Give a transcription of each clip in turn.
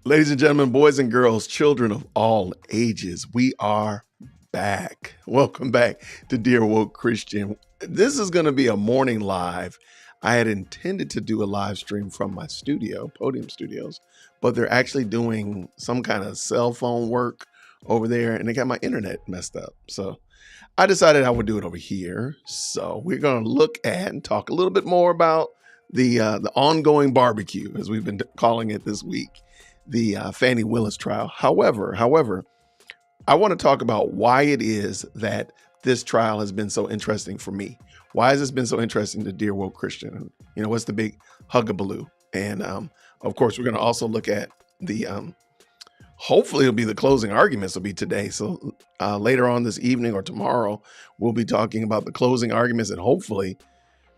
Ladies and gentlemen, boys and girls, children of all ages, we are back. Welcome back to Dear Woke Christian. This is going to be a morning live. I had intended to do a live stream from my studio, Podium Studios, but they're actually doing some kind of cell phone work over there, and they got my internet messed up. So I decided I would do it over here. So we're going to look at and talk a little bit more about the ongoing barbecue, as we've been calling it this week. The Fani Willis trial. However, I want to talk about why it is that this trial has been so interesting for me. Why has this been so interesting to Dear Woke Christian? You know, what's the big hugabaloo? And of course, we're going to also look at the, hopefully it'll be the closing arguments will be today. So later on this evening or tomorrow, we'll be talking about the closing arguments, and hopefully,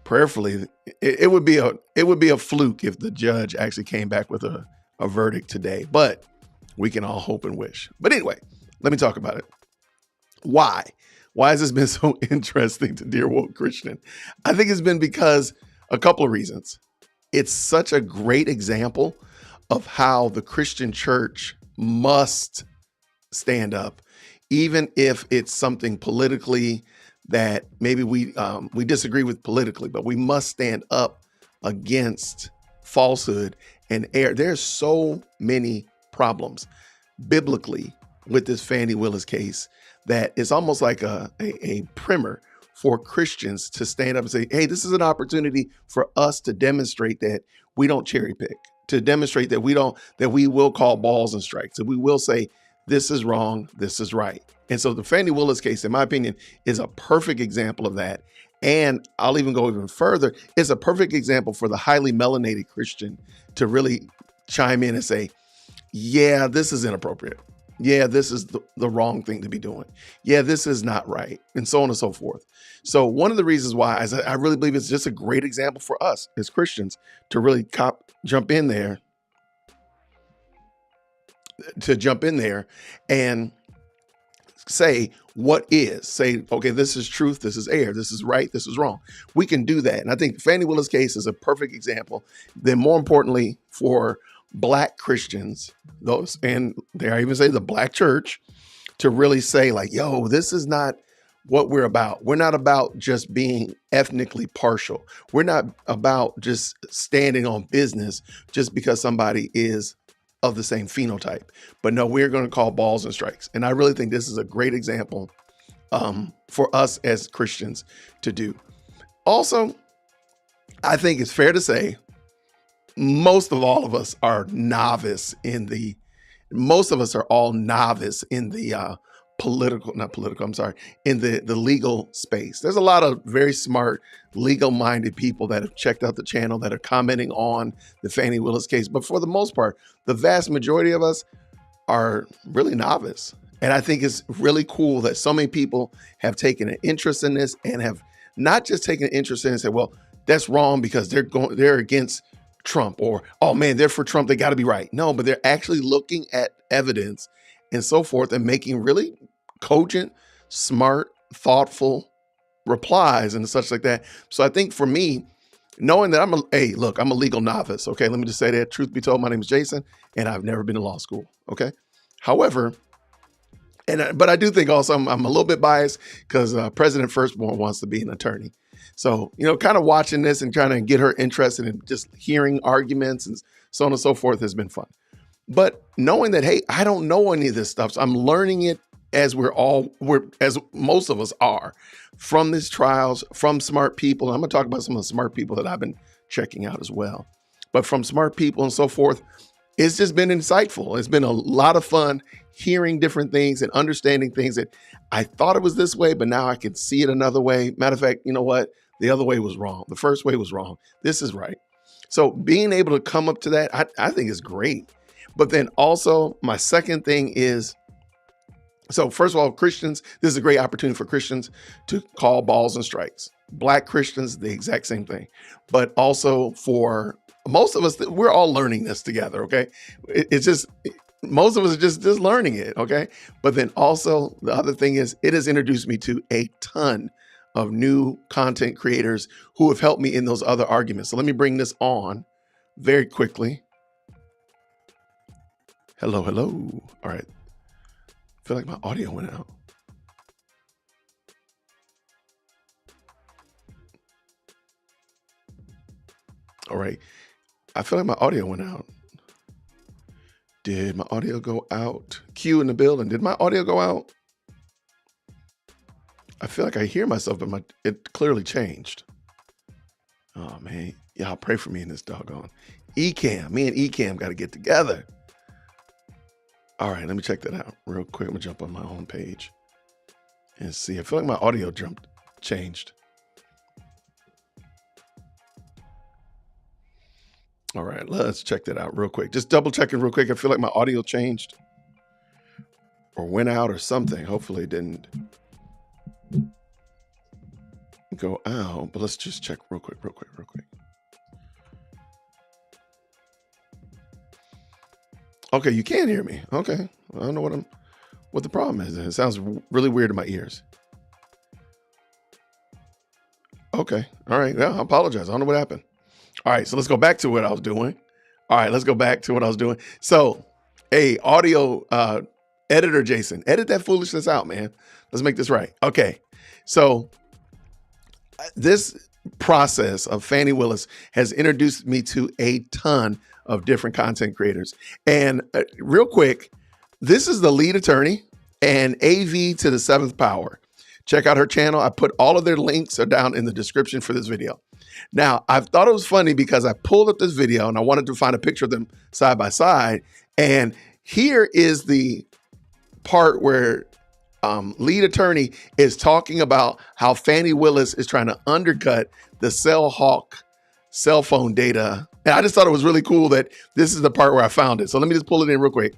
prayerfully, it would be a fluke if the judge actually came back with a verdict today, but we can all hope and wish. But anyway, let me talk about it. Why has this been so interesting to Dear Woke Christian? I think it's been because a couple of reasons. It's such a great example of how the Christian church must stand up, even if it's something politically that maybe we disagree with politically, but we must stand up against falsehood and error. There's so many problems biblically with this Fani Willis case that it's almost like a primer for Christians to stand up and say, hey, this is an opportunity for us to demonstrate that we don't cherry pick, to demonstrate that we will call balls and strikes, that we will say, this is wrong, this is right. And so the Fani Willis case, in my opinion, is a perfect example of that. And I'll even go even further. It's a perfect example for the highly melanated Christian to really chime in and say, yeah, this is inappropriate. Yeah, this is the wrong thing to be doing. Yeah, this is not right, and so on and so forth. So one of the reasons why is I really believe it's just a great example for us as Christians to really jump in there and say what is. Say, okay, this is truth, this is error, this is right, this is wrong. We can do that. And I think Fani Willis' case is a perfect example. Then more importantly, for Black Christians, and dare I even say the Black church, to really say like, yo, this is not what we're about. We're not about just being ethnically partial. We're not about just standing on business just because somebody is of the same phenotype. But no, we're going to call balls and strikes. And I really think this is a great example for us as Christians to do. Also, I think it's fair to say most of us are all novice in the in the legal space. There's a lot of very smart, legal-minded people that have checked out the channel that are commenting on the Fani Willis case. But for the most part, the vast majority of us are really novice. And I think it's really cool that so many people have taken an interest in this and have not just taken an interest in it and said, well, that's wrong because they're against Trump, or, oh man, they're for Trump, they got to be right. No, but they're actually looking at evidence and so forth and making really cogent, smart, thoughtful replies and such like that. So I think for me, knowing that I'm a legal novice. Okay, let me just say that. Truth be told, my name is Jason, and I've never been to law school. Okay, however, but I do think also I'm a little bit biased because President Firstborn wants to be an attorney. So, kind of watching this and trying to get her interested in just hearing arguments and so on and so forth has been fun. But knowing that, hey, I don't know any of this stuff, so I'm learning it as as most of us are from these trials, from smart people. I'm going to talk about some of the smart people that I've been checking out as well. But from smart people and so forth, it's just been insightful. It's been a lot of fun hearing different things and understanding things that I thought it was this way, but now I can see it another way. Matter of fact, you know what? The other way was wrong. The first way was wrong. This is right. So being able to come up to that, I think is great. But then also my second thing is, so first of all, Christians, this is a great opportunity for Christians to call balls and strikes. Black Christians, the exact same thing. But also for most of us, we're all learning this together, okay? It's just, most of us are just learning it, okay? But then also the other thing is it has introduced me to a ton of new content creators who have helped me in those other arguments. So let me bring this on very quickly. Hello, hello. All right. I feel like my audio went out. All right. I feel like my audio went out. Did my audio go out? Q in the building. Did my audio go out? I feel like I hear myself, but it clearly changed. Oh, man. Y'all pray for me in this doggone. Ecamm. Me and Ecamm got to get together. All right, let me check that out real quick. I'm going to jump on my own page and see. I feel like my audio changed. All right, let's check that out real quick. Just double checking real quick. I feel like my audio changed or went out or something. Hopefully it didn't go out, but let's just check real quick. Okay, you can hear me. Okay. I don't know what the problem is. It sounds really weird in my ears. Okay. All right. Yeah, I apologize. I don't know what happened. All right, so let's go back to what I was doing. So, hey, audio editor Jason, edit that foolishness out, man. Let's make this right. Okay. So this process of Fani Willis has introduced me to a ton of different content creators. And real quick, this is the lead attorney and AV to the seventh power. Check out her channel. I put all of their links are down in the description for this video. Now, I thought it was funny because I pulled up this video and I wanted to find a picture of them side by side. And here is the part where lead attorney is talking about how Fani Willis is trying to undercut the CellHawk cell phone data. And I just thought it was really cool that this is the part where I found it. So let me just pull it in real quick.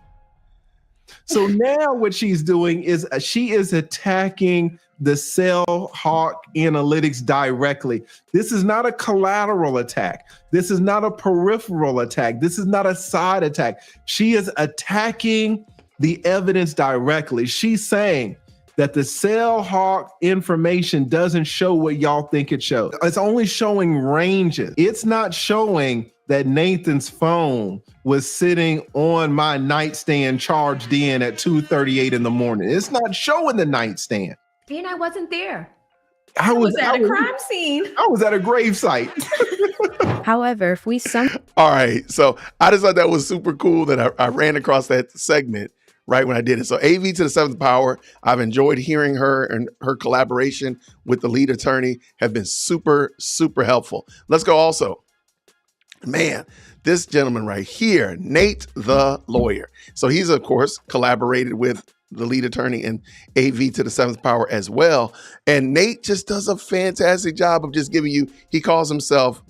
So now what she's doing is she is attacking the CellHawk analytics directly. This is not a collateral attack. This is not a peripheral attack. This is not a side attack. She is attacking the evidence directly. She's saying that the CellHawk information doesn't show what y'all think it shows. It's only showing ranges. It's not showing that Nathan's phone was sitting on my nightstand charged in at 2:38 in the morning. It's not showing the nightstand. And I wasn't there. I was at a crime scene. I was at a grave site. However, if we All right. So I just thought that was super cool that I ran across that segment right when I did it. So AV to the seventh power, I've enjoyed hearing her, and her collaboration with the lead attorney have been super, super helpful. Let's go also. Man, this gentleman right here, Nate the lawyer. So he's, of course, collaborated with the lead attorney and AV to the seventh power as well. And Nate just does a fantastic job of just giving you, he calls himself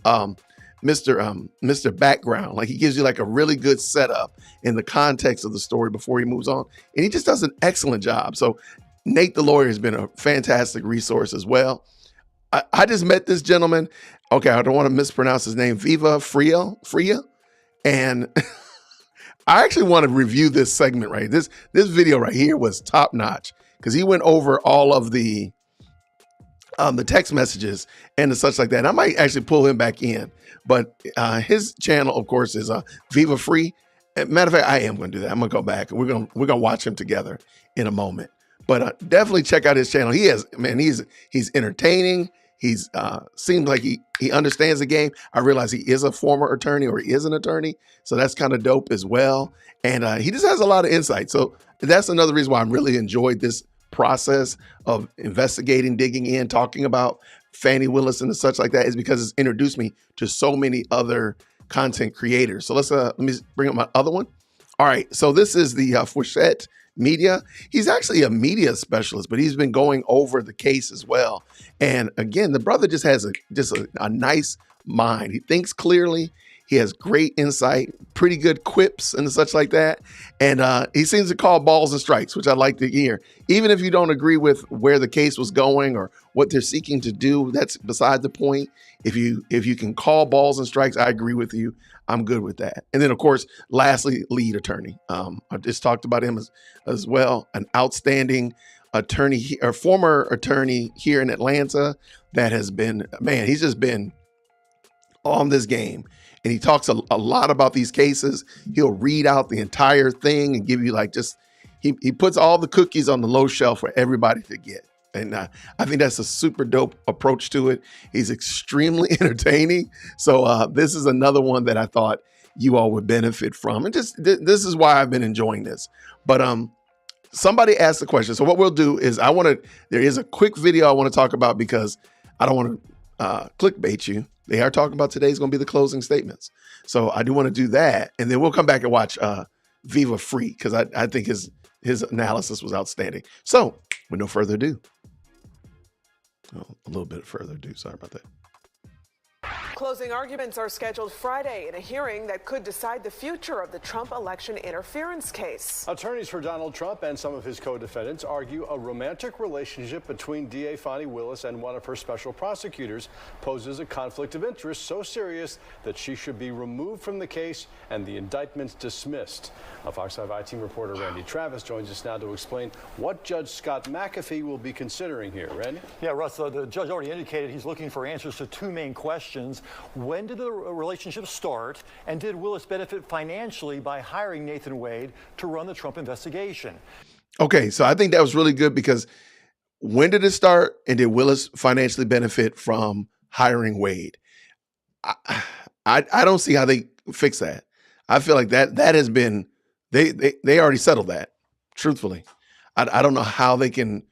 Mr. Background. Like, he gives you like a really good setup in the context of the story before he moves on. And he just does an excellent job. So Nate the lawyer has been a fantastic resource as well. I just met this gentleman. Okay, I don't want to mispronounce his name. Viva Freya. And I actually want to review this segment right. This video right here was top notch because he went over all of the text messages and the such like that. And I might actually pull him back in, but his channel, of course, is Viva Free. Matter of fact, I am going to do that. I'm going to go back and we're going to watch him together in a moment. But definitely check out his channel. He's entertaining. He's seems like he understands the game. I realize he is a former attorney, or he is an attorney. So that's kind of dope as well. And he just has a lot of insight. So that's another reason why I really enjoyed this process of investigating, digging in, talking about Fani Willis and such like that, is because it's introduced me to so many other content creators. So let me bring up my other one. All right. So this is the Fouchette Media. He's actually a media specialist, but he's been going over the case as well. And again, the brother just has a nice mind. He thinks clearly. He has great insight, pretty good quips and such like that. And he seems to call balls and strikes, which I like to hear. Even if you don't agree with where the case was going or what they're seeking to do, that's beside the point. If you can call balls and strikes, I agree with you. I'm good with that. And then, of course, lastly, lead attorney. I just talked about him as well. An outstanding attorney or former attorney here in Atlanta that has been, man, he's just been on this game. and he talks a lot about these cases. He'll read out the entire thing and give you like just, he puts all the cookies on the low shelf for everybody to get. And I think that's a super dope approach to it. He's extremely entertaining. So this is another one that I thought you all would benefit from. And just this is why I've been enjoying this. But somebody asked the question. So what we'll do is there is a quick video I want to talk about because I don't want to clickbait you. They are talking about today's going to be the closing statements. So I do want to do that. And then we'll come back and watch Viva Free because I think his analysis was outstanding. So with no further ado, a little bit further ado. Sorry about that. Closing arguments are scheduled Friday in a hearing that could decide the future of the Trump election interference case. Attorneys for Donald Trump and some of his co-defendants argue a romantic relationship between DA Fani Willis and one of her special prosecutors poses a conflict of interest so serious that she should be removed from the case and the indictments dismissed. A Fox 5 I-Team reporter Randy Travis joins us now to explain what Judge Scott McAfee will be considering here. Randy? Yeah, Russ, the judge already indicated he's looking for answers to two main questions. When did the relationship start, and did Willis benefit financially by hiring Nathan Wade to run the Trump investigation? Okay, so I think that was really good because when did it start, and did Willis financially benefit from hiring Wade? I don't see how they fix that. I feel like that has been, they already settled that, truthfully. I don't know how they can,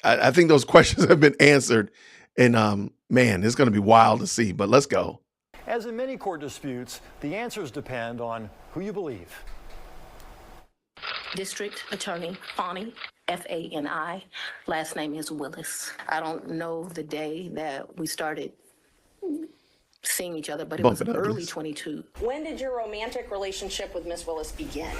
I think those questions have been answered, and man, it's going to be wild to see, but let's go. As in many court disputes, the answers depend on who you believe. District Attorney Fani, F-A-N-I. Last name is Willis. I don't know the day that we started seeing each other, but it was early 22. When did your romantic relationship with Miss Willis begin?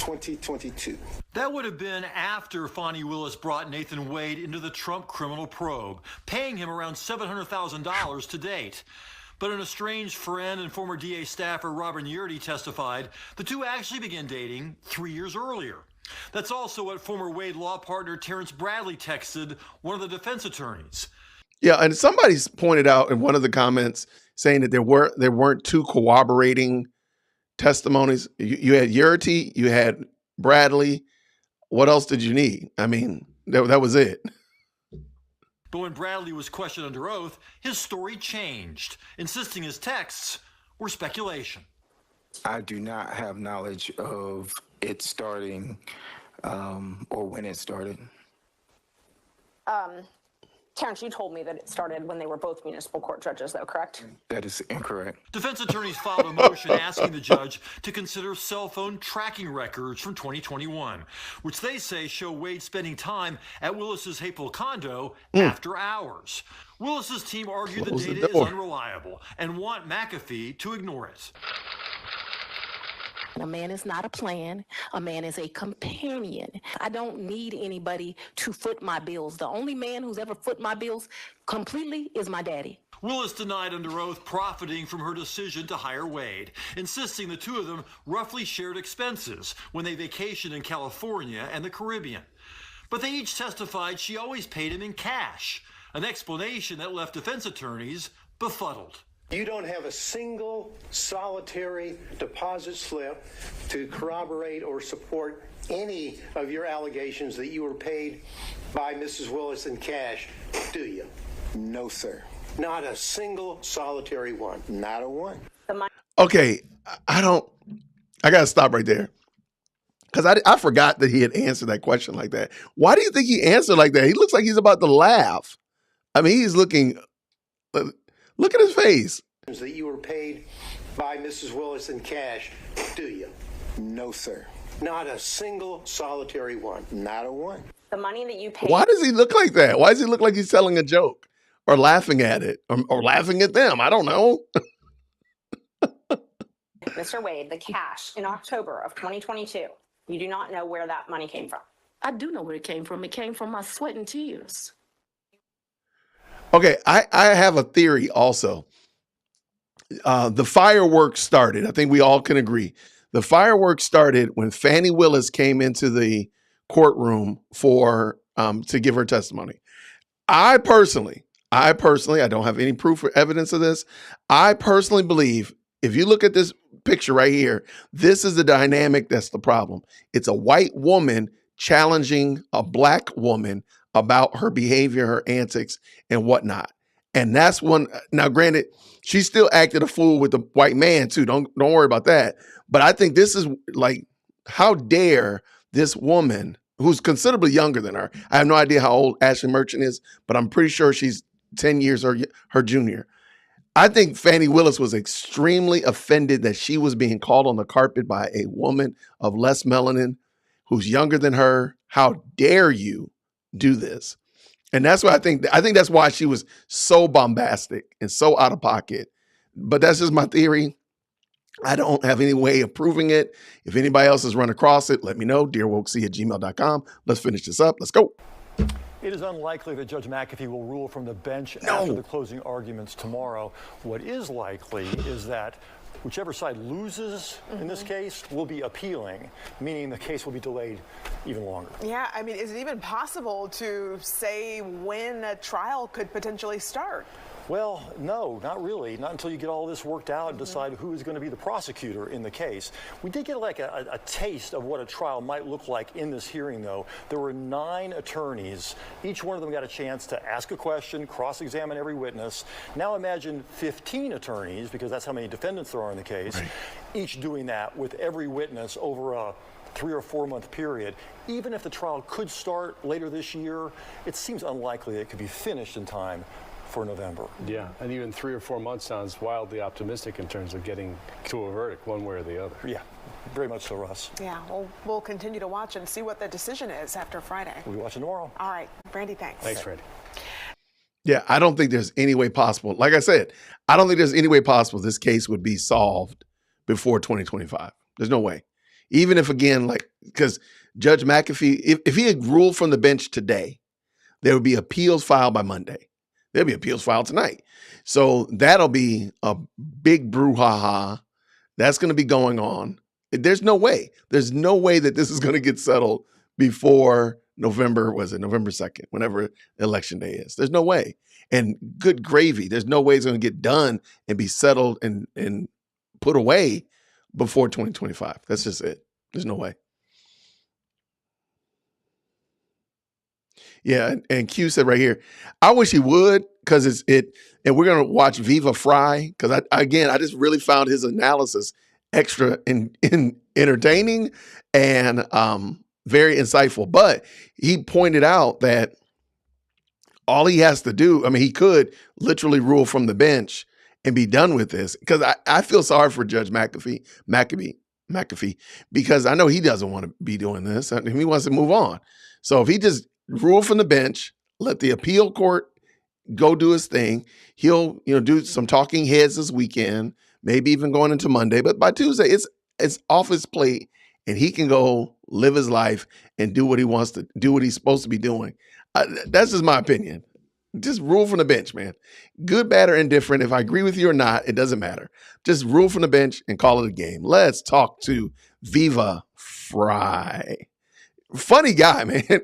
2022. That would have been after Fani Willis brought Nathan Wade into the Trump criminal probe, paying him around $700,000 to date. But an estranged friend and former DA staffer Robert Yurdy testified the two actually began dating 3 years earlier. That's also what former Wade law partner Terrence Bradley texted one of the defense attorneys. Yeah, and somebody's pointed out in one of the comments saying that there weren't two corroborating testimonies. You had Yurty, you had Bradley. What else did you need? I mean, that was it. But when Bradley was questioned under oath, his story changed, insisting his texts were speculation. I do not have knowledge of it starting or when it started. Terrence, you told me that it started when they were both municipal court judges, though, correct? That is incorrect. Defense attorneys filed a motion asking the judge to consider cell phone tracking records from 2021, which they say show Wade spending time at Willis's hateful condo after hours. Willis's team argued the data is unreliable and want McAfee to ignore it. A man is not a plan. A man is a companion. I don't need anybody to foot my bills. The only man who's ever foot my bills completely is my daddy. Willis denied under oath profiting from her decision to hire Wade, insisting the two of them roughly shared expenses when they vacationed in California and the Caribbean. But they each testified she always paid him in cash, an explanation that left defense attorneys befuddled. You don't have a single solitary deposit slip to corroborate or support any of your allegations that you were paid by Mrs. Willis in cash, do you? No, sir. Not a single solitary one. Not a one. Okay, I got to stop right there. Because I forgot that he had answered that question like that. Why do you think he answered like that? He looks like he's about to laugh. I mean, he's looking... Look at his face. That you were paid by Mrs. Willis in cash, do you? No, sir. Not a single solitary one. Not a one. The money that you paid. Why does he look like that? Why does he look like he's telling a joke or laughing at it or laughing at them? I don't know. Mr. Wade, the cash in October of 2022. You do not know where that money came from. I do know where it came from. It came from my sweat and tears. Okay, I have a theory also. The fireworks started. I think we all can agree. The fireworks started when Fani Willis came into the courtroom for to give her testimony. I personally, I don't have any proof or evidence of this. I personally believe If you look at this picture right here, this is the dynamic that's the problem. It's a white woman challenging a black woman about her behavior, her antics, and whatnot. And that's one. Now, granted, she still acted a fool with the white man too. Don't worry about that. But I think this is like, how dare this woman who's considerably younger than her? I have no idea how old Ashley Merchant is, but I'm pretty sure she's 10 years her junior. I think Fani Willis was extremely offended that she was being called on the carpet by a woman of less melanin who's younger than her. How dare you do this? And that's why I think that's why she was so bombastic and so out of pocket. But that's just my theory. I don't have any way of proving it. If anybody else has run across it, let me know. DearWokeC@gmail.com. Let's finish this up. Let's go. It is unlikely that Judge McAfee will rule from the bench after the closing arguments tomorrow. What is likely is that whichever side loses in this case will be appealing, meaning the case will be delayed even longer. Yeah, I mean, is it even possible to say when a trial could potentially start? Well, no, not really. Not until you get all this worked out and decide who is going to be the prosecutor in the case. We did get like a taste of what a trial might look like in this hearing, though. There were 9 attorneys. Each one of them got a chance to ask a question, cross-examine every witness. Now imagine 15 attorneys, because that's how many defendants there are in the case, each doing that with every witness over a 3 or 4 month period. Even if the trial could start later this year, it seems unlikely that it could be finished in time for November. Yeah, and even 3 or 4 months sounds wildly optimistic in terms of getting to a verdict one way or the other. Yeah, very much so, Russ. Yeah, well, we'll continue to watch and see what the decision is after Friday. We'll be watching tomorrow. All right, Brandy, thanks. Thanks, Brandy. Yeah, I don't think there's any way possible. Like I said, I don't think there's any way possible this case would be solved before 2025. There's no way. Even if, again, like, because Judge McAfee, if he had ruled from the bench today, there would be appeals filed by Monday. There'll be appeals filed tonight. So that'll be a big brouhaha. That's going to be going on. There's no way. There's no way that this is going to get settled before November 2nd, whenever election day is. There's no way. And good gravy, there's no way it's going to get done and be settled and put away before 2025. That's just it. There's no way. Yeah, and Q said right here, I wish he would, because and we're gonna watch Viva Fry, because I just really found his analysis extra in entertaining and very insightful. But he pointed out that all he has to do, I mean, he could literally rule from the bench and be done with this. Because I feel sorry for Judge McAfee, because I know he doesn't want to be doing this. I mean, he wants to move on. So if he just rule from the bench, let the appeal court go do his thing. He'll, do some talking heads this weekend, maybe even going into Monday. But by Tuesday, it's off his plate, and he can go live his life and do what he wants to do, what he's supposed to be doing. That's just my opinion. Just rule from the bench, man. Good, bad, or indifferent. If I agree with you or not, it doesn't matter. Just rule from the bench and call it a game. Let's talk to Viva Fry. Funny guy, man.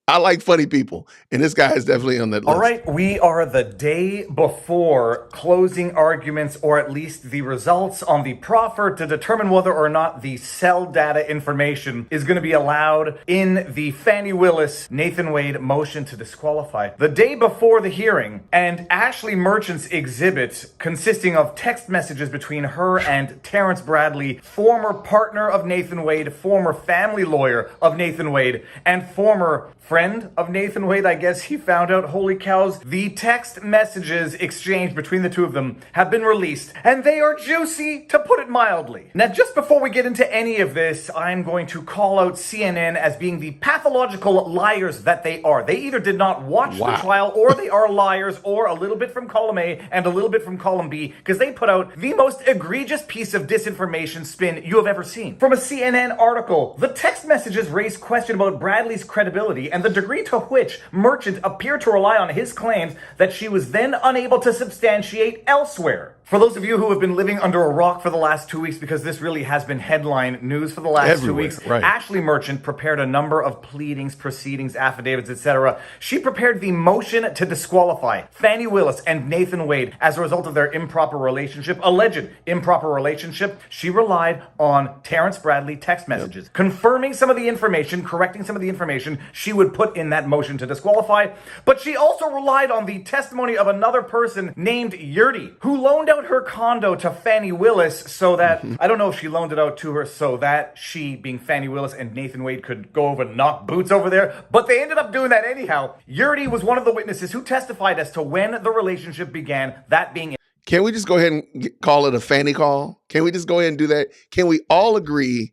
I like funny people, and this guy is definitely on that list. All right, we are the day before closing arguments, or at least the results on the proffer to determine whether or not the cell data information is going to be allowed in the Fani Willis, Nathan Wade motion to disqualify. The day before the hearing, and Ashley Merchant's exhibit, consisting of text messages between her and Terrence Bradley, former partner of Nathan Wade, former family lawyer of Nathan Wade, and former friend of Nathan Wade, I guess he found out. Holy cows. The text messages exchanged between the two of them have been released, and they are juicy, to put it mildly. Now, just before we get into any of this, I'm going to call out CNN as being the pathological liars that they are. They either did not watch the trial, or they are liars, or a little bit from column A and a little bit from column B, because they put out the most egregious piece of disinformation spin you have ever seen. From a CNN article, the text messages raise question about Bradley's credibility and the degree to which Merchant appeared to rely on his claims that she was then unable to substantiate elsewhere. For those of you who have been living under a rock for the last 2 weeks, because this really has been headline news for the last 2 weeks, right. Ashley Merchant prepared a number of pleadings, proceedings, affidavits, etc. She prepared the motion to disqualify Fani Willis and Nathan Wade as a result of their improper relationship, alleged improper relationship. She relied on Terrence Bradley text messages, confirming some of the information, correcting some of the information she would put in that motion to disqualify. But she also relied on the testimony of another person named Yurdi, who loaned out her condo to Fani Willis so that, I don't know if she loaned it out to her so that she, being Fani Willis, and Nathan Wade could go over and knock boots over there, but they ended up doing that anyhow. Yurdi was one of the witnesses who testified as to when the relationship began, that being... Can we just go ahead and call it a Fani call? Can we just go ahead and do that? Can we all agree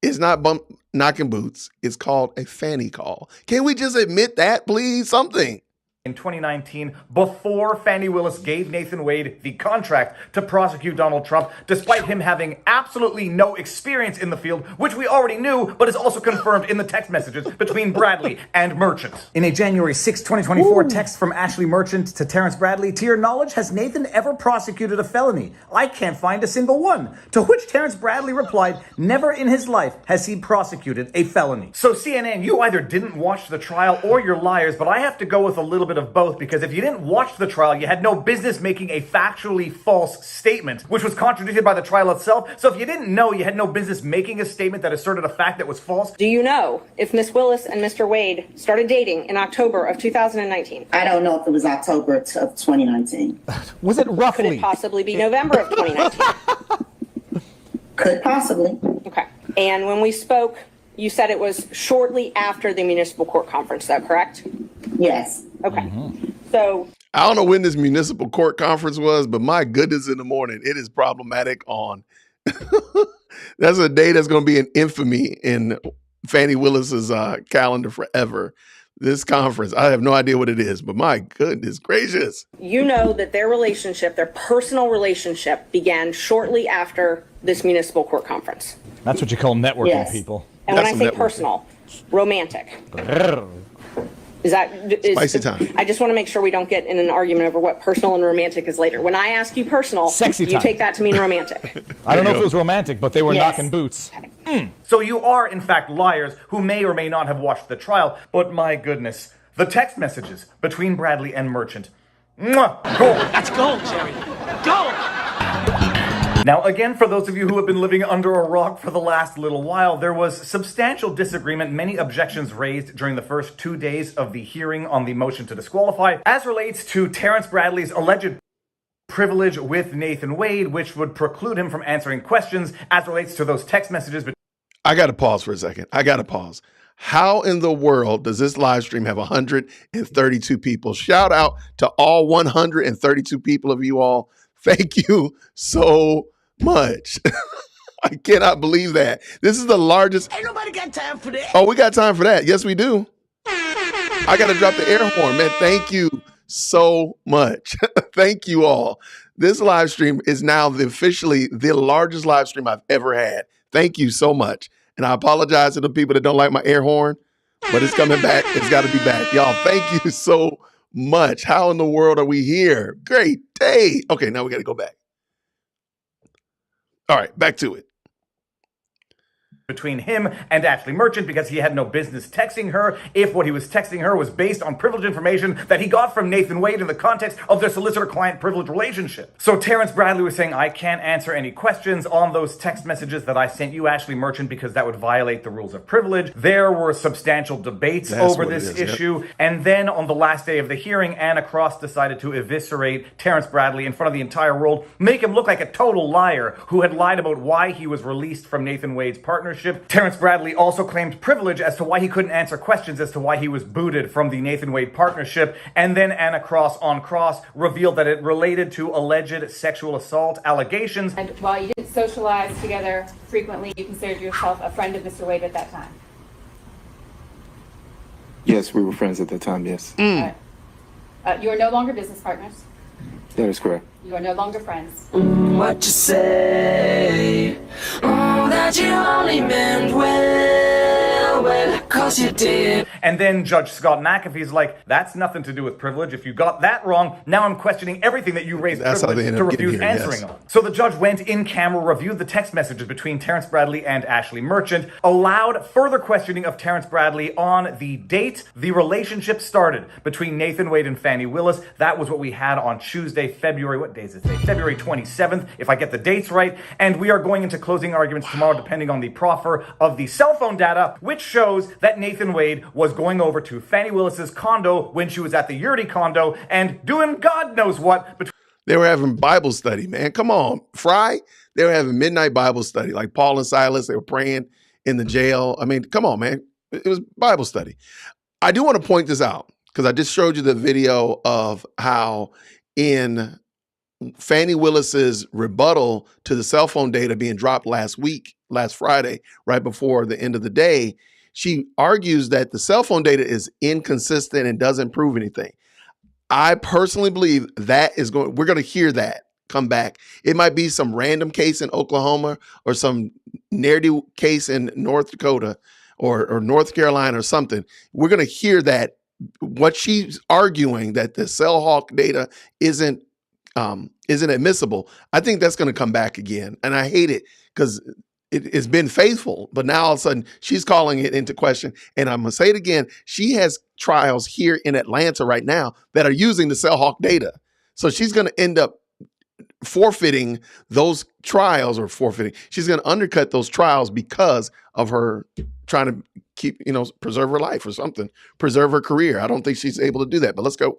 it's not knocking boots, it's called a Fani call? Can we just admit that, please? Something. In 2019, before Fani Willis gave Nathan Wade the contract to prosecute Donald Trump, despite him having absolutely no experience in the field, which we already knew, but is also confirmed in the text messages between Bradley and Merchant. In a January 6, 2024 text from Ashley Merchant to Terrence Bradley, to your knowledge, has Nathan ever prosecuted a felony? I can't find a single one. To which Terrence Bradley replied, never in his life has he prosecuted a felony. So CNN, you either didn't watch the trial or you're liars, but I have to go with a little bit of both, because if you didn't watch the trial, you had no business making a factually false statement, which was contradicted by the trial itself. So if you didn't know, you had no business making a statement that asserted a fact that was false. Do you know if Miss Willis and Mr. Wade started dating in October of 2019? I don't know if it was October of 2019. Was it roughly? Could it possibly be November of 2019? Could possibly. Okay. And when we spoke, you said it was shortly after the municipal court conference, though, correct? Yes. Okay. So I don't know when this municipal court conference was, but my goodness, in the morning, it is problematic on. That's a day that's going to be in infamy in Fani Willis's calendar forever. This conference, I have no idea what it is, but my goodness gracious. you know that their relationship, their personal relationship, began shortly after this municipal court conference. That's what you call networking, Yes. people. And when I say personal, romantic. Is that Spicy time. I just want to make sure we don't get in an argument over what personal and romantic is later. When I ask you personal, Sexy you time. take that to mean romantic. I don't know if it was romantic, but they were Yes. knocking boots. So you are, in fact, liars who may or may not have watched the trial, but my goodness, the text messages between Bradley and Merchant. Mwah! Gold. That's gold, Jerry. Gold! Now, again, for those of you who have been living under a rock for the last little while, there was substantial disagreement, many objections raised during the first 2 days of the hearing on the motion to disqualify, as relates to Terrence Bradley's alleged privilege with Nathan Wade, which would preclude him from answering questions as relates to those text messages. I got to pause for a second. I got to pause. How in the world does this live stream have 132 people? Shout out to all 132 people of you all. Thank you so much. I cannot believe that. This is the largest. Ain't nobody got time for that. Oh, we got time for that. Yes, we do. I got to drop the air horn, man. Thank you so much. Thank you all. This live stream is now officially the largest live stream I've ever had. Thank you so much. And I apologize to the people that don't like my air horn, but it's coming back. It's got to be back. Y'all, thank you so much. How in the world are we here? Great day. Okay, now we got to go back. All right, back to it. Between him and Ashley Merchant, because he had no business texting her if what he was texting her was based on privileged information that he got from Nathan Wade in the context of their solicitor-client privilege relationship. So Terrence Bradley was saying, I can't answer any questions on those text messages that I sent you, Ashley Merchant, because that would violate the rules of privilege. There were substantial debates over this issue. Yep. And then on the last day of the hearing, Anna Cross decided to eviscerate Terrence Bradley in front of the entire world, make him look like a total liar who had lied about why he was released from Nathan Wade's partnership. Terrence Bradley also claimed privilege as to why he couldn't answer questions as to why he was booted from the Nathan Wade partnership. And then Anna Cross on Cross revealed that it related to alleged sexual assault allegations. And while you didn't socialize together frequently, you considered yourself a friend of Mr. Wade at that time? Yes, we were friends at that time, yes. You are no longer business partners. That is correct. You are no longer friends. What you say? That you only meant well, 'cause 'cause you did. And then Judge Scott McAfee's like, that's nothing to do with privilege. If you got that wrong, now I'm questioning everything that you raised privilege to refuse answering on. So the judge went in camera, reviewed the text messages between Terrence Bradley and Ashley Merchant, allowed further questioning of Terrence Bradley on the date the relationship started between Nathan Wade and Fani Willis. That was what we had on Tuesday, February, what day is it today? February 27th, if I get the dates right. And we are going into closing arguments tomorrow, depending on the proffer of the cell phone data, which shows that Nathan Wade was going over to Fani Willis's condo when she was at the Yurdi condo and doing God knows what. They were having Bible study, man. Come on, Fry. They were having midnight Bible study, like Paul and Silas. They were praying in the jail. I mean, come on, man. It was Bible study. I do want to point this out because I just showed you the video of how in Fani Willis's rebuttal to the cell phone data being dropped last Friday, right before the end of the day, she argues that the cell phone data is inconsistent and doesn't prove anything. I personally believe that we're going to hear that come back. It might be some random case in Oklahoma or some narrative case in North Dakota or North Carolina or something. We're going to hear that what she's arguing that the cell hawk data isn't admissible. I think that's going to come back again. And I hate it because it's been faithful, but now all of a sudden she's calling it into question. And I'm going to say it again. She has trials here in Atlanta right now that are using the cell hawk data. So she's going to end up forfeiting those trials She's going to undercut those trials because of her trying to keep, preserve her life or something, preserve her career. I don't think she's able to do that, but let's go.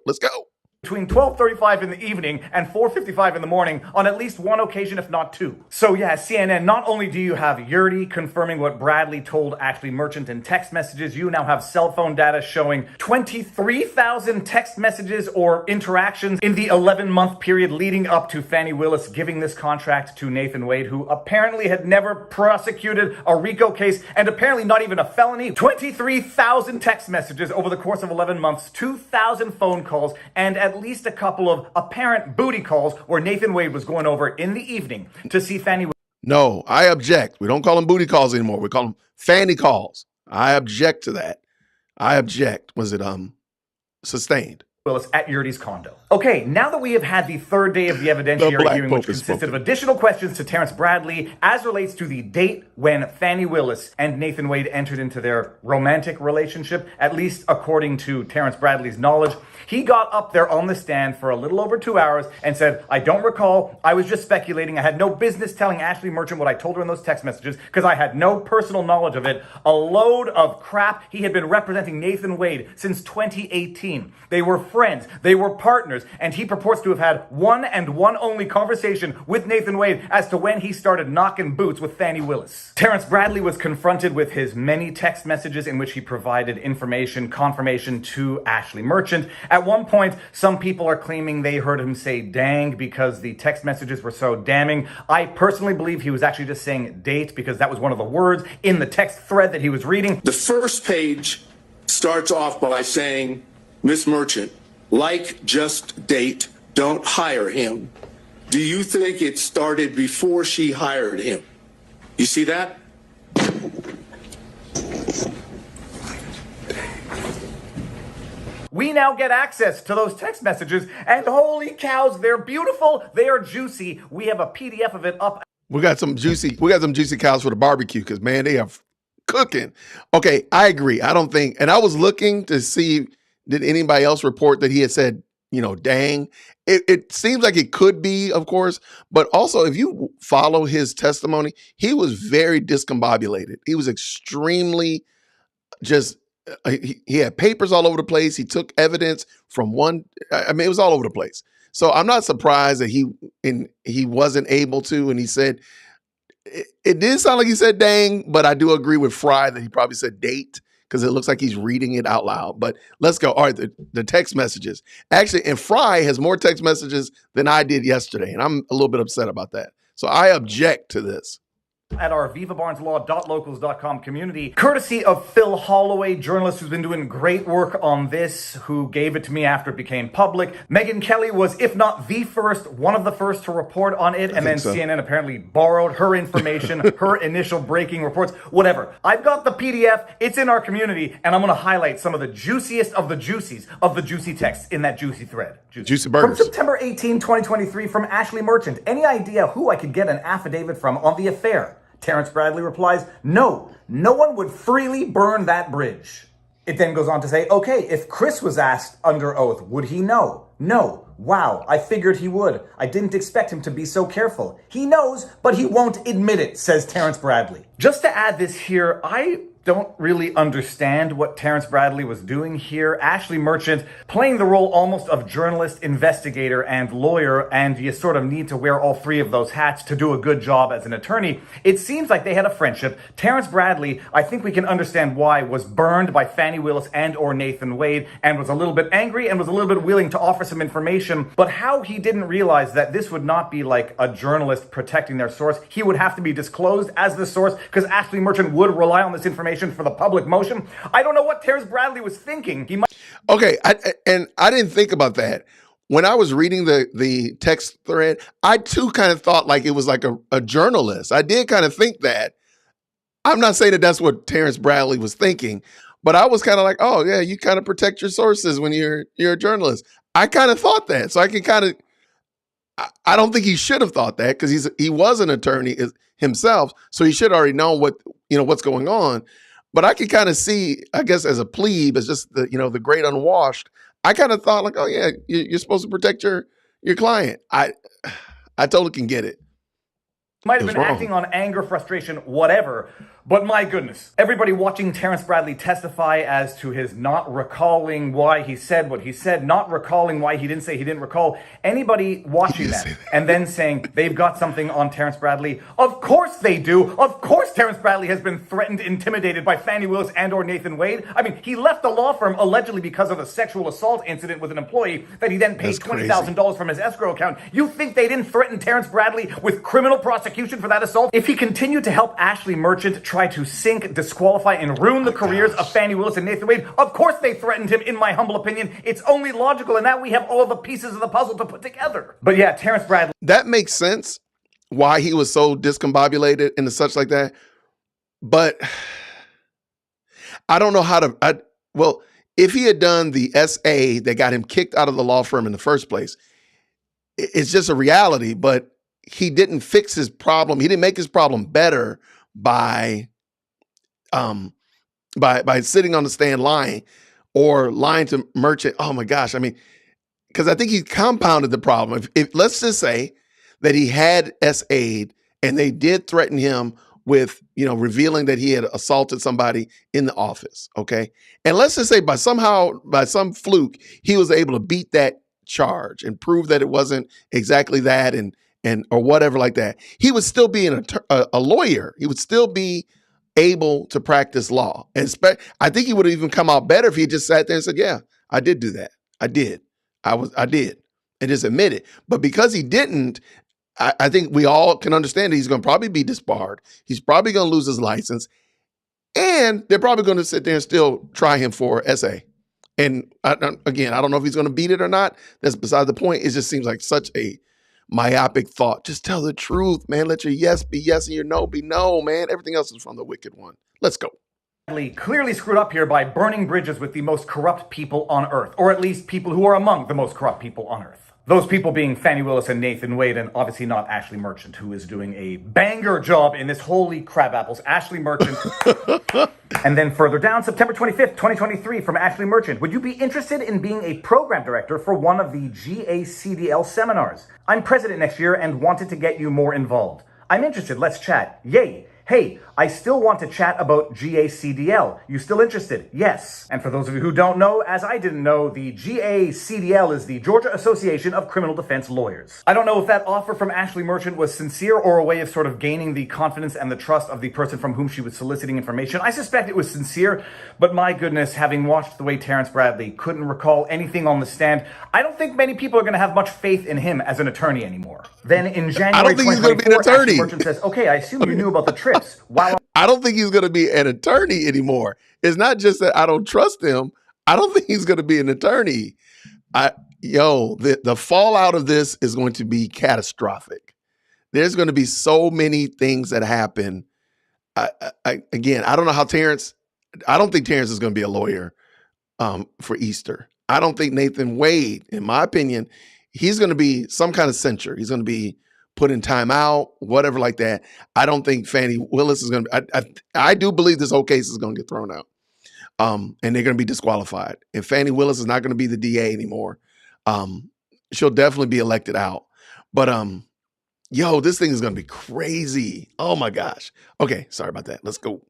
Between 12:35 in the evening and 4:55 in the morning on at least one occasion, if not two. So yeah, CNN, not only do you have Yurdi confirming what Bradley told Ashley Merchant in text messages, you now have cell phone data showing 23,000 text messages or interactions in the 11-month period leading up to Fani Willis giving this contract to Nathan Wade, who apparently had never prosecuted a RICO case and apparently not even a felony. 23,000 text messages over the course of 11 months, 2,000 phone calls, and at least a couple of apparent booty calls where Nathan Wade was going over in the evening to see Fani. No, I object. We don't call them booty calls anymore. We call them Fani calls. I object to that. I object. Was it sustained? Willis at Yurdi's condo. Okay, now that we have had the third day of the evidentiary hearing, which consisted of additional questions to Terrence Bradley as relates to the date when Fani Willis and Nathan Wade entered into their romantic relationship, at least according to Terrence Bradley's knowledge, he got up there on the stand for a little over 2 hours and said, I don't recall, I was just speculating, I had no business telling Ashley Merchant what I told her in those text messages because I had no personal knowledge of it. A load of crap. He had been representing Nathan Wade since 2018. They were friends, they were partners, and he purports to have had one and one only conversation with Nathan Wade as to when he started knocking boots with Fani Willis. Terrence Bradley was confronted with his many text messages in which he provided information, confirmation to Ashley Merchant. At one point, some people are claiming they heard him say dang because the text messages were so damning. I personally believe he was actually just saying date because that was one of the words in the text thread that he was reading. The first page starts off by saying, Miss Merchant, like just date, don't hire him. Do you think it started before she hired him? You see that? We now get access to those text messages, and holy cows, they're beautiful, they are juicy. We have a PDF of it up. We got some juicy cows for the barbecue because, man, they are cooking. Okay, I agree. I don't think, and I was looking to see, did anybody else report that he had said, dang? It seems like it could be, of course, but also if you follow his testimony, he was very discombobulated. He was extremely just, he had papers all over the place. He took evidence from it was all over the place. So I'm not surprised that he wasn't able to, and he said, it did sound like he said dang, but I do agree with Fry that he probably said date because it looks like he's reading it out loud. But let's go. All right, the text messages. Actually, and Fry has more text messages than I did yesterday, and I'm a little bit upset about that. So I object to this. at our vivabarneslaw.locals.com community, courtesy of Phil Holloway, journalist who's been doing great work on this, who gave it to me after it became public. Megyn Kelly was, if not the first, one of the first to report on it, and then CNN apparently borrowed her information, her initial breaking reports, whatever. I've got the PDF, it's in our community, and I'm going to highlight some of the juiciest of the juicies of the juicy texts in that juicy thread. Juicy burgers. From September 18, 2023, from Ashley Merchant. Any idea who I could get an affidavit from on the affair? Terrence Bradley replies, no one would freely burn that bridge. It then goes on to say, okay, if Chris was asked under oath, would he know? No. Wow, I figured he would. I didn't expect him to be so careful. He knows, but he won't admit it, says Terrence Bradley. Just to add this here, I don't really understand what Terrence Bradley was doing here. Ashley Merchant playing the role almost of journalist, investigator, and lawyer, and you sort of need to wear all three of those hats to do a good job as an attorney. It seems like they had a friendship. Terrence Bradley, I think we can understand why, was burned by Fani Willis and or Nathan Wade, and was a little bit angry and was a little bit willing to offer some information, but how he didn't realize that this would not be like a journalist protecting their source. He would have to be disclosed as the source because Ashley Merchant would rely on this information for the public motion. I don't know what Terrence Bradley was thinking. He might. Okay, I didn't think about that. When I was reading the text thread, I too kind of thought like it was like a journalist. I did kind of think that. I'm not saying that that's what Terrence Bradley was thinking, but I was kind of like, oh yeah, you kind of protect your sources when you're a journalist. I kind of thought that, so I can kind of. I don't think he should have thought that because he was an attorney himself, so he should already know what's going on. But I can kind of see, I guess, as a plebe, as just the great unwashed. I kind of thought like, oh yeah, you're supposed to protect your client. I totally can get it. Might have been acting on anger, frustration, whatever. But my goodness, everybody watching Terrence Bradley testify as to his not recalling why he said what he said, not recalling why he didn't say he didn't recall, anybody watching that and then saying they've got something on Terrence Bradley, of course they do. Of course Terrence Bradley has been threatened, intimidated by Fani Willis and or Nathan Wade. I mean, he left the law firm allegedly because of a sexual assault incident with an employee that he then paid $20,000 from his escrow account. You think they didn't threaten Terrence Bradley with criminal prosecution for that assault? If he continued to help Ashley Merchant try to sink, disqualify, and ruin the careers of Fani Willis and Nathan Wade, of course they threatened him, in my humble opinion. It's only logical, and now we have all the pieces of the puzzle to put together. But yeah, Terrence Bradley. That makes sense, why he was so discombobulated and such like that. But I don't know how to, well, if he had done the SA that got him kicked out of the law firm in the first place, it's just a reality, but he didn't fix his problem. He didn't make his problem better by sitting on the stand lying or lying to Merchant. Oh my gosh. I mean, because I think he compounded the problem. If let's just say that he had SA'd and they did threaten him with, revealing that he had assaulted somebody in the office. Okay. And let's just say by some fluke, he was able to beat that charge and prove that it wasn't exactly that and or whatever like that. He would still be a lawyer. He would still be able to practice law. And I think he would have even come out better if he just sat there and said, yeah, I did do that. I did. And just admit it. But because he didn't, I think we all can understand that he's going to probably be disbarred. He's probably going to lose his license. And they're probably going to sit there and still try him for SA. And again, I don't know if he's going to beat it or not. That's beside the point. It just seems like such a myopic thought. Just tell the truth, man. Let your yes be yes and your no be no, man. Everything else is from the wicked one. Let's go. Clearly screwed up here by burning bridges with the most corrupt people on earth, or at least people who are among the most corrupt people on earth. Those people being Fani Willis and Nathan Wade, and obviously not Ashley Merchant, who is doing a banger job in this. Holy crab apples. Ashley Merchant. And then further down, September 25th, 2023, from Ashley Merchant. Would you be interested in being a program director for one of the GACDL seminars? I'm president next year and wanted to get you more involved. I'm interested. Let's chat. Yay. Hey, I still want to chat about GACDL. You still interested? Yes. And for those of you who don't know, as I didn't know, the GACDL is the Georgia Association of Criminal Defense Lawyers. I don't know if that offer from Ashley Merchant was sincere or a way of sort of gaining the confidence and the trust of the person from whom she was soliciting information. I suspect it was sincere, but my goodness, having watched the way Terrence Bradley couldn't recall anything on the stand, I don't think many people are going to have much faith in him as an attorney anymore. Then in January I don't think he's going to be an attorney. Ashley Merchant says, okay, I assume you knew about the trip. trips. While I don't think he's going to be an attorney anymore. It's not just that I don't trust him. I don't think he's going to be an attorney. The fallout of this is going to be catastrophic. There's going to be so many things that happen. Again, I don't know how I don't think Terrence is going to be a lawyer for Easter. I don't think Nathan Wade, in my opinion, he's going to be some kind of censure. He's going to be put in timeout, whatever like that. I don't think Fani Willis is going to, I do believe this whole case is going to get thrown out. And they're going to be disqualified. And Fani Willis is not going to be the DA anymore. She'll definitely be elected out. But this thing is going to be crazy. Oh my gosh. Okay, sorry about that. Let's go.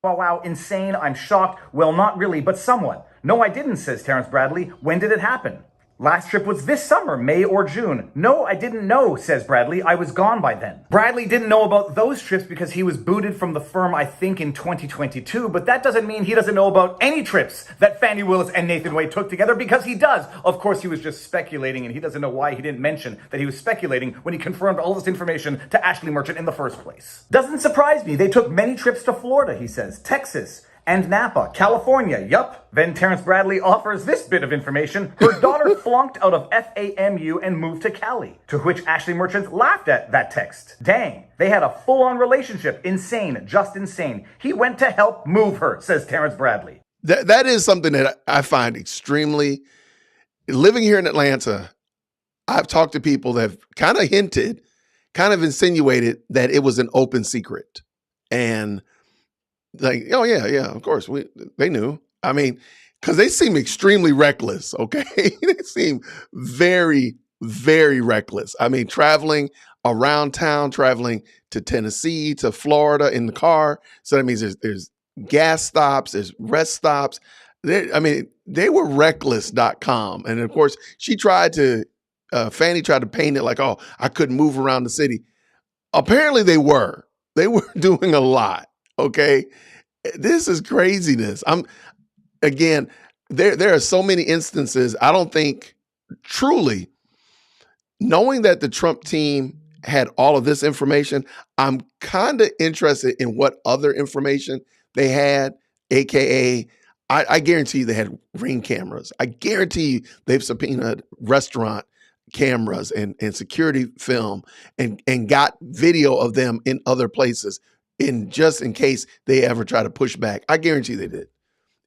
Wow, insane. I'm shocked. Well, not really, but somewhat. No, I didn't, says Terrence Bradley. When did it happen? Last trip was this summer, May or June. No, I didn't know, says Bradley. I was gone by then. Bradley didn't know about those trips because he was booted from the firm, I think, in 2022, but that doesn't mean he doesn't know about any trips that Fani Willis and Nathan Wade took together, because he does. Of course, he was just speculating, and he doesn't know why he didn't mention that he was speculating when he confirmed all this information to Ashley Merchant in the first place. Doesn't surprise me. They took many trips to Florida, he says, Texas, and Napa, California. Yup. Then Terrence Bradley offers this bit of information. Her daughter flunked out of FAMU and moved to Cali. To which Ashley Merchant laughed at that text. Dang, they had a full-on relationship. Insane, just insane. He went to help move her, says Terrence Bradley. That is something that I find extremely, living here in Atlanta, I've talked to people that have kind of hinted, kind of insinuated that it was an open secret. And like, oh yeah, of course, they knew. I mean, because they seem extremely reckless, okay? They seem very, very reckless. I mean, traveling around town, traveling to Tennessee, to Florida in the car. So that means there's gas stops, there's rest stops. They were reckless.com. And of course, Fani tried to paint it like, oh, I couldn't move around the city. Apparently they were doing a lot. Okay, this is craziness. There are so many instances. I don't think truly knowing that the Trump team had all of this information, I'm kind of interested in what other information they had, AKA, I guarantee you they had Ring cameras. I guarantee you they've subpoenaed restaurant cameras and security film and got video of them in other places. Just in case they ever try to push back. I guarantee they did.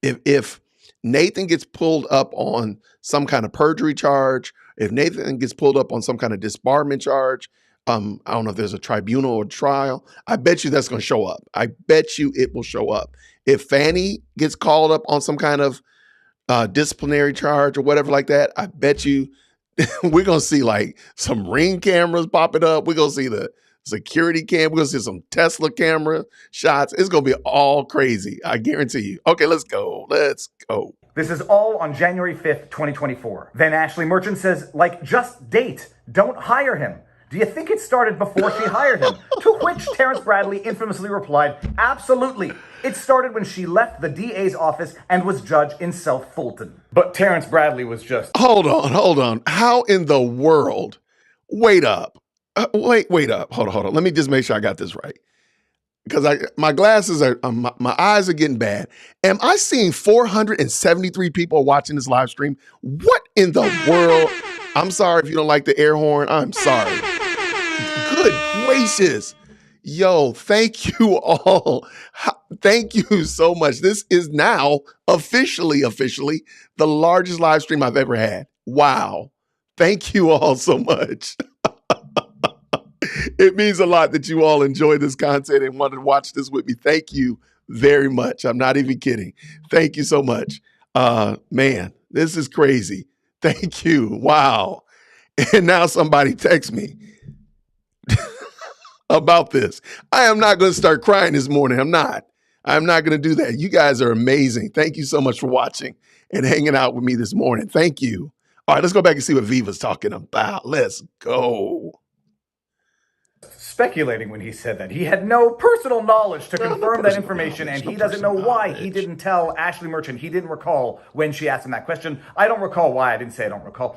If Nathan gets pulled up on some kind of perjury charge, if Nathan gets pulled up on some kind of disbarment charge, I don't know if there's a tribunal or trial, I bet you that's going to show up. I bet you it will show up. If Fani gets called up on some kind of disciplinary charge or whatever like that, I bet you we're going to see like some Ring cameras popping up. We're going to see the security cam. We're going to see some Tesla camera shots. It's going to be all crazy. I guarantee you. Okay, let's go. This is all on January 5th, 2024. Then Ashley Merchant says, just date. Don't hire him. Do you think it started before she hired him? To which Terrence Bradley infamously replied, absolutely. It started when she left the DA's office and was judge in South Fulton. But Terrence Bradley was just... Hold on. How in the world? Wait up. Wait up. Hold on. Let me just make sure I got this right. Because my glasses are, my eyes are getting bad. Am I seeing 473 people watching this live stream? What in the world? I'm sorry if you don't like the air horn. I'm sorry. Good gracious. Yo, thank you all. Thank you so much. This is now officially the largest live stream I've ever had. Wow. Thank you all so much. It means a lot that you all enjoy this content and want to watch this with me. Thank you very much. I'm not even kidding. Thank you so much. Man, this is crazy. Thank you. Wow. And now somebody text me about this. I am not going to start crying this morning. I'm not going to do that. You guys are amazing. Thank you so much for watching and hanging out with me this morning. Thank you. All right, let's go back and see what Viva's talking about. Let's go. Speculating when he said that. He had no personal knowledge to confirm that information, and he doesn't know why he didn't tell Ashley Merchant. He didn't recall when she asked him that question. I don't recall why. I didn't say I don't recall.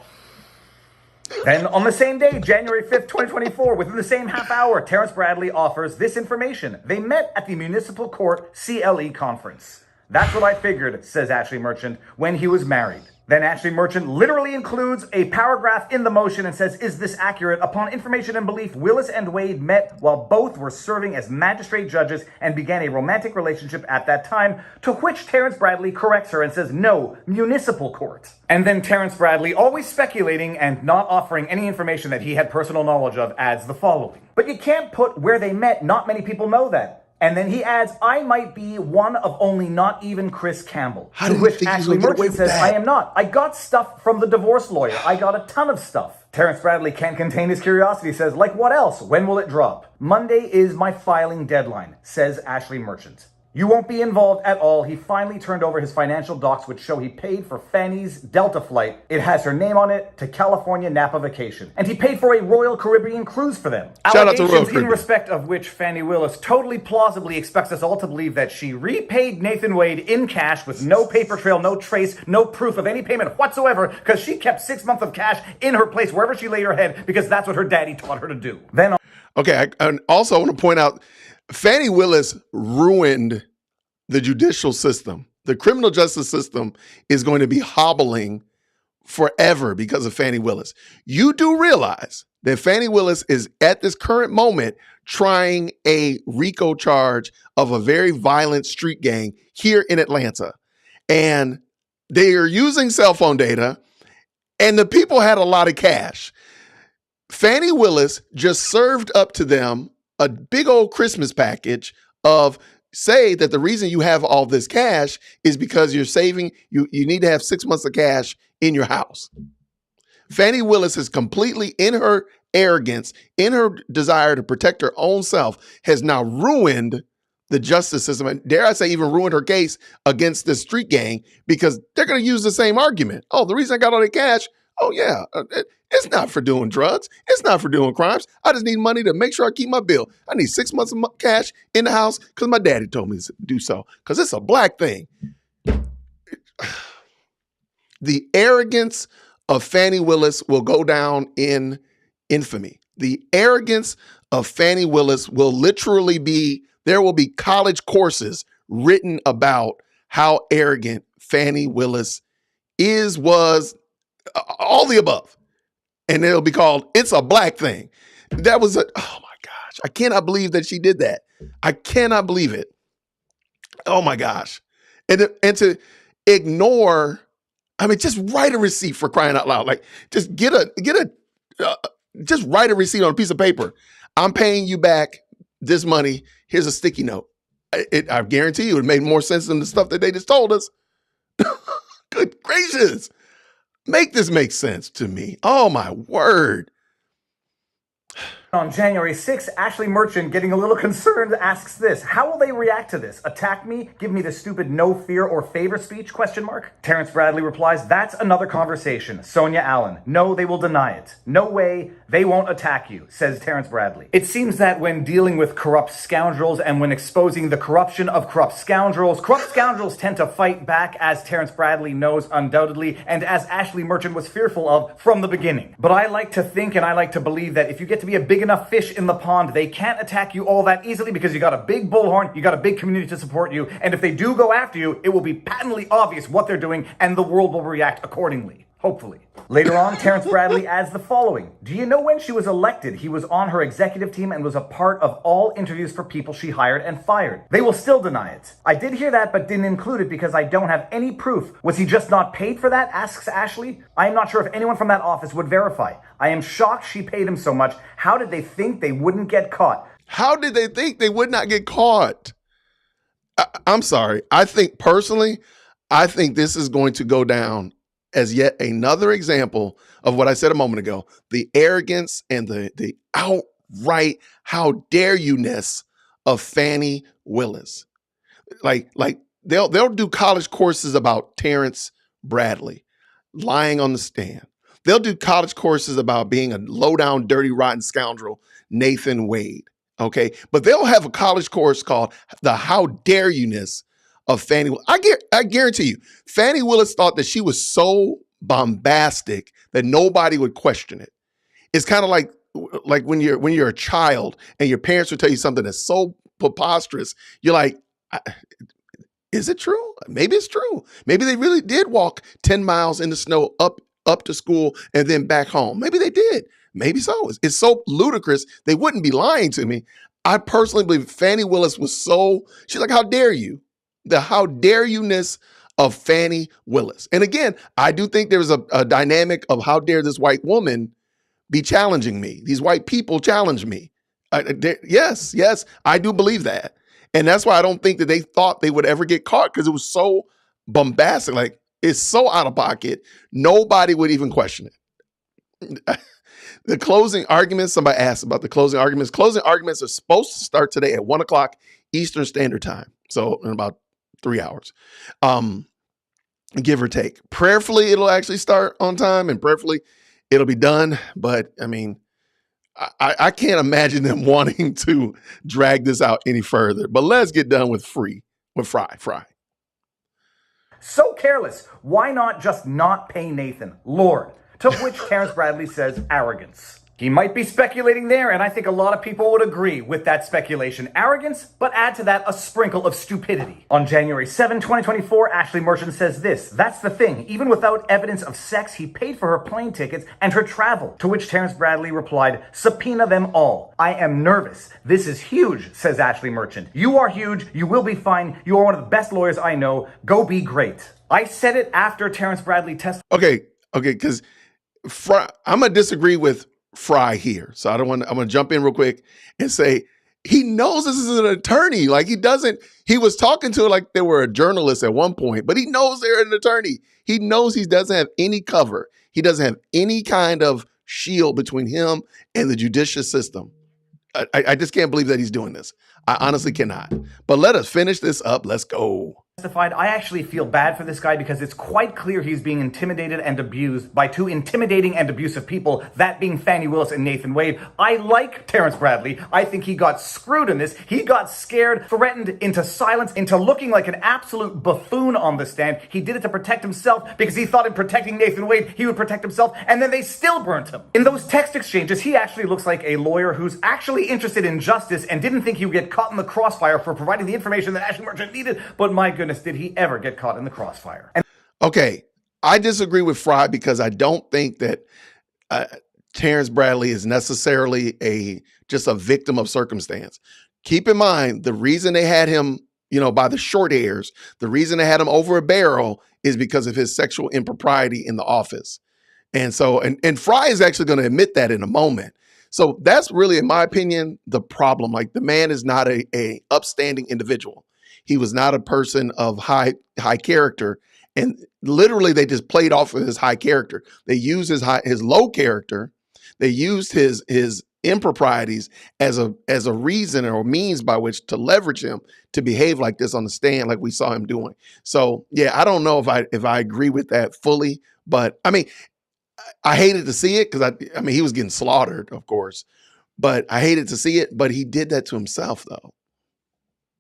Then on the same day, January 5th, 2024, within the same half hour, Terrence Bradley offers this information. They met at the Municipal Court CLE conference. That's what I figured, says Ashley Merchant, when he was married. Then Ashley Merchant literally includes a paragraph in the motion and says, is this accurate? Upon information and belief, Willis and Wade met while both were serving as magistrate judges and began a romantic relationship at that time, to which Terrence Bradley corrects her and says, no, municipal court. And then Terrence Bradley, always speculating and not offering any information that he had personal knowledge of, adds the following. But you can't put where they met, not many people know that. And then he adds, I might be one of only not even Chris Campbell. How to did which Ashley Merchant says, that? I am not. I got stuff from the divorce lawyer. I got a ton of stuff. Terrence Bradley can't contain his curiosity, says, like what else? When will it drop? Monday is my filing deadline, says Ashley Merchant. You won't be involved at all. He finally turned over his financial docs, which show he paid for Fani's Delta flight. It has her name on it to California Napa vacation. And he paid for a Royal Caribbean cruise for them. Shout out to Royal Allegations Caribbean. in respect of which Fani Willis totally plausibly expects us all to believe that she repaid Nathan Wade in cash with no paper trail, no trace, no proof of any payment whatsoever, because she kept 6 months of cash in her place wherever she laid her head, because that's what her daddy taught her to do. Then Okay, I also want to point out, Fani Willis ruined the judicial system. The criminal justice system is going to be hobbling forever because of Fani Willis. You do realize that Fani Willis is at this current moment trying a RICO charge of a very violent street gang here in Atlanta. And they are using cell phone data, and the people had a lot of cash. Fani Willis just served up to them a big old Christmas package of, say that the reason you have all this cash is because you're saving, you need to have 6 months of cash in your house. Fani Willis is completely, in her arrogance, in her desire to protect her own self, has now ruined the justice system, and dare I say even ruined her case against the street gang, because they're going to use the same argument. Oh, the reason I got all that cash, oh yeah, it's not for doing drugs. It's not for doing crimes. I just need money to make sure I keep my bill. I need 6 months of cash in the house because my daddy told me to do so, because it's a black thing. The arrogance of Fani Willis will go down in infamy. The arrogance of Fani Willis will literally be, there will be college courses written about how arrogant Fani Willis is, was, all the above. And it'll be called, it's a black thing. That was oh my gosh. I cannot believe that she did that. I cannot believe it. Oh my gosh. And to ignore, I mean, just write a receipt, for crying out loud. Like, just just write a receipt on a piece of paper. I'm paying you back this money. Here's a sticky note. I guarantee you it made more sense than the stuff that they just told us. Good gracious. Make this make sense to me. Oh my word. on January 6th, Ashley Merchant, getting a little concerned, asks this: how will they react to this? Attack me? Give me the stupid no fear or favor speech? Terrence Bradley replies, that's another conversation. Sonia Allen: no, they will deny it. No way, they won't attack you, says Terrence Bradley. It seems that when dealing with corrupt scoundrels and when exposing the corruption of corrupt scoundrels tend to fight back, as Terrence Bradley knows undoubtedly, and as Ashley Merchant was fearful of from the beginning. But I like to think and I like to believe that if you get to be a big enough fish in the pond, they can't attack you all that easily because you got a big bullhorn, you got a big community to support you, and if they do go after you, it will be patently obvious what they're doing and the world will react accordingly. Hopefully. Later on, Terrence Bradley adds the following: do you know when she was elected, he was on her executive team and was a part of all interviews for people she hired and fired? They will still deny it. I did hear that, but didn't include it because I don't have any proof. Was he just not paid for that? Asks Ashley. I am not sure if anyone from that office would verify. I am shocked she paid him so much. How did they think they wouldn't get caught? How did they think they would not get caught? I'm sorry. I think personally, I think this is going to go down as yet another example of what I said a moment ago, the arrogance and the outright how dare you-ness of Fani Willis. Like they'll do college courses about Terrence Bradley lying on the stand. They'll do college courses about being a low-down, dirty, rotten scoundrel, Nathan Wade. Okay, but they'll have a college course called the how dare you-ness of Fani Willis. I guarantee you, Fani Willis thought that she was so bombastic that nobody would question it. It's kind of like when you're a child and your parents will tell you something that's so preposterous. You're like, is it true? Maybe it's true. Maybe they really did walk 10 miles in the snow up to school and then back home. Maybe they did. Maybe so. It's so ludicrous. They wouldn't be lying to me. I personally believe Fani Willis was she's like, how dare you? The how dare you-ness of Fani Willis. And again, I do think there's a dynamic of how dare this white woman be challenging me. These white people challenge me. Yes, I do believe that. And that's why I don't think that they thought they would ever get caught, because it was so bombastic. Like, it's so out of pocket. Nobody would even question it. The closing arguments, somebody asked about the closing arguments. Closing arguments are supposed to start today at 1 o'clock Eastern Standard Time. So in about 3 hours, give or take. Prayerfully, it'll actually start on time, and prayerfully, it'll be done. But I mean, I can't imagine them wanting to drag this out any further. But let's get done with Fry. So careless. Why not just not pay Nathan? Lord. To which Terrence Bradley says arrogance. He might be speculating there, and I think a lot of people would agree with that speculation. Arrogance, but add to that a sprinkle of stupidity. On January 7, 2024, Ashley Merchant says this: that's the thing. Even without evidence of sex, he paid for her plane tickets and her travel. To which Terrence Bradley replied, subpoena them all. I am nervous. This is huge, says Ashley Merchant. You are huge. You will be fine. You are one of the best lawyers I know. Go be great. I said it after Terrence Bradley testified. Okay, because I'm going to disagree with Fry here. So I'm going to jump in real quick and say, he knows this is an attorney. Like, he was talking to her like they were a journalist at one point, but he knows they're an attorney. He knows he doesn't have any cover. He doesn't have any kind of shield between him and the judicial system. I just can't believe that he's doing this. I honestly cannot. But let us finish this up. Let's go. I actually feel bad for this guy because it's quite clear he's being intimidated and abused by two intimidating and abusive people, that being Fani Willis and Nathan Wade. I like Terrence Bradley. I think he got screwed in this. He got scared, threatened into silence, into looking like an absolute buffoon on the stand. He did it to protect himself because he thought in protecting Nathan Wade, he would protect himself, and then they still burnt him. In those text exchanges, he actually looks like a lawyer who's actually interested in justice and didn't think he would get caught in the crossfire for providing the information that Ashley Merchant needed, but my goodness, did he ever get caught in the crossfire. Okay, I disagree with Fry because I don't think that Terrence Bradley is necessarily just a victim of circumstance. Keep in mind, the reason they had him, by the short hairs, the reason they had him over a barrel is because of his sexual impropriety in the office. And so, and Fry is actually going to admit that in a moment. So that's really, in my opinion, the problem. Like, the man is not a upstanding individual. He was not a person of high character, and literally they just played off of his high character. They used his low character. They used his improprieties as a reason or means by which to leverage him to behave like this on the stand, like we saw him doing. So yeah, I don't know if I agree with that fully, but I mean, I hated to see it because I mean he was getting slaughtered, of course, but I hated to see it. But he did that to himself, though.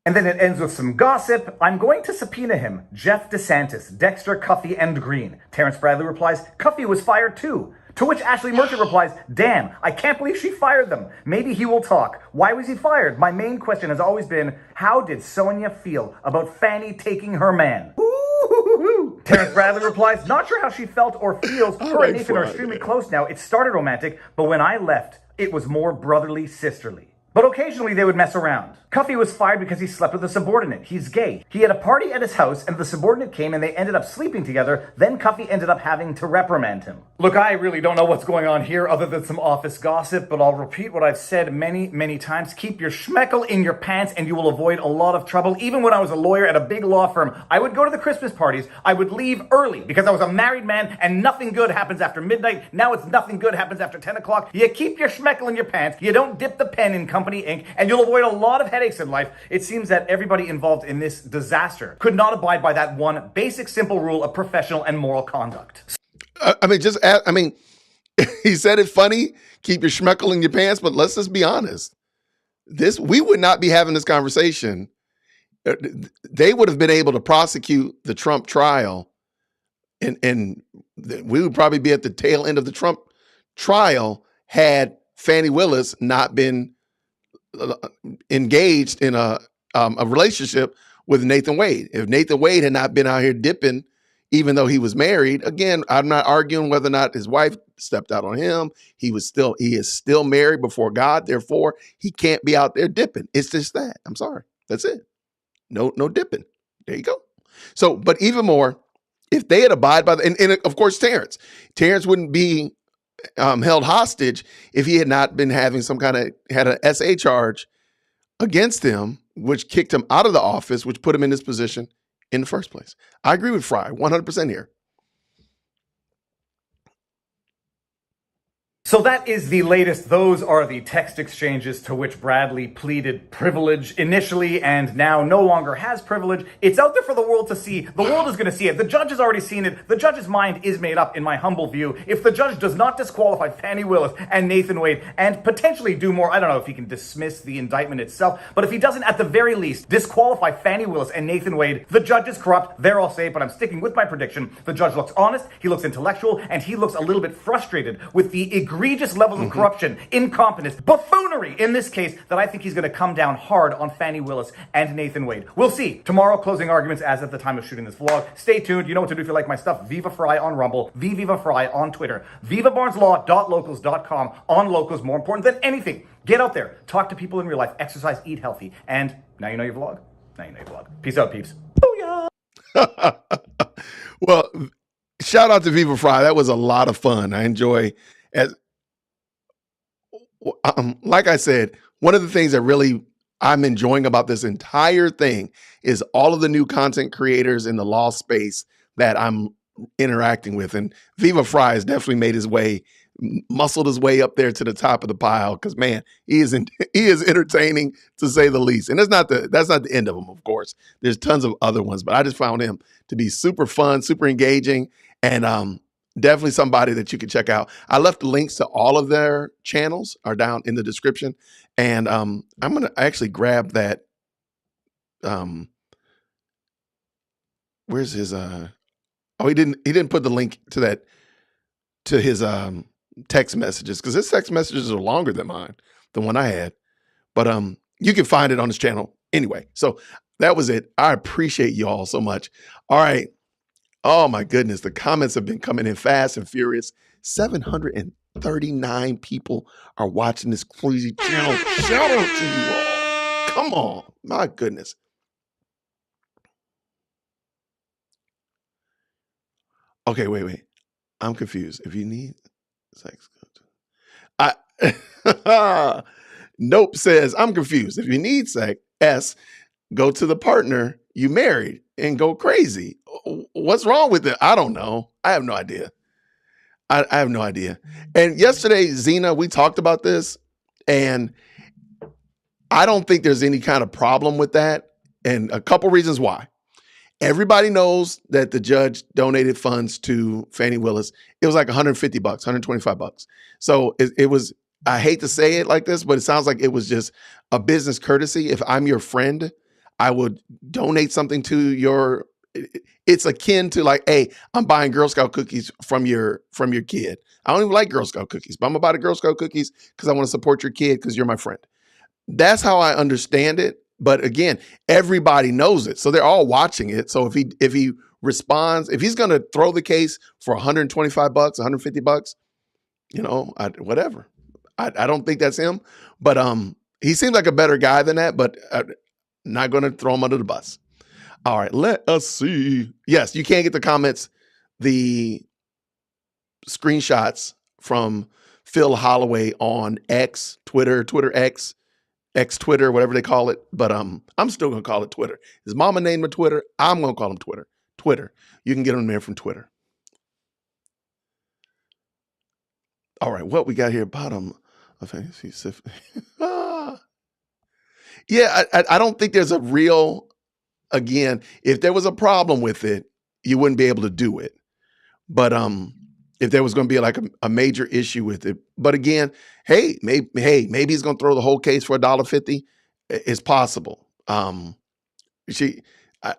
And then it ends with some gossip. I'm going to subpoena him. Jeff DeSantis, Dexter, Cuffey, and Green. Terrence Bradley replies, Cuffey was fired too. To which Ashley Merchant replies, damn, I can't believe she fired them. Maybe he will talk. Why was he fired? My main question has always been, how did Sonia feel about Fani taking her man? Ooh. Terrence Bradley replies, not sure how she felt or feels. Her and Nathan are extremely close now. It started romantic, but when I left, it was more brotherly, sisterly. But occasionally they would mess around. Cuffey was fired because he slept with a subordinate. He's gay. He had a party at his house and the subordinate came and they ended up sleeping together. Then Cuffey ended up having to reprimand him. Look, I really don't know what's going on here other than some office gossip, but I'll repeat what I've said many, many times. Keep your schmeckle in your pants and you will avoid a lot of trouble. Even when I was a lawyer at a big law firm, I would go to the Christmas parties. I would leave early because I was a married man and nothing good happens after midnight. Now it's nothing good happens after 10 o'clock. You keep your schmeckle in your pants. You don't dip the pen in company ink and you'll avoid a lot of headaches in life. It seems that everybody involved in this disaster could not abide by that one basic, simple rule of professional and moral conduct. He said it funny, keep your schmeckle in your pants, but let's just be honest. We would not be having this conversation. They would have been able to prosecute the Trump trial and we would probably be at the tail end of the Trump trial had Fani Willis not been engaged in a relationship with Nathan Wade. If Nathan Wade had not been out here dipping, even though he was married, again, I'm not arguing whether or not his wife stepped out on him. He is still married before God. Therefore, he can't be out there dipping. It's just that. I'm sorry. That's it. No dipping. There you go. So, but even more, if they had abided by and of course, Terrence wouldn't be held hostage if he had not been having had an SA charge against him, which kicked him out of the office, which put him in this position in the first place. I agree with Fry 100% here. So that is the latest. Those are the text exchanges to which Bradley pleaded privilege initially and now no longer has privilege. It's out there for the world to see. The world is going to see it. The judge has already seen it. The judge's mind is made up, in my humble view. If the judge does not disqualify Fani Willis and Nathan Wade and potentially do more, I don't know if he can dismiss the indictment itself, but if he doesn't at the very least disqualify Fani Willis and Nathan Wade, the judge is corrupt. There I'll say it, but I'm sticking with my prediction. The judge looks honest, he looks intellectual, and he looks a little bit frustrated with the egregious levels of corruption, incompetence, buffoonery in this case that I think he's going to come down hard on Fani Willis and Nathan Wade. We'll see. Tomorrow, closing arguments as at the time of shooting this vlog. Stay tuned. You know what to do if you like my stuff. Viva Fry on Rumble, Viva Fry on Twitter, vivabarneslaw.locals.com on Locals. More important than anything, get out there, talk to people in real life, exercise, eat healthy, and now you know your vlog. Now you know your vlog. Peace out, peeps. Booyah! Well, shout out to Viva Fry. That was a lot of fun. I enjoy like I said, one of the things that really I'm enjoying about this entire thing is all of the new content creators in the law space that I'm interacting with. And Viva Fry has definitely made his way, muscled his way up there to the top of the pile because, man, he is entertaining to say the least. And that's not the end of him, of course. There's tons of other ones, but I just found him to be super fun, super engaging, and definitely somebody that you can check out. I left the links to all of their channels are down in the description. And I'm going to actually grab that. Where's his, he didn't put the link to his text messages because his text messages are longer than mine, the one I had. But you can find it on his channel anyway. So that was it. I appreciate you all so much. All right. Oh my goodness, the comments have been coming in fast and furious. 739 people are watching this crazy channel. Shout out to you all. Come on, my goodness. Okay, wait. I'm confused. If you need sex, Nope says, I'm confused. If you need sex, go to the partner you married and go crazy. What's wrong with it? I don't know. I have no idea. I have no idea. And yesterday, Zena, we talked about this, and I don't think there's any kind of problem with that. And a couple reasons why. Everybody knows that the judge donated funds to Fani Willis. It was like $150, $125. So it was, I hate to say it like this, but it sounds like it was just a business courtesy. If I'm your friend, I would donate something to your, it's akin to like, hey, I'm buying Girl Scout cookies from your kid. I don't even like Girl Scout cookies, but I'm gonna buy the Girl Scout cookies because I want to support your kid because you're my friend. That's how I understand it. But again, everybody knows it. So they're all watching it. So if he responds, if he's gonna throw the case for $125, $150, whatever. I don't think that's him. But he seems like a better guy than that, but not gonna throw him under the bus. All right, let us see. Yes, you can get the comments, the screenshots from Phil Holloway on X, Twitter X, Twitter, whatever they call it. But I'm still gonna call it Twitter. His mama named him Twitter. I'm gonna call him Twitter. Twitter. You can get him there from Twitter. All right, what we got here? Bottom of yeah, I don't think there's a real. Again, if there was a problem with it, you wouldn't be able to do it. But if there was going to be like a major issue with it, but again, maybe he's going to throw the whole case for $1.50. It's possible. I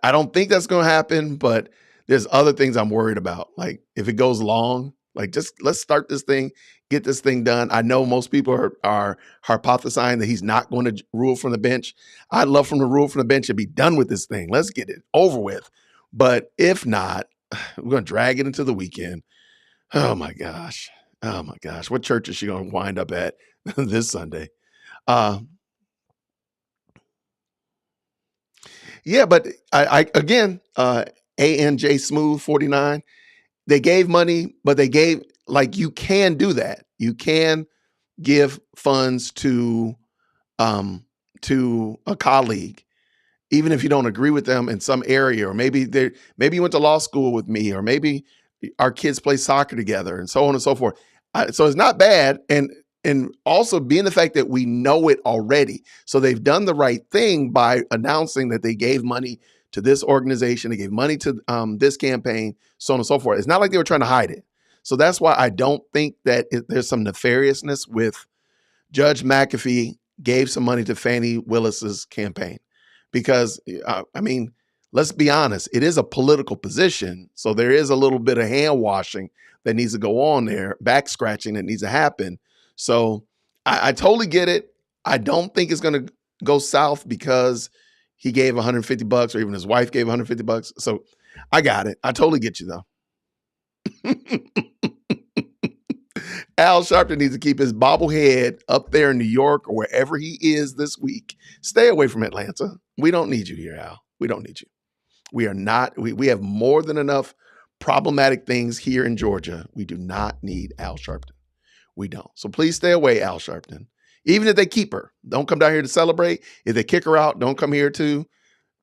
don't think that's going to happen, but there's other things I'm worried about. Like if it goes long, Like, just let's start this thing, get this thing done. I know most people are hypothesizing that he's not going to rule from the bench. I'd love for him to rule from the bench and be done with this thing. Let's get it over with. But if not, we're going to drag it into the weekend. Oh my gosh. Oh my gosh. What church is she going to wind up at this Sunday? Yeah, but I again, ANJ Smooth 49, they gave money, but they gave, like, you can do that. You can give funds to a colleague, even if you don't agree with them in some area, or maybe you went to law school with me, or maybe our kids play soccer together, and so on and so forth. So it's not bad, and also being the fact that we know it already. So they've done the right thing by announcing that they gave money to this organization, they gave money to this campaign, so on and so forth. It's not like they were trying to hide it. So that's why I don't think that there's some nefariousness with Judge McAfee gave some money to Fani Willis's campaign, because I mean, let's be honest, it is a political position. So there is a little bit of hand washing that needs to go on there, back scratching that needs to happen. So I totally get it. I don't think it's going to go south because he gave $150 or even his wife gave $150. So I got it. I totally get you though. Al Sharpton needs to keep his bobblehead up there in New York or wherever he is this week. Stay away from Atlanta. We don't need you here, Al. We don't need you. We are not, we have more than enough problematic things here in Georgia. We do not need Al Sharpton. We don't. So please stay away, Al Sharpton. Even if they keep her, don't come down here to celebrate. If they kick her out, don't come here to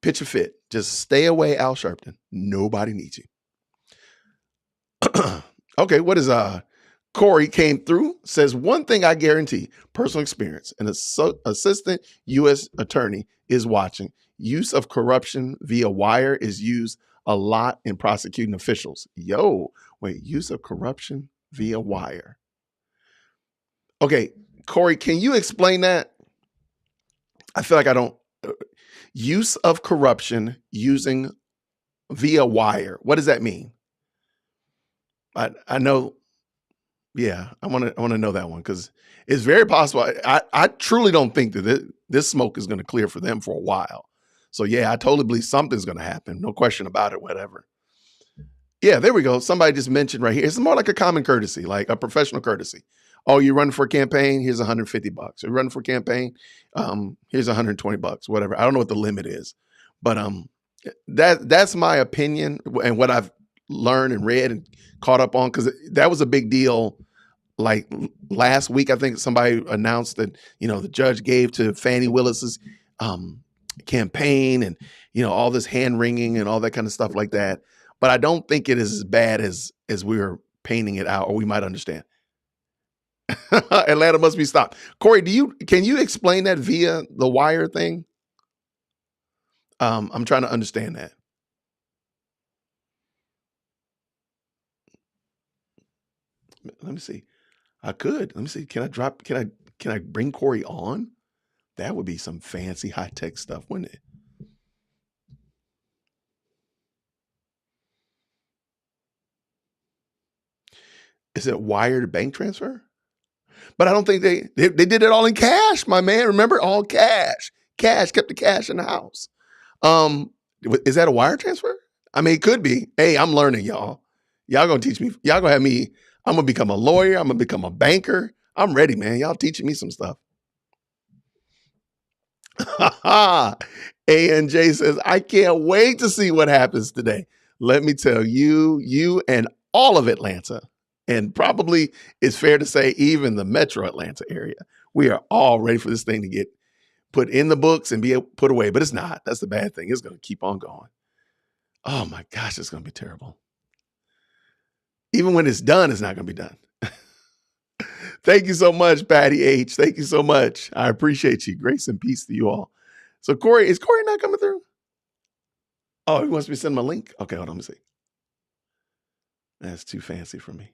pitch a fit. Just stay away, Al Sharpton. Nobody needs you. Okay, what is Corey came through, says, one thing I guarantee, personal experience, an assistant U.S. attorney is watching. Use of corruption via wire is used a lot in prosecuting officials. Use of corruption via wire. Okay, Corey, can you explain that? I feel like I don't. Use of corruption using via wire. What does that mean? I know. Yeah, I want to know that one, because it's very possible. I truly don't think that this smoke is going to clear for them for a while. So yeah, I totally believe something's going to happen. No question about it, whatever. Yeah, there we go. Somebody just mentioned right here. It's more like a common courtesy, like a professional courtesy. Oh, you're running for a campaign? Here's $150. You're running for a campaign? Here's $120, whatever. I don't know what the limit is, but that's my opinion and what I've learned and read and caught up on, because that was a big deal. Like last week, I think somebody announced that, the judge gave to Fani Willis's campaign, and, all this hand wringing and all that kind of stuff like that. But I don't think it is as bad as we were painting it out, or we might understand. Atlanta must be stopped. Corey, can you explain that via the wire thing? I'm trying to understand that. Let me see. I could. Let me see. Can I bring Corey on? That would be some fancy high tech stuff, wouldn't it? Is it wired bank transfer? But I don't think they did it all in cash, my man. Remember, all cash. Cash, kept the cash in the house. Is that a wire transfer? I mean, it could be. Hey, I'm learning, y'all. Y'all gonna teach me. Y'all gonna have me. I'm gonna become a lawyer. I'm gonna become a banker. I'm ready, man. Y'all teaching me some stuff. ANJ says, I can't wait to see what happens today. Let me tell you and all of Atlanta, and probably it's fair to say even the metro Atlanta area, we are all ready for this thing to get put in the books and be put away. But it's not. That's the bad thing. It's going to keep on going. Oh my gosh, it's going to be terrible. Even when it's done, it's not going to be done. Thank you so much, Patty H. Thank you so much. I appreciate you. Grace and peace to you all. So Corey, is Corey not coming through? Oh, he wants me to send him a link? Okay, hold on, let me see. That's too fancy for me.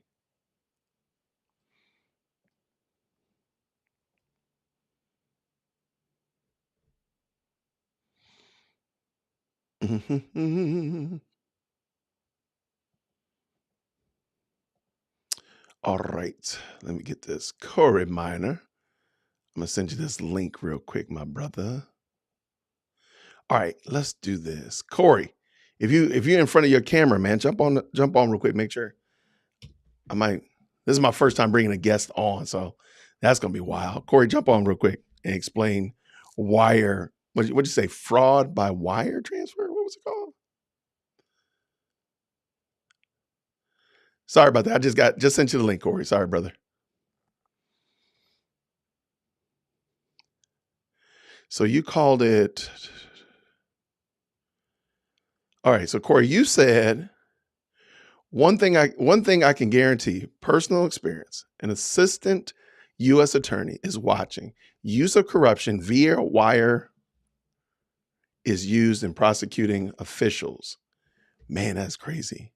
All right. Let me get this. Corey Minor. I'm going to send you this link real quick, my brother. All right, let's do this. Corey, if you're in front of your camera, man, jump on real quick. Make sure. This is my first time bringing a guest on, so that's going to be wild. Corey, jump on real quick and explain wire. What'd you say? Fraud by wire transfer? What was it called? Sorry about that. I just sent you the link, Corey. Sorry, brother. So you called it. All right. So Corey, you said one thing I can guarantee, personal experience, an assistant U.S. attorney is watching. Use of corruption via wire is used in prosecuting officials. Man, that's crazy.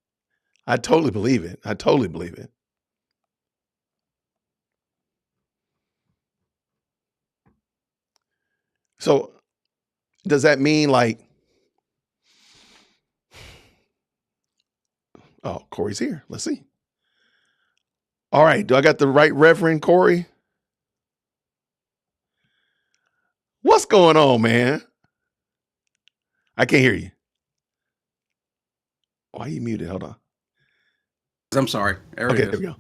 I totally believe it. So does that mean oh, Corey's here. Let's see. All right. Do I got the right Reverend Corey? What's going on, man? I can't hear you. Why are you muted? Hold on. I'm sorry. Okay, there we go.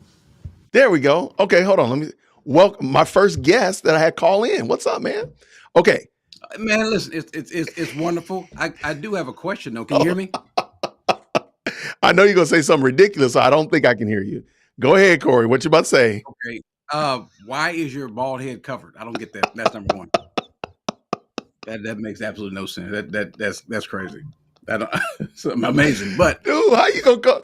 There we go. Okay, hold on. Let me welcome my first guest that I had call in. What's up, man? Okay. Man, listen, it's wonderful. I do have a question though. Can you hear me? I know you're gonna say something ridiculous, so I don't think I can hear you. Go ahead, Corey. What you about to say? Okay. Why is your bald head covered? I don't get that. That's number one. That makes absolutely no sense. That's crazy. It's amazing. But dude, how you gonna go?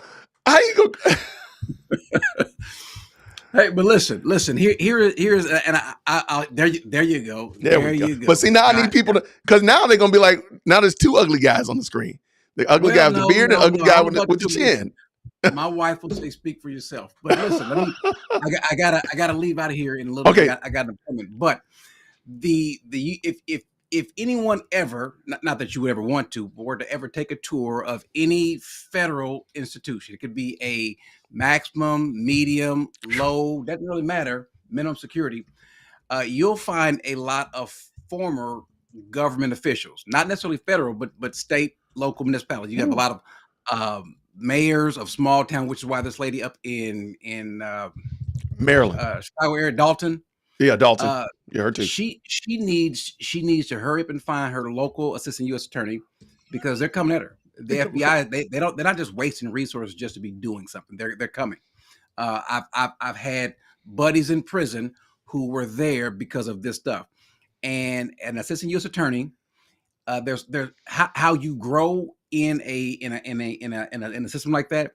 Hey, but listen. Here's and I there you go. There you go. But see, now I need people to, because now they're gonna be like, now there's two ugly guys on the screen. The ugly guy with the beard and the ugly guy with the chin. My wife will say, "Speak for yourself." But listen, I gotta leave out of here in a little bit. I got an appointment. But if anyone ever, not that you would ever want to, or to ever take a tour of any federal institution, it could be a maximum, medium, low, doesn't really matter, minimum security, you'll find a lot of former government officials, not necessarily federal, but state, local municipalities. You have a lot of mayors of small town, which is why this lady up in Maryland, Chicago area, Dalton. Yeah, Dalton. Yeah, her too. She needs to hurry up and find her local assistant U.S. attorney, because they're coming at her. The FBI, they're not just wasting resources just to be doing something. They're coming. I've had buddies in prison who were there because of this stuff. And an assistant U.S. attorney, there's how you grow in a system like that,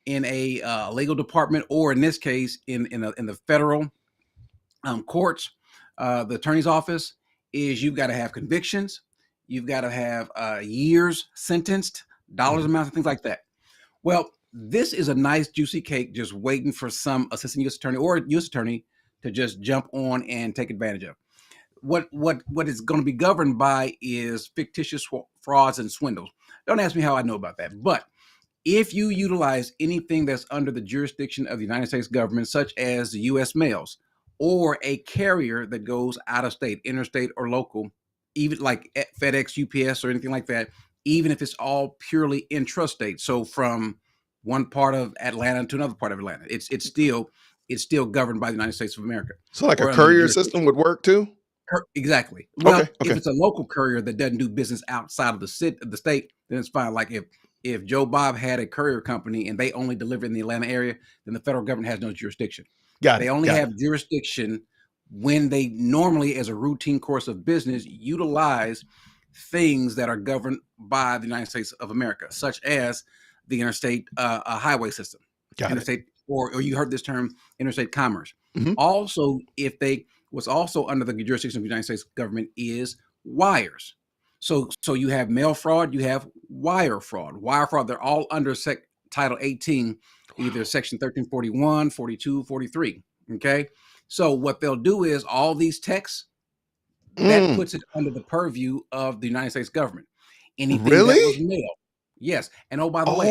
in a legal department, or in this case in the federal courts, the attorney's office, is you've got to have convictions, you've got to have years sentenced, dollars amounts, and things like that. Well, this is a nice juicy cake just waiting for some assistant U.S. attorney or U.S. attorney to just jump on and take advantage of. What is going to be governed by is fictitious frauds and swindles. Don't ask me how I know about that, but if you utilize anything that's under the jurisdiction of the United States government, such as the U.S. mails, or a carrier that goes out of state, interstate or local, even like FedEx, UPS, or anything like that, even if it's all purely intrastate, so from one part of Atlanta to another part of Atlanta, it's still governed by the United States of America. So like a courier system would work too? Exactly. Well, if it's a local courier that doesn't do business outside of the state, then it's fine. Like if Joe Bob had a courier company and they only deliver in the Atlanta area, then the federal government has no jurisdiction. They only have jurisdiction when they normally, as a routine course of business, utilize things that are governed by the United States of America, such as the interstate highway system, or you heard this term, interstate commerce. Mm-hmm. Also, what's also under the jurisdiction of the United States government is wires. So you have mail fraud, you have wire fraud. Wire fraud, they're all under Title 18, either Section 1341, 42, 43. Okay. So what they'll do is all these texts, that puts it under the purview of the United States government. Anything that was mailed. Yes. And oh, by the way,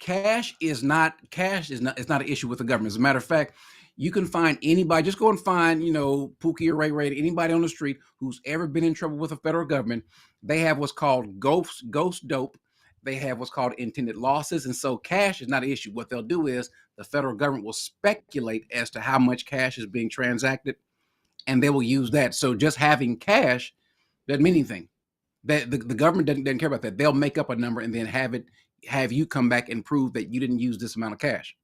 Cash is not it's not an issue with the government. As a matter of fact, you can find anybody, just go and find, Pookie or Ray Ray, anybody on the street who's ever been in trouble with the federal government. They have what's called ghost dope. They have what's called intended losses. And so cash is not an issue. What they'll do is the federal government will speculate as to how much cash is being transacted, and they will use that. So just having cash doesn't mean anything. The government doesn't care about that. They'll make up a number and then have you come back and prove that you didn't use this amount of cash.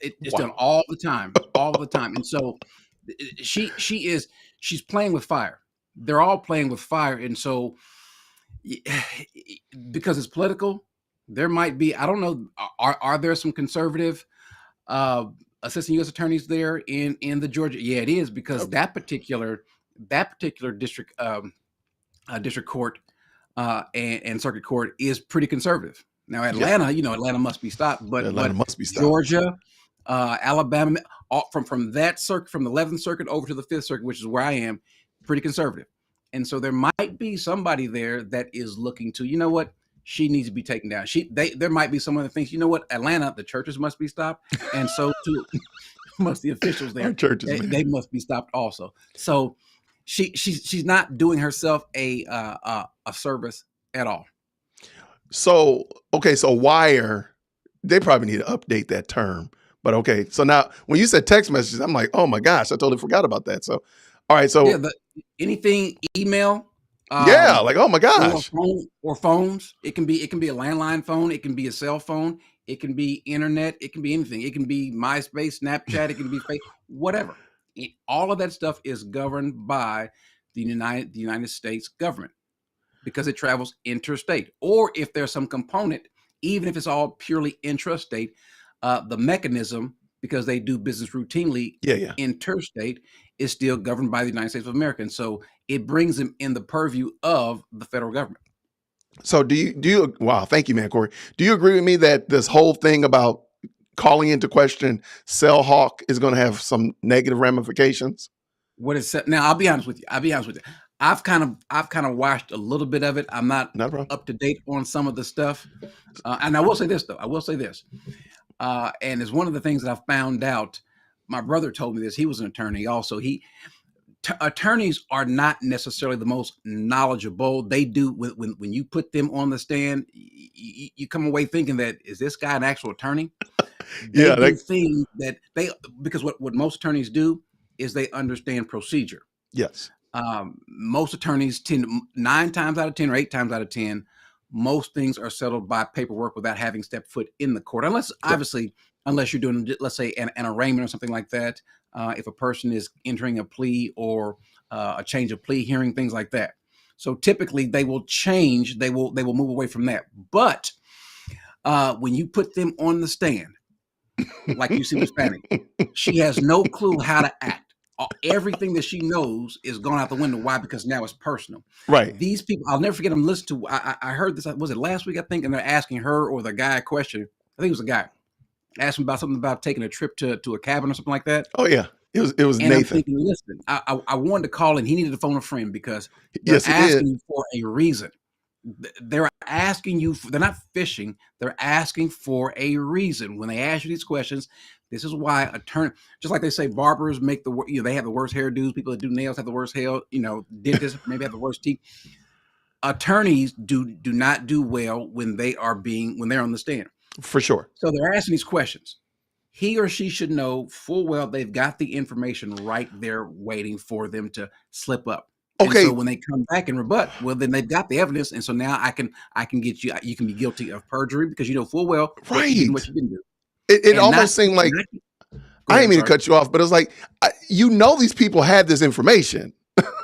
It's done all the time. And so she's playing with fire. They're all playing with fire. And so because it's political, there might be, I don't know, are there some conservative assistant U.S. attorneys there in the Georgia? Yeah, it is, because that particular district district court and circuit court is pretty conservative. Now Atlanta, Atlanta must be stopped, but Atlanta must be stopped. Georgia, Alabama, from that circuit, from the 11th Circuit over to the 5th Circuit, which is where I am, pretty conservative. And so there might be somebody there that is looking to, she needs to be taken down. There might be someone that thinks, Atlanta, the churches must be stopped, and so too must the officials there. They must be stopped also. So she's not doing herself a service at all. So wire, they probably need to update that term. But okay, so now when you said text messages, I'm like, oh my gosh, I totally forgot about that. So, all right, so anything email, like oh my gosh, or phones. It can be a landline phone. It can be a cell phone. It can be internet. It can be anything. It can be MySpace, Snapchat. It can be Facebook, whatever. All of that stuff is governed by the United States government, because it travels interstate. Or if there's some component, even if it's all purely intrastate, the mechanism, because they do business routinely interstate, is still governed by the United States of America. And so it brings them in the purview of the federal government. So do you wow, thank you, man, Corey. Do you agree with me that this whole thing about calling into question Cell Hawk is going to have some negative ramifications? What is now? I'll be honest with you. I've kind of watched a little bit of it. I'm not up to date on some of the stuff. And I will say this, though. And it's one of the things that I found out. My brother told me this. He was an attorney also. Attorneys are not necessarily the most knowledgeable. They do, when you put them on the stand, you come away thinking that, is this guy an actual attorney? They do things that because what most attorneys do is they understand procedure. Yes. Most attorneys 9 times out of 10 or 8 times out of 10, most things are settled by paperwork without having stepped foot in the court. Unless you're doing, let's say, an arraignment or something like that. If a person is entering a plea or a change of plea hearing, things like that. So typically they will change. They will move away from that. But when you put them on the stand, like you see with Fani, she has no clue how to act. Everything that she knows is gone out the window. Why? Because now it's personal. Right. These people, I'll never forget them. Listen to, I heard this, was it last week, I think, and they're asking her or the guy a question. I think it was a guy. Asked him about something about taking a trip to a cabin or something like that. Oh yeah, it was and Nathan. I'm thinking, listen, I wanted to call in. He needed to phone a friend because they're asking you for a reason. They're asking you. They're not fishing. They're asking for a reason. When they ask you these questions, this is why just like they say, barbers make they have the worst hairdos. People that do nails have the worst hair. Dentists maybe have the worst teeth. Attorneys do not do well when they're on the stand. For sure. So they're asking these questions. He or she should know full well they've got the information right there waiting for them to slip up. Okay. And so when they come back and rebut, well, then they've got the evidence. And so now I can get you can be guilty of perjury because you know full well what you didn't do. It almost seemed like, I didn't mean to cut you off, but it was like, these people had this information.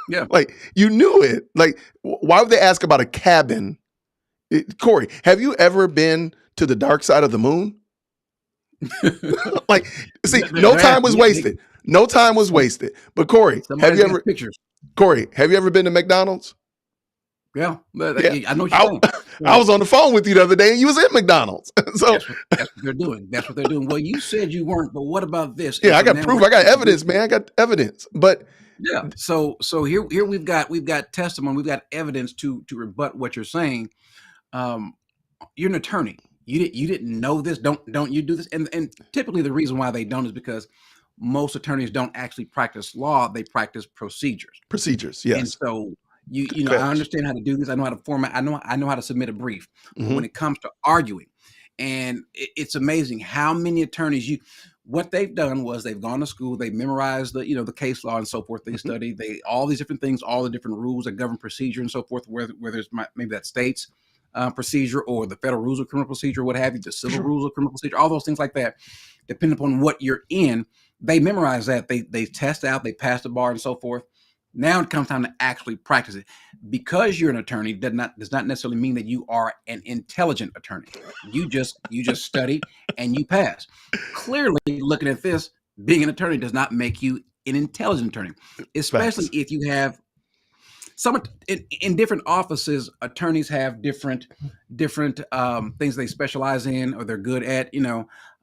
Yeah. Like, you knew it. Like, why would they ask about a cabin? Corey, have you ever been to the dark side of the moon? Like, see, no time was wasted. No time was wasted. But Corey, have you ever been to McDonald's? Yeah, but I know what you're saying. I was on the phone with you the other day and you was at McDonald's. So that's what they're doing. That's what they're doing. Well, you said you weren't, but what about this? Yeah, I got proof. I got evidence, man. I got evidence. But yeah, so here we've got testimony, we've got evidence to rebut what you're saying. You're an attorney. you didn't know this. Don't you do this? And typically the reason why they don't is because most attorneys don't actually practice law; they practice procedures. Procedures, And yes. so you know, I understand how to do this. I know how to format. I know how to submit a brief. But when it comes to arguing, and it's amazing how many attorneys what they've done was they've gone to school, they memorized the case law and so forth. They study all these different things, all the different rules that govern procedure and so forth. Whether there's maybe that state's procedure or the federal rules of criminal procedure, what have you, the civil rules of criminal procedure, all those things like that. Depending upon what you're in, they memorize that. They test out, they pass the bar and so forth. Now it comes time to actually practice it. Because you're an attorney does not necessarily mean that you are an intelligent attorney. You just study and you pass. Clearly, looking at this, being an attorney does not make you an intelligent attorney, especially if you have some in different offices. Attorneys have different things they specialize in or they're good at,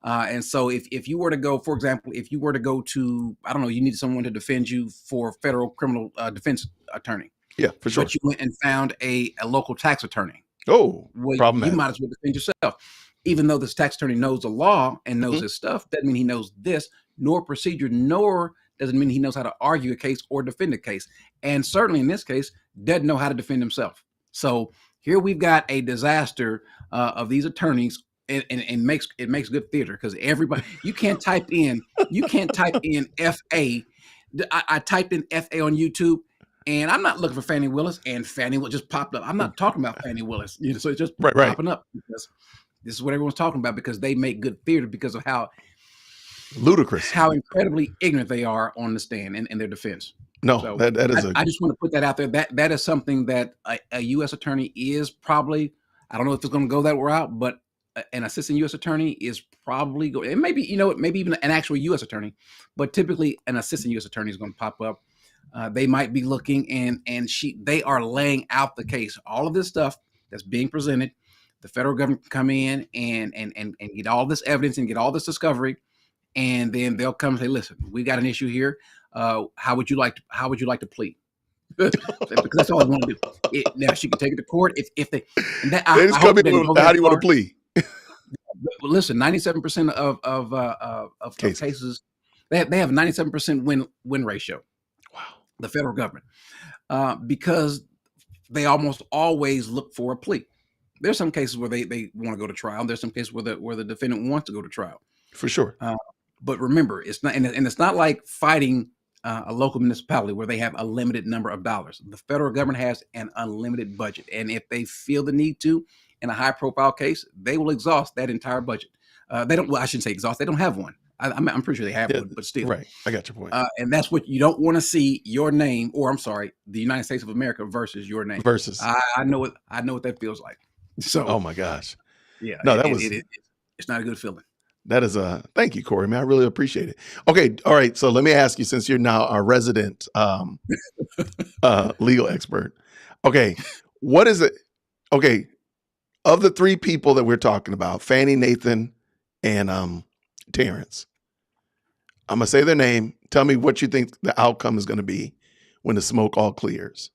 and so if you were to go, for example, if you were to go to, I don't know, you need someone to defend you for federal criminal defense attorney. Yeah, for sure. But you went and found a local tax attorney. Oh, well, problematic. You might as well defend yourself. Even though this tax attorney knows the law and knows his stuff, doesn't mean he knows this, nor procedure, nor doesn't mean he knows how to argue a case or defend a case. And certainly in this case, doesn't know how to defend himself. So here we've got a disaster of these attorneys. And it makes good theater because everybody, you can't type in FA. I typed in FA on YouTube and I'm not looking for Fani Willis, and Fani Willis just popped up. I'm not talking about Fani Willis, so it's just popping up because this is what everyone's talking about because they make good theater because of how ludicrous, how incredibly ignorant they are on the stand in their defense. No, so that is I just want to put that out there. That is something that a U.S. attorney is probably, I don't know if it's going to go that route, but an assistant U.S. attorney is probably going, and maybe, maybe even an actual U.S. attorney, but typically an assistant U.S. attorney is going to pop up. They might be looking and they are laying out the case. All of this stuff that's being presented, the federal government can come in and get all this evidence and get all this discovery, and then they'll come and say, "Listen, we got an issue here. How would you like to plead?" Because that's all I want to do. Now she can take it to court if they. And that, they just come in. How do you want to plead? Well, listen, 97% of cases, they have a 97% win ratio. Wow. The federal government, because they almost always look for a plea. There's some cases where they want to go to trial. There's some cases where the defendant wants to go to trial. For sure. But remember, it's not, and it's not like fighting a local municipality where they have a limited number of dollars. The federal government has an unlimited budget, and if they feel the need to, in a high-profile case, they will exhaust that entire budget. They don't. Well, I shouldn't say exhaust. They don't have one. I'm pretty sure they have one, but still. Right. I got your point. And that's what you don't want to see: your name, or I'm sorry, the United States of America versus your name. Versus. I know what that feels like. So. Oh my gosh. Yeah. No, it's not a good feeling. That is thank you, Corey, man. I really appreciate it. Okay. All right. So let me ask you, since you're now our resident legal expert. Okay. What is it? Okay. Of the three people that we're talking about, Fani, Nathan, and Terrence, I'm going to say their name. Tell me what you think the outcome is going to be when the smoke all clears.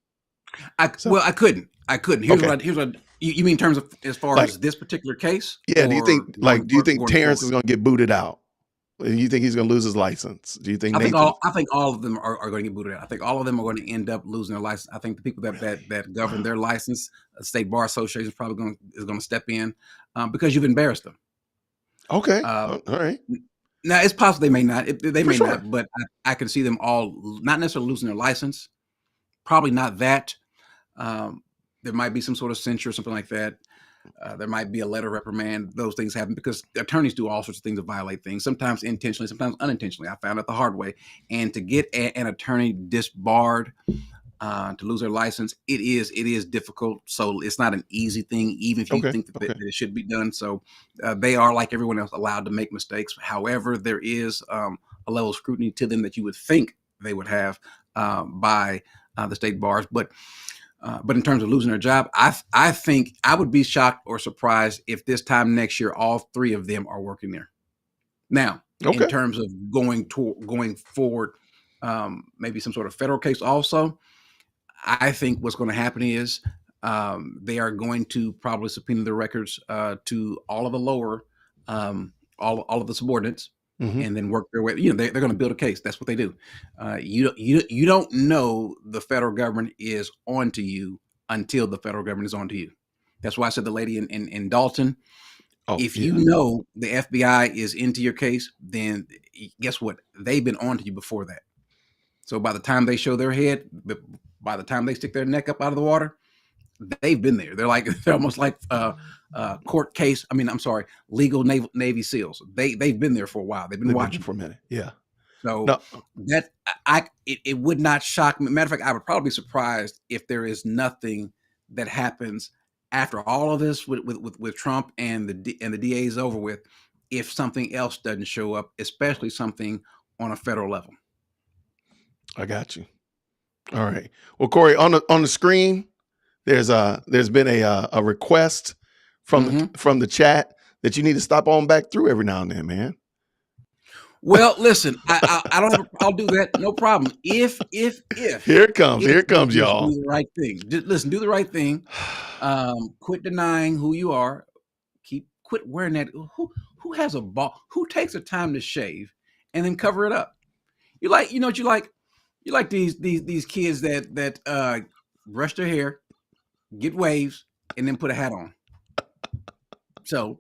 I couldn't. Here's what you mean in terms of as far as this particular case? Yeah. Do you think Terrence is going to get booted out? Do you think he's going to lose his license? Do you think I think all of them are going to get booted out. I think all of them are going to end up losing their license. I think the people that govern their license, State Bar Association, is probably going to step in because you've embarrassed them. Okay. All right. Now it's possible they may not. They may not, but I can see them all not necessarily losing their license. Probably not that. There might be some sort of censure or something like that. There might be a letter of reprimand. Those things happen because attorneys do all sorts of things to violate things, sometimes intentionally, sometimes unintentionally. I found it the hard way. And to get an attorney disbarred, to lose their license, it is difficult. So it's not an easy thing, even if you think that it should be done. So they are, like everyone else, allowed to make mistakes. However, there is a level of scrutiny to them that you would think they would have by the state bars. But in terms of losing their job, I think I would be shocked or surprised if this time next year all three of them are working there. Now, in terms of going forward, maybe some sort of federal case also, I think what's going to happen is They are going to probably subpoena the records to all of the lower, all of the subordinates, and then work their way. They're going to build a case. That's what they do. You don't know the federal government is on to you until the federal government is on to you. That's why I said the lady in Dalton. If you know the FBI is into your case, then guess what? They've been on to you before that. So by the time they show their head, by the time they stick their neck up out of the water, they've been there. They're almost like court case. I'm sorry, legal Navy SEALs. They've been there for a while. They've been watching for a minute. Yeah. So it would not shock me. Matter of fact, I would probably be surprised if there is nothing that happens after all of this with Trump and the DA is over with, if something else doesn't show up, especially something on a federal level. I got you. All right. Well, Corey, on the screen, there's been a request from the chat that you need to stop on back through every now and then, man. Well, listen, I'll do that. No problem. If here it comes, y'all. Do the right thing. Listen, do the right thing. Quit denying who you are. Quit wearing that. Who has a ball? Who takes the time to shave and then cover it up? You know what you like? You like these kids that brush their hair, get waves, and then put a hat on. So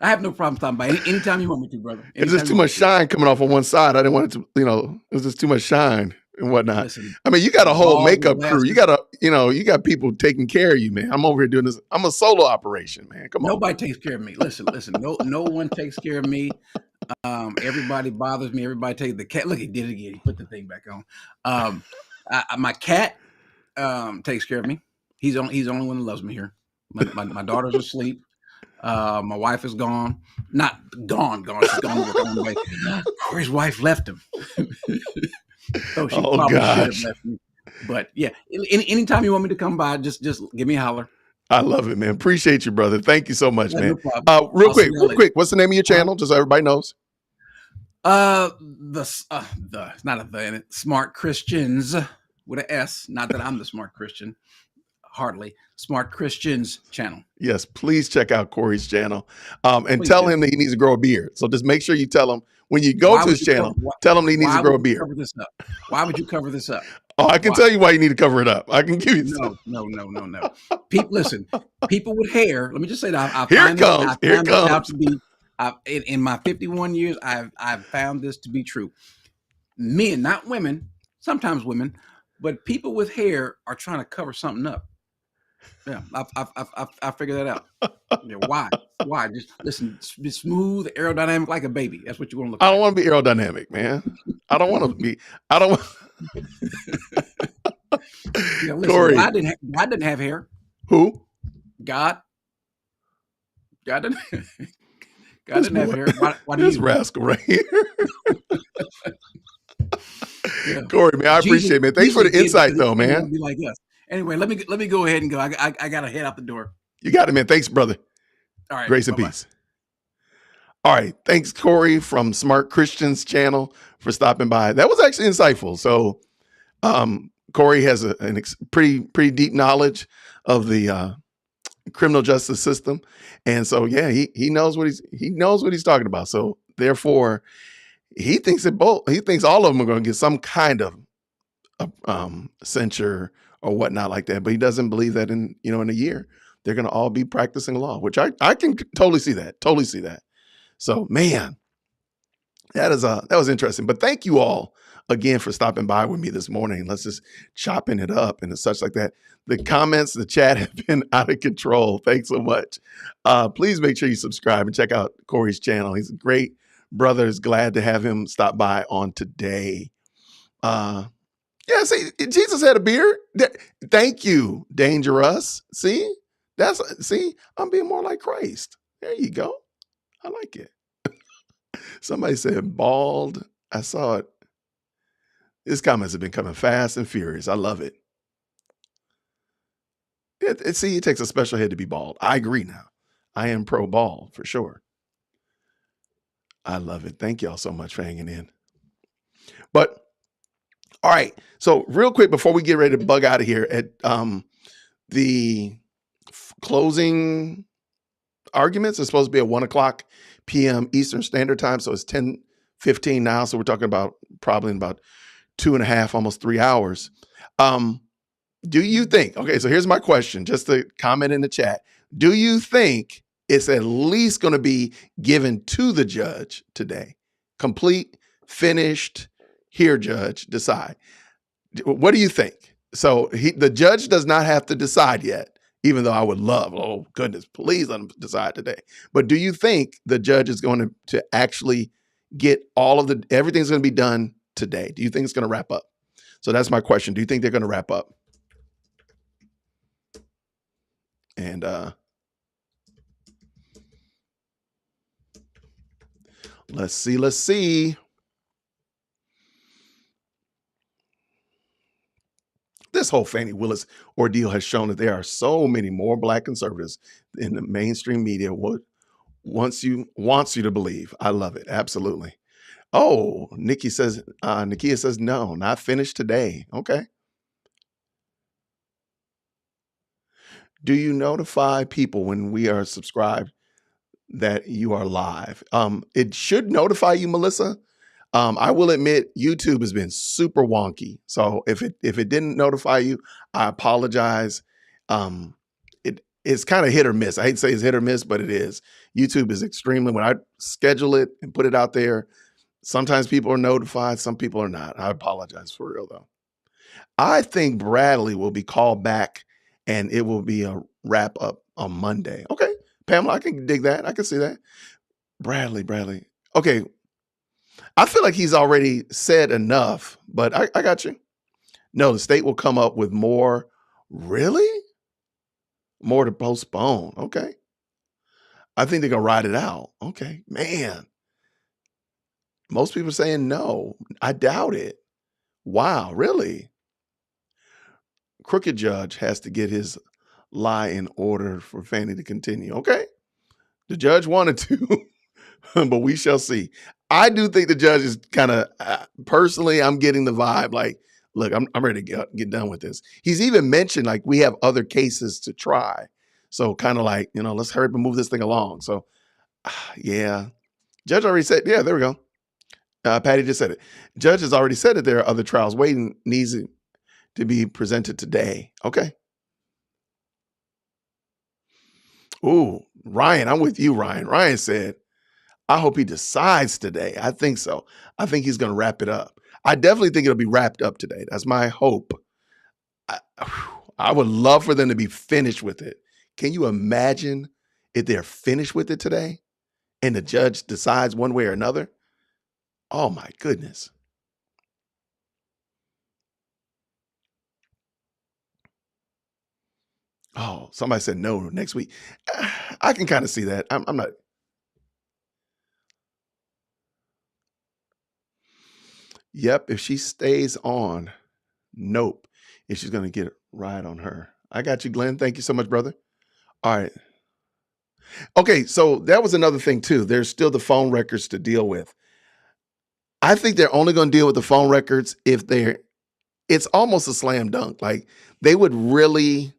I have no problem stopping by anytime you want me to, brother. It's just too much shine coming off on one side. I didn't want it to, it was just too much shine and whatnot. Listen, you got a whole makeup crew. You got you got people taking care of you, man. I'm over here doing this. I'm a solo operation, man. Come on. Nobody takes care of me. Listen. No one takes care of me. Everybody bothers me. Everybody takes the cat. Look, he did it again. He put the thing back on. My cat takes care of me. He's the only one that loves me here. My daughter's asleep. My wife is gone. Not gone. She's gone her own way. Corey's wife left him. So she probably should have left me. But yeah, anytime you want me to come by, just give me a holler. I love it, man. Appreciate you, brother. Thank you so much, man. No real quick. What's the name of your channel? Just so everybody knows. It's not a the in it. Smart Christians with an S. Not that I'm the smart Christian. Hardly. Smart Christians channel. Yes, please check out Corey's channel. And tell him that he needs to grow a beard. So just make sure you tell him when you go to his channel, tell him that he needs to grow a beard. Why would you cover this up? Oh, I can tell you why you need to cover it up. I can give you No. Listen, people with hair, let me just say that Here it comes. Out to be, in my 51 years, I've found this to be true. Men, not women, sometimes women, but people with hair are trying to cover something up. Yeah, I figured that out. Yeah, why? Just listen, be smooth, aerodynamic like a baby. That's what you want to look I don't want to be aerodynamic, man. I don't want to be. I don't want. Yeah, listen, Corey. God didn't have hair. Who? God didn't have hair. Why do this you rascal right here? Yeah. Corey, man, I appreciate it, man. Thanks for the insight, though, man. Be like us. Anyway, let me go ahead and go. I got to head out the door. You got it, man. Thanks, brother. All right. Grace and peace. All right. Thanks, Corey from Smart Christians channel for stopping by. That was actually insightful. So, Corey has a pretty deep knowledge of the criminal justice system, and so yeah, he knows what he's talking about. So therefore, he thinks all of them are going to get some kind of censure or whatnot like that. But he doesn't believe that in a year they're going to all be practicing law, which I can totally see that. Totally see that. So man, that was interesting. But thank you all again for stopping by with me this morning. Let's just chopping it up and such like that. The comments, the chat have been out of control. Thanks so much. Please make sure you subscribe and check out Corey's channel. He's a great brother. Is glad to have him stop by on today. Yeah, see, Jesus had a beard. Thank you, Dangerous. See, I'm being more like Christ. There you go. I like it. Somebody said bald. I saw it. His comments have been coming fast and furious. I love it. See, it takes a special head to be bald. I agree now. I am pro bald for sure. I love it. Thank y'all so much for hanging in. But all right. So real quick before we get ready to bug out of here, The closing arguments are supposed to be at 1:00 p.m. Eastern Standard Time. So it's 10:15 now. So we're talking about probably in about 2.5, almost 3 hours. Do you think, okay, so here's my question, just to comment in the chat. Do you think it's at least going to be given to the judge today? Complete, finished, here, judge, decide. What do you think? So the judge does not have to decide yet, even though I would love, oh goodness, please let him decide today. But do you think the judge is going to actually get everything's going to be done today? Do you think it's going to wrap up? So that's my question. Do you think they're going to wrap up? And let's see. This whole Fani Willis ordeal has shown that there are so many more Black conservatives in the mainstream media wants you to believe. I love it. Absolutely. Oh, Nikia says, no, not finished today. Okay. Do you notify people when we are subscribed that you are live? It should notify you, Melissa. I will admit YouTube has been super wonky. So if it didn't notify you, I apologize. It's kind of hit or miss. I hate to say it's hit or miss, but it is. YouTube is extremely, when I schedule it and put it out there, sometimes people are notified, some people are not. I apologize for real though. I think Bradley will be called back and it will be a wrap up on Monday. Okay, Pamela, I can dig that. I can see that. Bradley. Okay. I feel like he's already said enough, but I got you. No, the state will come up with more. Really? More to postpone. Okay. I think they're going to ride it out. Okay. Man. Most people are saying no. I doubt it. Wow. Really? Crooked judge has to get his lie in order for Fani to continue. Okay. The judge wanted to, but we shall see. I do think the judge is kind of, personally, I'm getting the vibe like, look, I'm ready to get done with this. He's even mentioned like we have other cases to try. So kind of like, let's hurry up and move this thing along. So yeah, judge already said, yeah, there we go. Patty just said it. Judge has already said that there are other trials waiting, needs to be presented today. Okay. Ooh, Ryan, I'm with you, Ryan. Ryan said, I hope he decides today. I think so. I think he's going to wrap it up. I definitely think it'll be wrapped up today. That's my hope. I would love for them to be finished with it. Can you imagine if they're finished with it today and the judge decides one way or another? Oh my goodness. Oh, somebody said no next week. I can kind of see that. I'm not. Yep, if she stays on, nope. If she's going to get it right on her. I got you, Glenn. Thank you so much, brother. All right. Okay, so that was another thing too. There's still the phone records to deal with. I think they're only going to deal with the phone records if it's almost a slam dunk. Like they would really,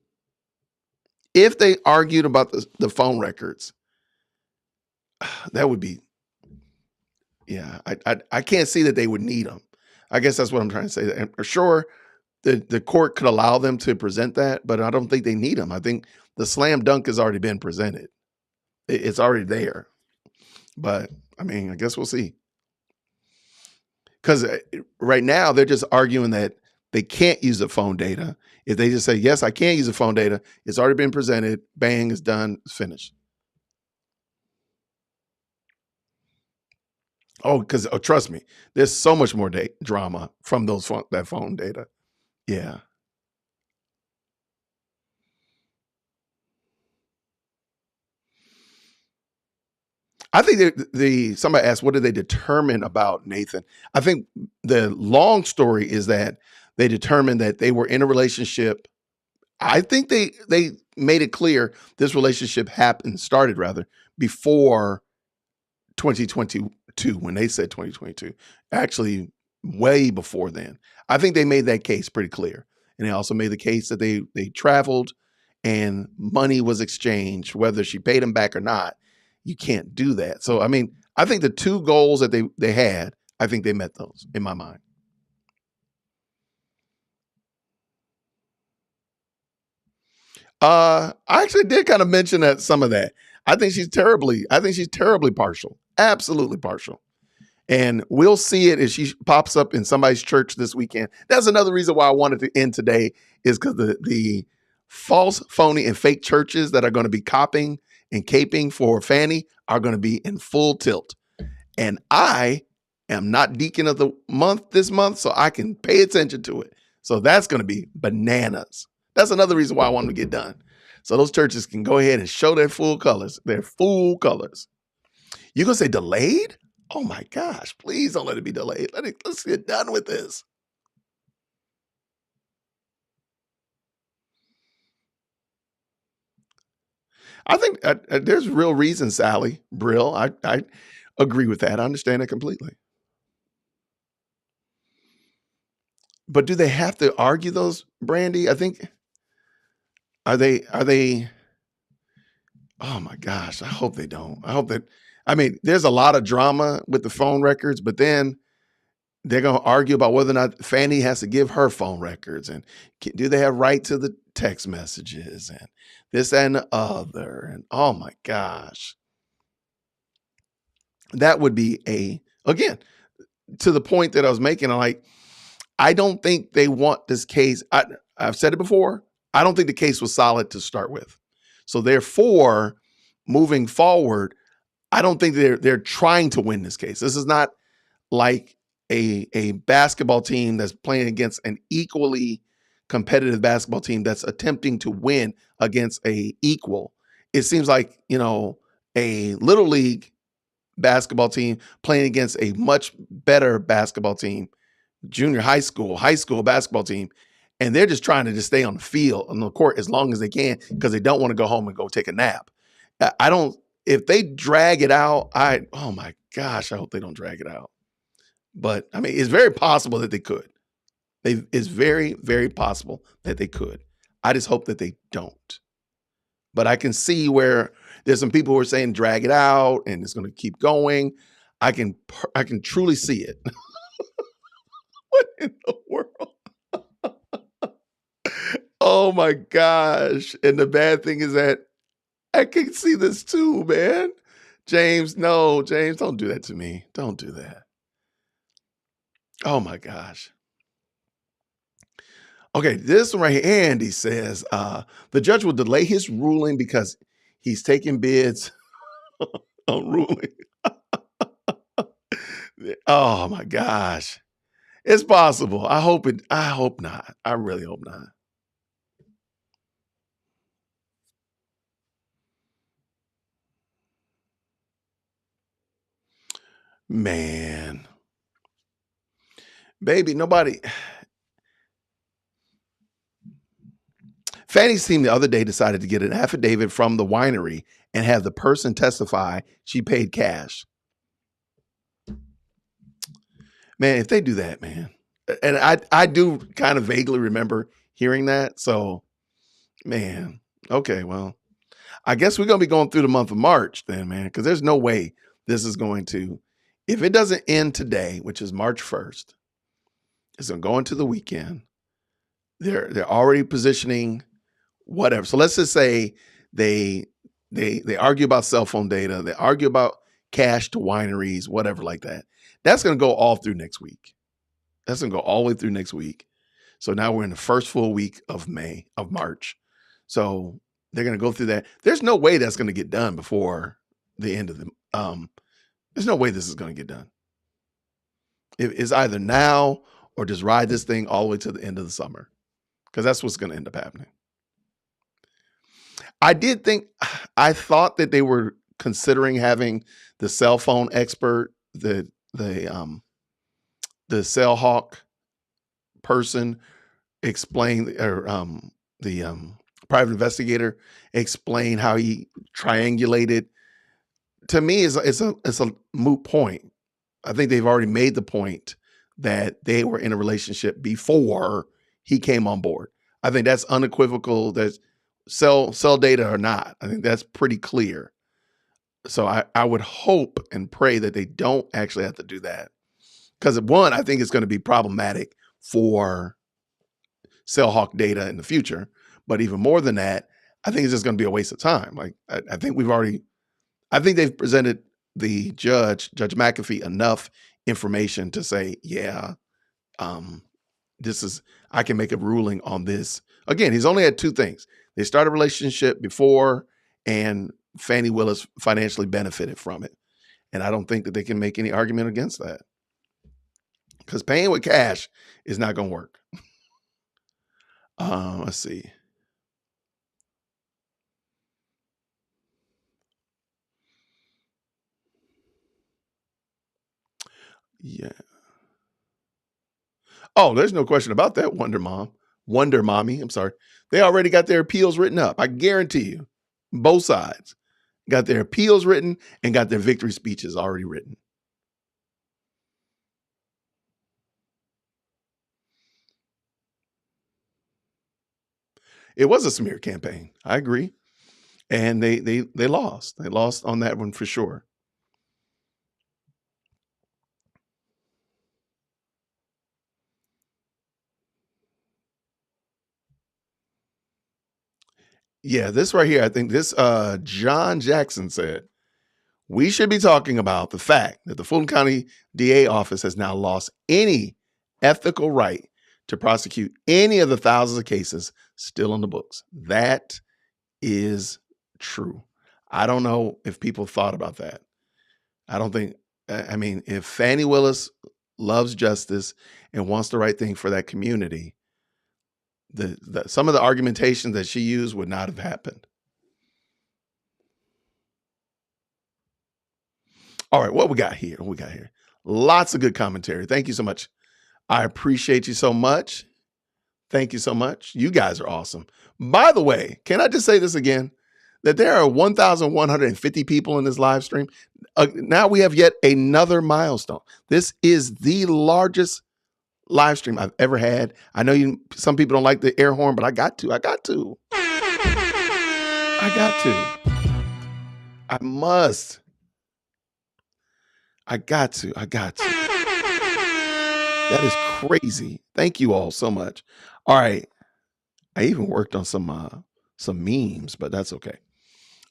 if they argued about the phone records, that would be, yeah, I can't see that they would need them. I guess that's what I'm trying to say. And sure, the court could allow them to present that, but I don't think they need them. I think the slam dunk has already been presented. It's already there. But I mean, I guess we'll see. Because right now they're just arguing that they can't use the phone data. If they just say, yes, I can't use the phone data, it's already been presented, bang, it's done, it's finished. Oh, because trust me, there's so much more drama from that phone data. Yeah. I think somebody asked, what did they determine about Nathan? I think the long story is that they determined that they were in a relationship. I think they made it clear this relationship started before 2022, when they said 2022, actually way before then. I think they made that case pretty clear. And they also made the case that they traveled and money was exchanged, whether she paid him back or not, you can't do that. So, I mean, I think the two goals that they had, I think they met those in my mind. I actually did kind of mention that some of that. I think she's terribly partial. Absolutely partial. And we'll see it as she pops up in somebody's church this weekend. That's another reason why I wanted to end today, is because the false, phony, and fake churches that are going to be copying and caping for Fani are going to be in full tilt. And I am not deacon of the month this month, so I can pay attention to it. So that's going to be bananas. That's another reason why I want to get done. So those churches can go ahead and show their full colors. Their full colors. You're going to say delayed? Oh my gosh, please don't let it be delayed. Let's get done with this. I think there's real reason, Sally Brill. I agree with that. I understand it completely. But do they have to argue those, Brandy? I think, are they, oh my gosh, I hope they don't. I mean, there's a lot of drama with the phone records, but then they're going to argue about whether or not Fani has to give her phone records, and do they have right to the text messages, and this and the other. And oh my gosh, that would be again, to the point that I was making, I don't think they want this case. I've said it before. I don't think the case was solid to start with. So therefore, moving forward, I don't think they're trying to win this case. This is not like a basketball team that's playing against an equally competitive basketball team that's attempting to win against a equal. It seems like, a little league basketball team playing against a much better basketball team, junior high school basketball team, and they're just trying to just stay on the field, on the court, as long as they can, because they don't want to go home and go take a nap. If they drag it out, oh my gosh, I hope they don't drag it out. But I mean, it's very possible that they could. It's very, very possible that they could. I just hope that they don't. But I can see where there's some people who are saying drag it out and it's going to keep going. I can truly see it. What in the world? Oh my gosh. And the bad thing is that I can see this too, man. James, don't do that to me. Don't do that. Oh my gosh. Okay, this one right here, Andy says, the judge will delay his ruling because he's taking bids on ruling. Oh my gosh. It's possible. I hope not. I really hope not. Man. Baby, nobody. Fani's team the other day decided to get an affidavit from the winery and have the person testify she paid cash. Man, if they do that, man. And I do kind of vaguely remember hearing that. So, man, okay, well, I guess we're going to be going through the month of March then, man, because there's no way this is going to, if it doesn't end today, which is March 1st, it's going to go into the weekend. They're already positioning whatever. So let's just say they argue about cell phone data. They argue about cash to wineries, whatever like that. That's going to go all through next week. That's going to go all the way through next week. So now we're in the first full week of March. So they're going to go through that. There's no way that's going to get done before the end of the, there's no way this is going to get done. It's either now or just ride this thing all the way to the end of the summer, because that's what's going to end up happening. I thought that they were considering having the cell phone expert, the cell hawk person explain, or the private investigator explain how he triangulated. To me, it's a moot point. I think they've already made the point that they were in a relationship before he came on board. I think that's unequivocal. That's sell data or not. I think that's pretty clear. So I would hope and pray that they don't actually have to do that. Because one, I think it's going to be problematic for sell hawk data in the future. But even more than that, I think it's just going to be a waste of time. Like I think they've presented the Judge McAfee enough information to say, yeah, I can make a ruling on this. Again, he's only had two things. They started a relationship before, and Fani Willis financially benefited from it. And I don't think that they can make any argument against that. Because paying with cash is not going to work. Let's see. Yeah. Oh, there's no question about that, Wonder Mommy. I'm sorry. They already got their appeals written up. I guarantee you. Both sides got their appeals written and got their victory speeches already written. It was a smear campaign. I agree. And they lost. They lost on that one for sure. Yeah, this right here, I think this John Jackson said, we should be talking about the fact that the Fulton County DA office has now lost any ethical right to prosecute any of the thousands of cases still on the books. That is true. I don't know if people thought about that. I mean, if Fani Willis loves justice and wants the right thing for that community, some of the argumentation that she used would not have happened. All right, what we got here? Lots of good commentary. Thank you so much. I appreciate you so much. Thank you so much. You guys are awesome. By the way, can I just say this again? That there are 1,150 people in this live stream. Now we have yet another milestone. This is the largest live stream I've ever had. I know some people don't like the air horn, but I got to. I must. I got to. That is crazy. Thank you all so much. All right. I even worked on some memes, but that's okay.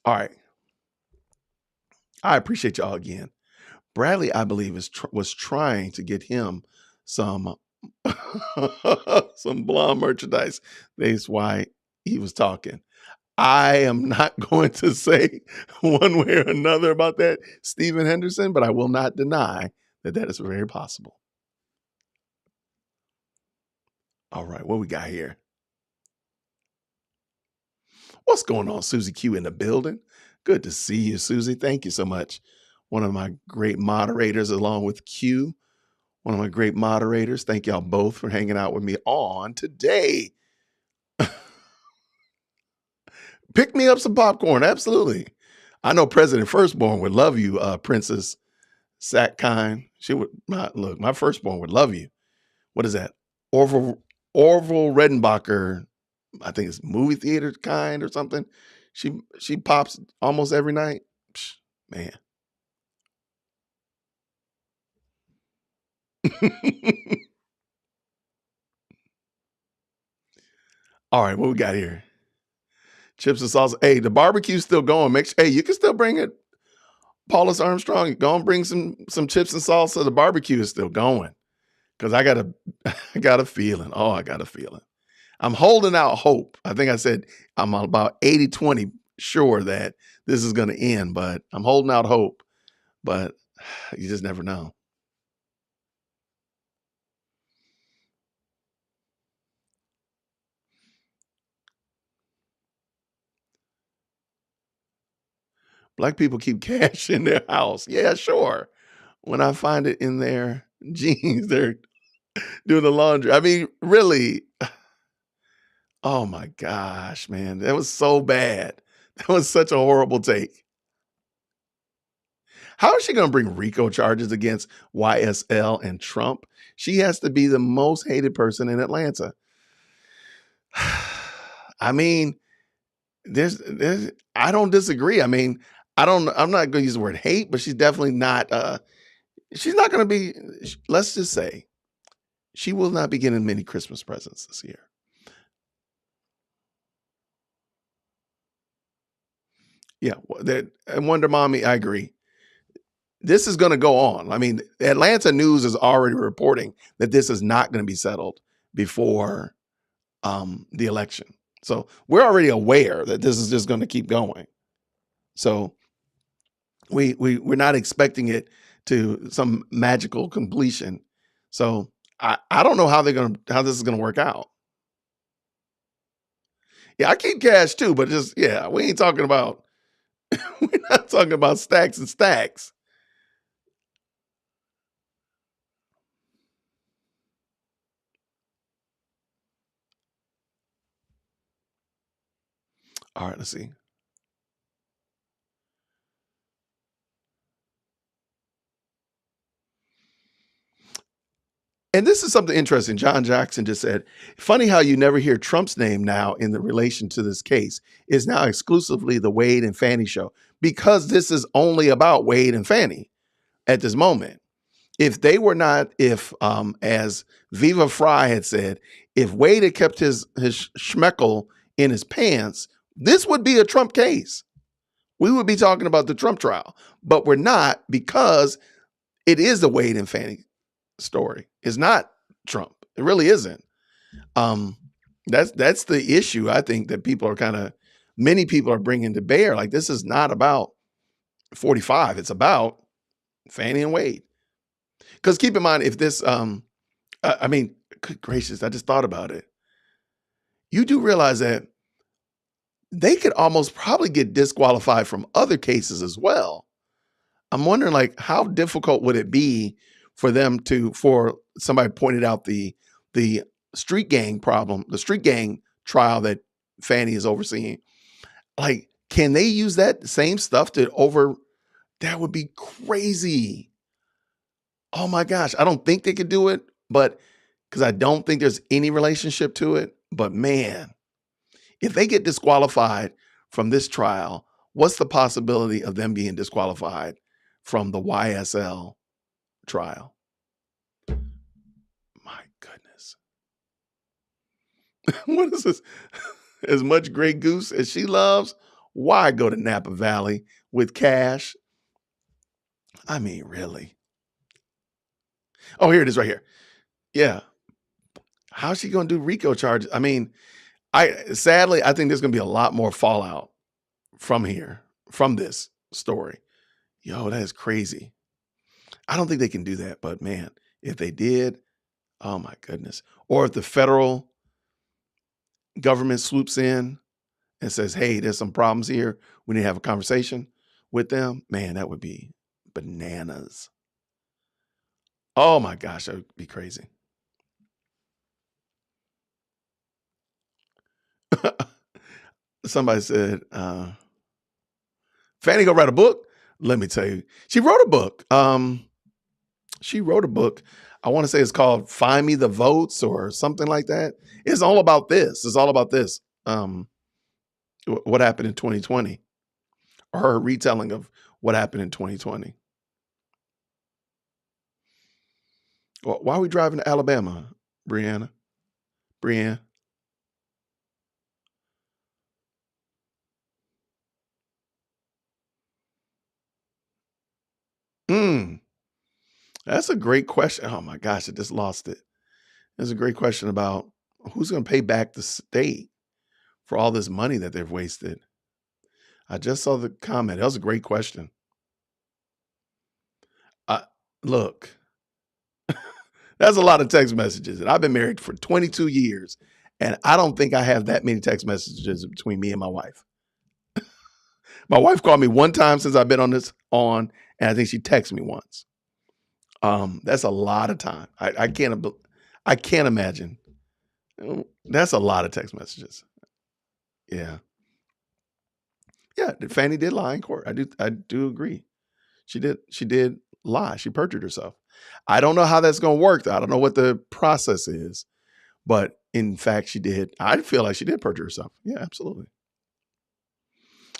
All right. I appreciate y'all again. Bradley, I believe, was trying to get him some blonde merchandise. That's why he was talking. I am not going to say one way or another about that, Stephen Henderson, but I will not deny that is very possible. All right, what we got here? What's going on, Susie Q in the building? Good to see you, Susie. Thank you so much. One of my great moderators along with Q. One of my great moderators. Thank y'all both for hanging out with me on today. Pick me up some popcorn. Absolutely. I know President Firstborn would love you, Princess Sackkind. She would not look. My firstborn would love you. What is that? Orville Redenbacher. I think it's movie theater kind or something. She pops almost every night. Psh, man. All right, what we got here? Chips and salsa. Hey, the barbecue's still going. Hey, you can still bring it. Paulus Armstrong, go and bring some chips and salsa. The barbecue is still going. Because I got a feeling. Oh, I got a feeling. I'm holding out hope. I think I said I'm about 80-20 sure that this is going to end, but I'm holding out hope. But you just never know. Black people keep cash in their house. Yeah, sure. When I find it in their jeans, they're doing the laundry. I mean, really. Oh my gosh, man. That was so bad. That was such a horrible take. How is she going to bring RICO charges against YSL and Trump? She has to be the most hated person in Atlanta. I mean, I don't disagree. I mean, I'm not going to use the word hate, but she's definitely not, she's not going to be, let's just say, she will not be getting many Christmas presents this year. Yeah, and Wonder Mommy, I agree. This is going to go on. I mean, Atlanta News is already reporting that this is not going to be settled before the election. So we're already aware that this is just going to keep going. So we're not expecting it to some magical completion. So I don't know how this is gonna work out. Yeah, I keep cash too, but we ain't talking about we're not talking about stacks and stacks. All right, let's see. And this is something interesting. John Jackson just said, funny how you never hear Trump's name now in the relation to this case. Is now exclusively the Wade and Fani show, because this is only about Wade and Fani at this moment. If they were not, as Viva Fry had said, if Wade had kept his schmeckle in his pants, this would be a Trump case. We would be talking about the Trump trial, but we're not, because it is the Wade and Fani story. It's not Trump. It really isn't. That's the issue. I think that many people are bringing to bear. Like, this is not about 45. It's about Fani and Wade. Because keep in mind, if this, I mean, good gracious, I just thought about it. You do realize that they could almost probably get disqualified from other cases as well. I'm wondering, like, how difficult would it be for them for somebody pointed out the street gang problem, the street gang trial that Fani is overseeing. Like, can they use that same stuff that would be crazy. Oh my gosh. I don't think they could do it, but because I don't think there's any relationship to it. But man, if they get disqualified from this trial, what's the possibility of them being disqualified from the YSL trial? My goodness. What is this? As much Grey Goose as she loves, why go to Napa Valley with cash? I mean, really? Oh, here it is right here. Yeah. How's she going to do RICO charges? I mean, sadly, I think there's going to be a lot more fallout from this story. Yo, that is crazy. I don't think they can do that, but man, if they did, oh my goodness. Or if the federal government swoops in and says, hey, there's some problems here, we need to have a conversation with them, man, that would be bananas. Oh my gosh, that would be crazy. Somebody said, Fani gonna write a book? Let me tell you, she wrote a book. I want to say it's called Find Me the Votes or something like that. It's all about this. What happened in 2020, or her retelling of what happened in 2020. Well, why are we driving to Alabama, Brienne? That's a great question. Oh my gosh, I just lost it. That's a great question about who's going to pay back the state for all this money that they've wasted. I just saw the comment. That was a great question. Look, that's a lot of text messages. And I've been married for 22 years, and I don't think I have that many text messages between me and my wife. My wife called me one time since I've been on, and I think she texted me once. That's a lot of time. I can't imagine. That's a lot of text messages. Yeah. Yeah, Fani did lie in court. I do agree. She did lie. She perjured herself. I don't know how that's going to work, though. I don't know what the process is, but in fact, she did. I feel like she did perjure herself. Yeah, absolutely.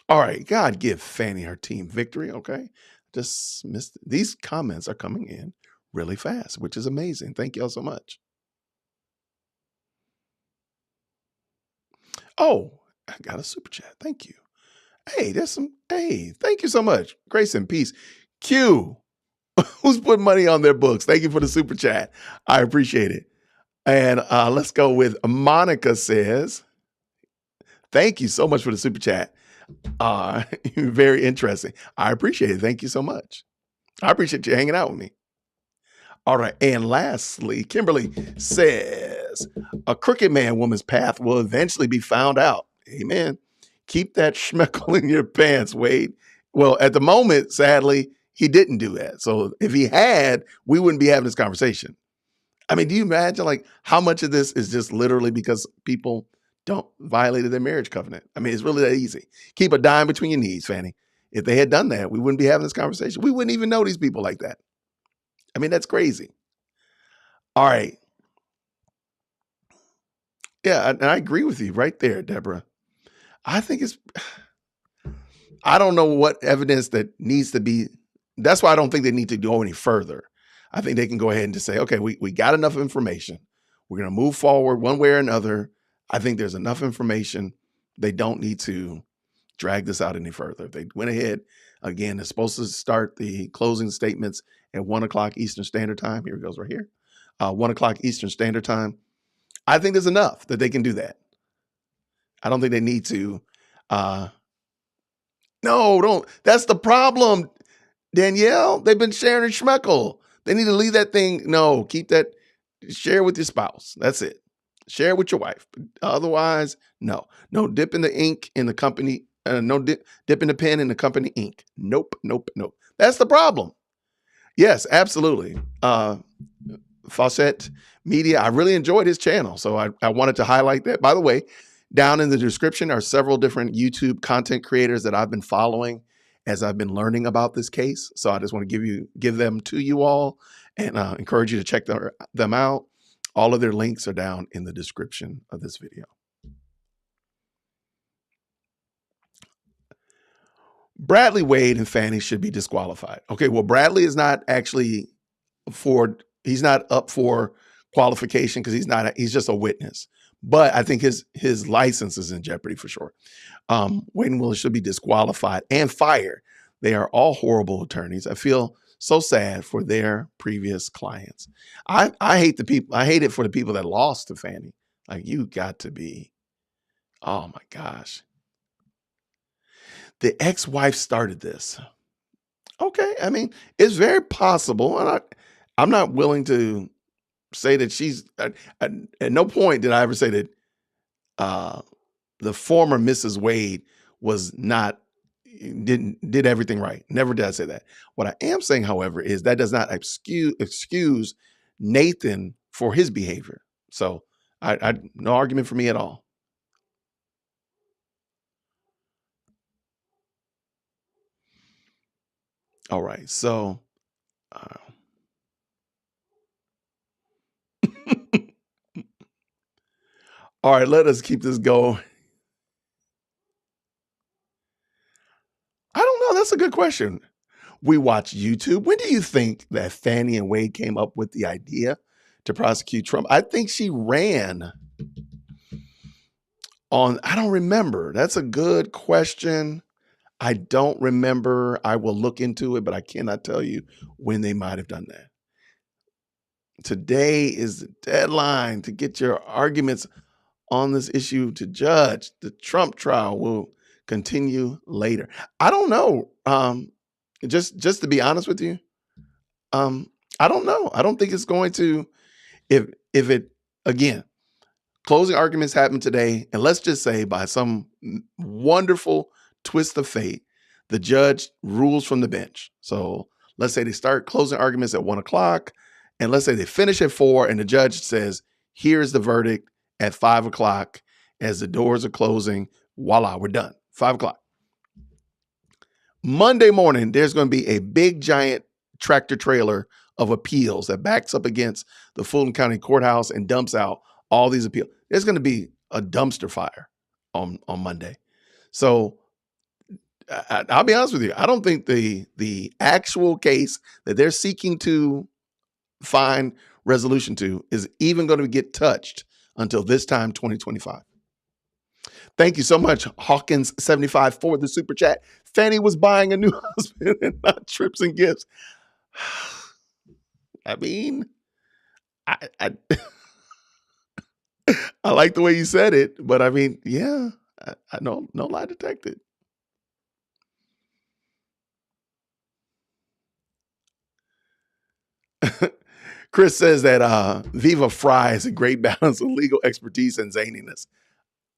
All right. God give Fani her team victory. Okay. Just missed it. These comments are coming in really fast, which is amazing. Thank y'all so much. Oh, I got a super chat. Thank you. Hey, thank you so much. Grace and peace. Q, who's putting money on their books? Thank you for the super chat. I appreciate it. And let's go with Monica says, thank you so much for the super chat. Very interesting. I appreciate it. Thank you so much. I appreciate you hanging out with me. All right. And lastly, Kimberly says, a crooked man woman's path will eventually be found out. Amen. Keep that schmeckle in your pants, Wade. Well, at the moment, sadly, he didn't do that. So if he had, we wouldn't be having this conversation. I mean, do you imagine like how much of this is just literally because people don't violated their marriage covenant? I mean, it's really that easy. Keep a dime between your knees, Fani. If they had done that, we wouldn't be having this conversation. We wouldn't even know these people like that. I mean, that's crazy. All right. Yeah, and I agree with you right there, Deborah. I think I don't know what evidence that needs to be. That's why I don't think they need to go any further. I think they can go ahead and just say, okay, we got enough information. We're going to move forward one way or another. I think there's enough information. They don't need to drag this out any further. If they went ahead, again, they're supposed to start the closing statements at 1 o'clock Eastern Standard Time. Here it goes right here. 1 o'clock Eastern Standard Time. I think there's enough that they can do that. I don't think they need to. No, don't. That's the problem, Danielle. They've been sharing schmeckle. They need to leave that thing. No, keep that. Share with your spouse. That's it. Share with your wife. Otherwise, no. No dip in the ink in the company. No dip in the pen in the company ink. Nope. That's the problem. Yes, absolutely. Fawcett Media. I really enjoyed his channel. So I wanted to highlight that. By the way, down in the description are several different YouTube content creators that I've been following as I've been learning about this case. So I just want to give them to you all and encourage you to check them out. All of their links are down in the description of this video. Bradley Wade and Fani should be disqualified. Okay, well, Bradley is not actually he's not up for qualification because he's just a witness. But I think his license is in jeopardy for sure. Wade and Willis should be disqualified and fired. They are all horrible attorneys. I feel so sad for their previous clients. I hate it for the people that lost to Fani. Like, you got to be, oh my gosh. The ex-wife started this. Okay, I mean, it's very possible. And I'm not willing to say that she's, at no point did I ever say that the former Mrs. Wade did everything right. Never did I say that. What I am saying, however, is that does not excuse Nathan for his behavior. So I no argument for me at all. All right, so all right, let us keep this going. I don't know. That's a good question. We watch YouTube. When do you think that Fani and Wade came up with the idea to prosecute Trump? I think she ran on, I don't remember. That's a good question. I don't remember. I will look into it, but I cannot tell you when they might have done that. Today is the deadline to get your arguments on this issue to judge. The Trump trial will continue later. I don't know. Just to be honest with you, I don't know. I don't think it's going to, if it, again, closing arguments happen today, and let's just say by some wonderful twist of fate, the judge rules from the bench. So let's say they start closing arguments at 1 o'clock, and let's say they finish at 4, and the judge says, here's the verdict at 5 o'clock as the doors are closing. Voila, we're done. 5 o'clock. Monday morning, there's going to be a big, giant tractor trailer of appeals that backs up against the Fulton County Courthouse and dumps out all these appeals. There's going to be a dumpster fire on Monday. So I'll be honest with you. I don't think the actual case that they're seeking to find resolution to is even going to get touched until this time 2025. Thank you so much, Hawkins75, for the super chat. Fani was buying a new husband and not trips and gifts. I mean, I I like the way you said it, but I mean, yeah, I no lie detected. Chris says that Viva Fry is a great balance of legal expertise and zaniness.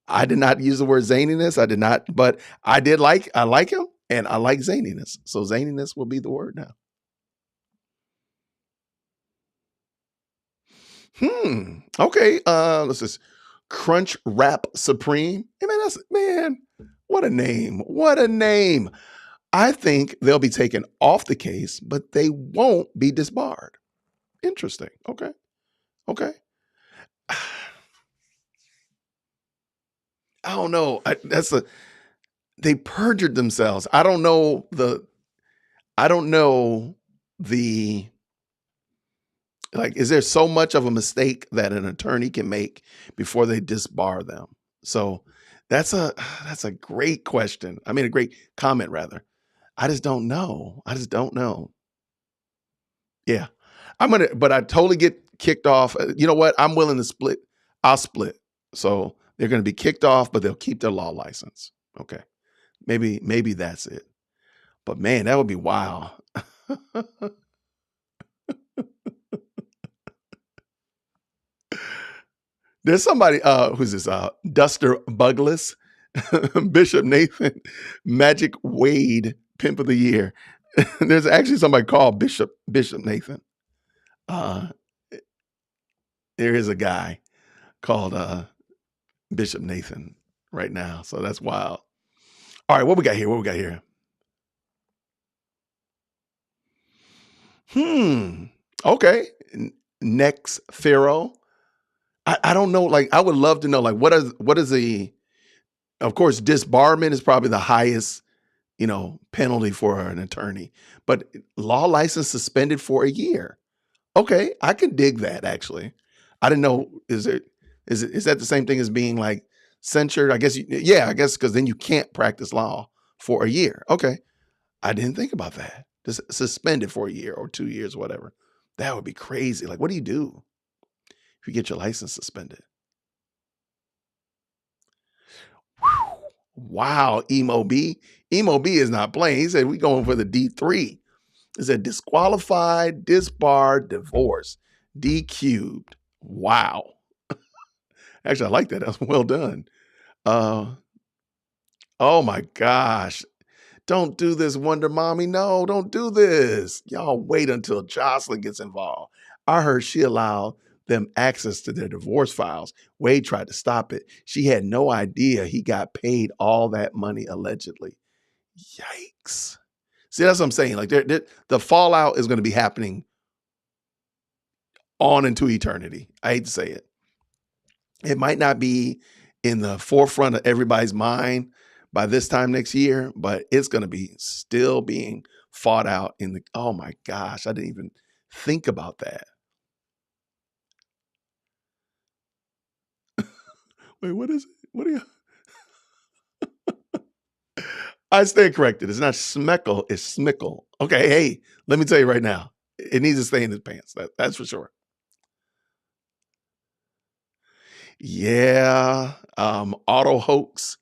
I did not use the word zaniness. I did not, but I like him and I like zaniness. So zaniness will be the word now. Okay. Let's just Crunch Wrap Supreme. Hey man, what a name. What a name. I think they'll be taken off the case, but they won't be disbarred. Interesting. Okay. I don't know. They perjured themselves. I don't know the like, is there so much of a mistake that an attorney can make before they disbar them? So that's a great question. I mean, a great comment rather. I just don't know. Yeah. But I totally get kicked off. You know what? I'm willing to split. I'll split. So they're going to be kicked off, but they'll keep their law license. Okay. Maybe that's it. But man, that would be wild. There's somebody, who's this? Duster Bugless, Bishop Nathan, Magic Wade, Pimp of the Year. There's actually somebody called Bishop Nathan. There is a guy called Bishop Nathan right now. So that's wild. All right, what we got here? Okay. Next Pharaoh. I don't know. Like, I would love to know, like, what is the, of course, disbarment is probably the highest, penalty for an attorney, but law license suspended for a year. Okay. I can dig that actually. I didn't know. Is that the same thing as being like censured? I guess, I guess, because then you can't practice law for a year. Okay. I didn't think about that. Just suspended for a year or 2 years, whatever. That would be crazy. Like, what do you do if you get your license suspended? Whew. Wow, Emo B. Emo B is not playing. He said, we going for the D3. It said disqualified, disbarred, divorce, D cubed. Wow. Actually, I like that. That's well done. Oh my gosh. Don't do this, Wonder Mommy. No, don't do this. Y'all wait until Jocelyn gets involved. I heard she allowed them access to their divorce files. Wade tried to stop it. She had no idea he got paid all that money allegedly. Yikes. See, that's what I'm saying. Like, the fallout is going to be happening on into eternity. I hate to say it. It might not be in the forefront of everybody's mind by this time next year, but it's going to be still being fought out in the, oh my gosh, I didn't even think about that. Wait, what is it? What are you? I stand corrected. It's not Smeckle, it's Smickle. Okay, hey, let me tell you right now, it needs to stay in his pants. That's for sure. Yeah, auto hoax.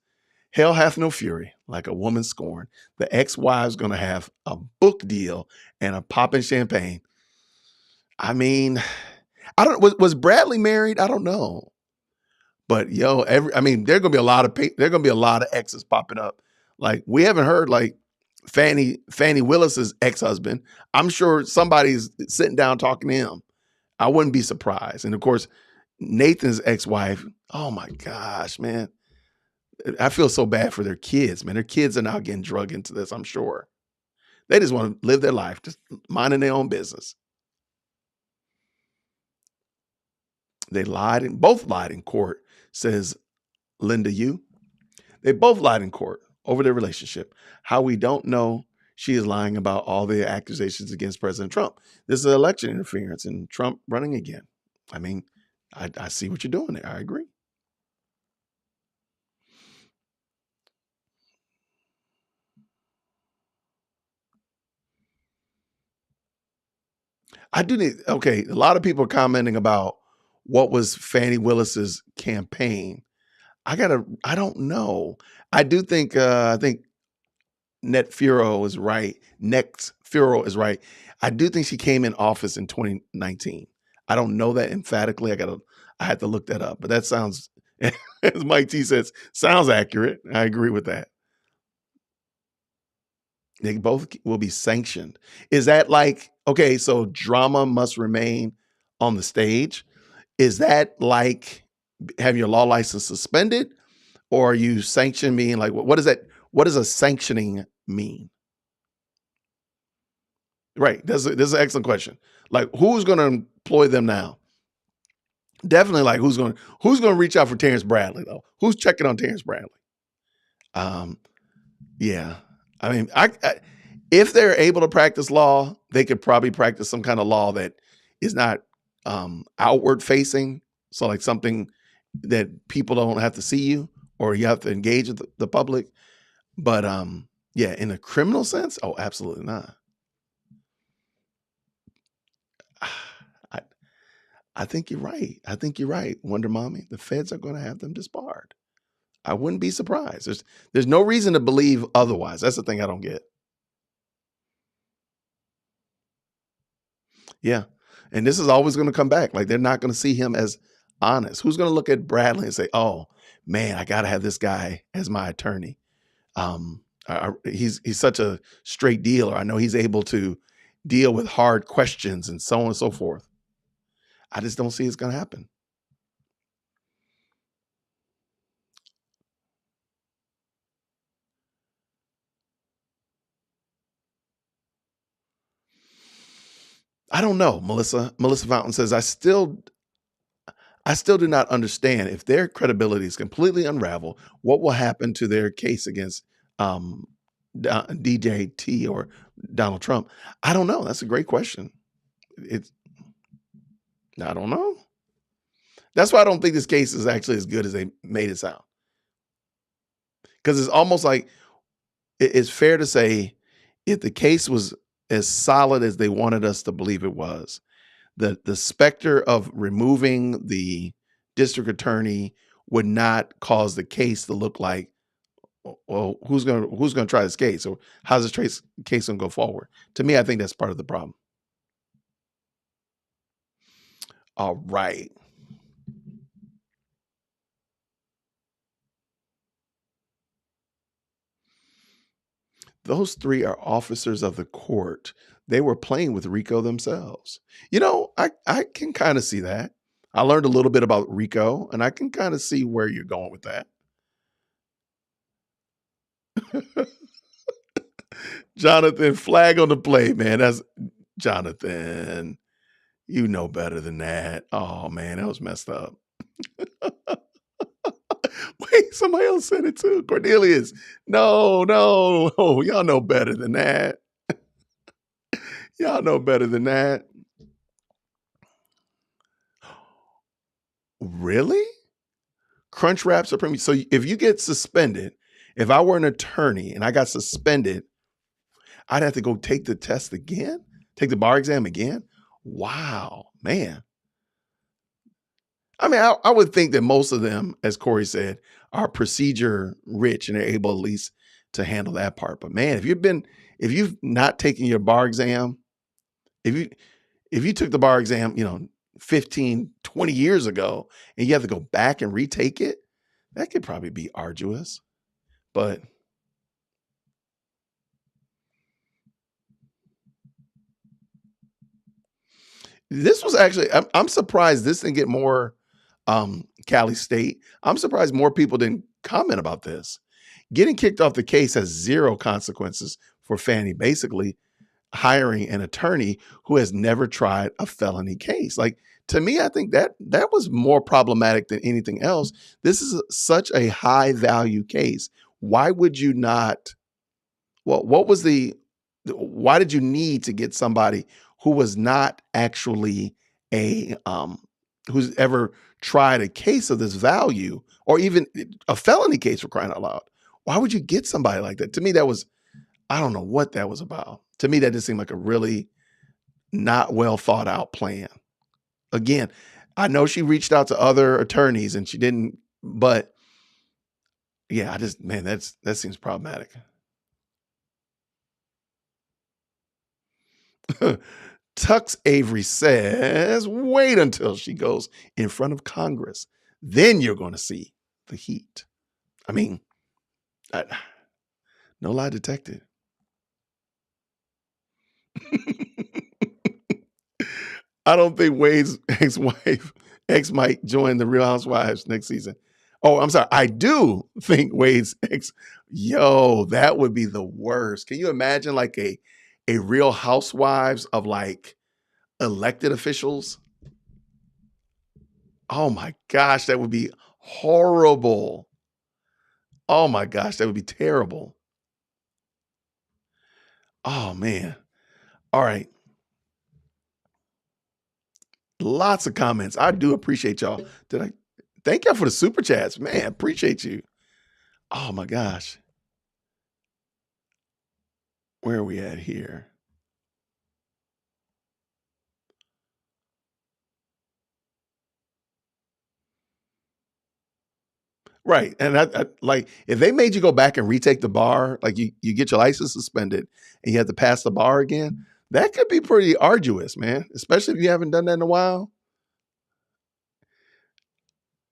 Hell hath no fury like a woman scorned. The ex-wife's gonna have a book deal and a poppin' champagne. I mean, I don't. Was Bradley married? I don't know. But yo, there are gonna be a lot of exes popping up. Like, we haven't heard like Fani Willis's ex-husband. I'm sure somebody's sitting down talking to him. I wouldn't be surprised. And of course, Nathan's ex-wife. Oh my gosh, man. I feel so bad for their kids, man. Their kids are now getting drugged into this, I'm sure. They just want to live their life, just minding their own business. They both lied in court, says Linda Yu. They both lied in court. over their relationship. How we don't know she is lying about all the accusations against President Trump. This is election interference and Trump running again. I mean, I see what you're doing there. I agree. I do need, okay, a lot of people are commenting about what was Fani Willis's campaign. I don't know. I do think, I think Next Furo is right. I do think she came in office in 2019. I don't know that emphatically. I had to look that up, but that sounds, as Mike T says, sounds accurate. I agree with that. They both will be sanctioned. Is that like, okay, so drama must remain on the stage? Is that like have your law license suspended? Or are you sanctioned meaning like, what is that? What does a sanctioning mean? Right. This is an excellent question. Like, who's going to employ them now? Definitely like who's going to reach out for Terrence Bradley though? Who's checking on Terrence Bradley? Yeah. I mean, if they're able to practice law, they could probably practice some kind of law that is not outward facing. So like something that people don't have to see you or you have to engage with the public. But yeah, in a criminal sense, oh, absolutely not. I think you're right. I think you're right, Wonder Mommy. The feds are going to have them disbarred. I wouldn't be surprised. There's no reason to believe otherwise. That's the thing I don't get. Yeah. And this is always going to come back. Like they're not going to see him as honest. Who's going to look at Bradley and say, oh, man, I got to have this guy as my attorney. He's such a straight dealer. I know he's able to deal with hard questions and so on and so forth. I just don't see it's going to happen. I don't know, Melissa. Melissa Fountain says, I still do not understand if their credibility is completely unraveled, what will happen to their case against DJT or Donald Trump? I don't know. That's a great question. I don't know. That's why I don't think this case is actually as good as they made it sound. Because it's almost like it's fair to say if the case was as solid as they wanted us to believe it was, the specter of removing the district attorney would not cause the case to look like, well, who's gonna try this case, or how's this case gonna go forward? To me, I think that's part of the problem. All right. Those three are officers of the court. They were playing with RICO themselves. You know, I can kind of see that. I learned a little bit about RICO, and I can kind of see where you're going with that. Jonathan, flag on the play, man. That's Jonathan. You know better than that. Oh, man, that was messed up. Wait, somebody else said it too. Cornelius. No. Y'all know better than that. Y'all know better than that. Really? Crunchwrap Supreme. So if you get suspended, if I were an attorney and I got suspended, I'd have to go take the test again? Take the bar exam again? Wow, man. I mean, I would think that most of them, as Corey said, are procedure rich and they're able at least to handle that part. But man, if you've not taken your bar exam, if you took the bar exam, 15, 20 years ago, and you have to go back and retake it, that could probably be arduous. But this was actually, I'm surprised this didn't get more Cali State. I'm surprised more people didn't comment about this. Getting kicked off the case has zero consequences for Fani, basically hiring an attorney who has never tried a felony case. Like, to me, I think that was more problematic than anything else. This is such a high value case why would you not? Well, why did you need to get somebody who was not actually who's ever tried a case of this value or even a felony case, for crying out loud? Why would you get somebody like that? To me, I don't know what that was about. To me, that just seemed like a really not well thought out plan. Again, I know she reached out to other attorneys and she didn't, but yeah, that seems problematic. Tux Avery says, wait until she goes in front of Congress. Then you're going to see the heat. I mean, no lie detected. I don't think Wade's ex might join the Real Housewives next season. Oh, I'm sorry. I do think Wade's ex. Yo, that would be the worst. Can you imagine like a Real Housewives of like elected officials? Oh my gosh, that would be horrible. Oh my gosh, that would be terrible. Oh man. All right. Lots of comments. I do appreciate y'all. Thank y'all for the super chats. Man, appreciate you. Oh my gosh. Where are we at here? Right. And I like if they made you go back and retake the bar, like you get your license suspended and you have to pass the bar again, that could be pretty arduous, man. Especially if you haven't done that in a while.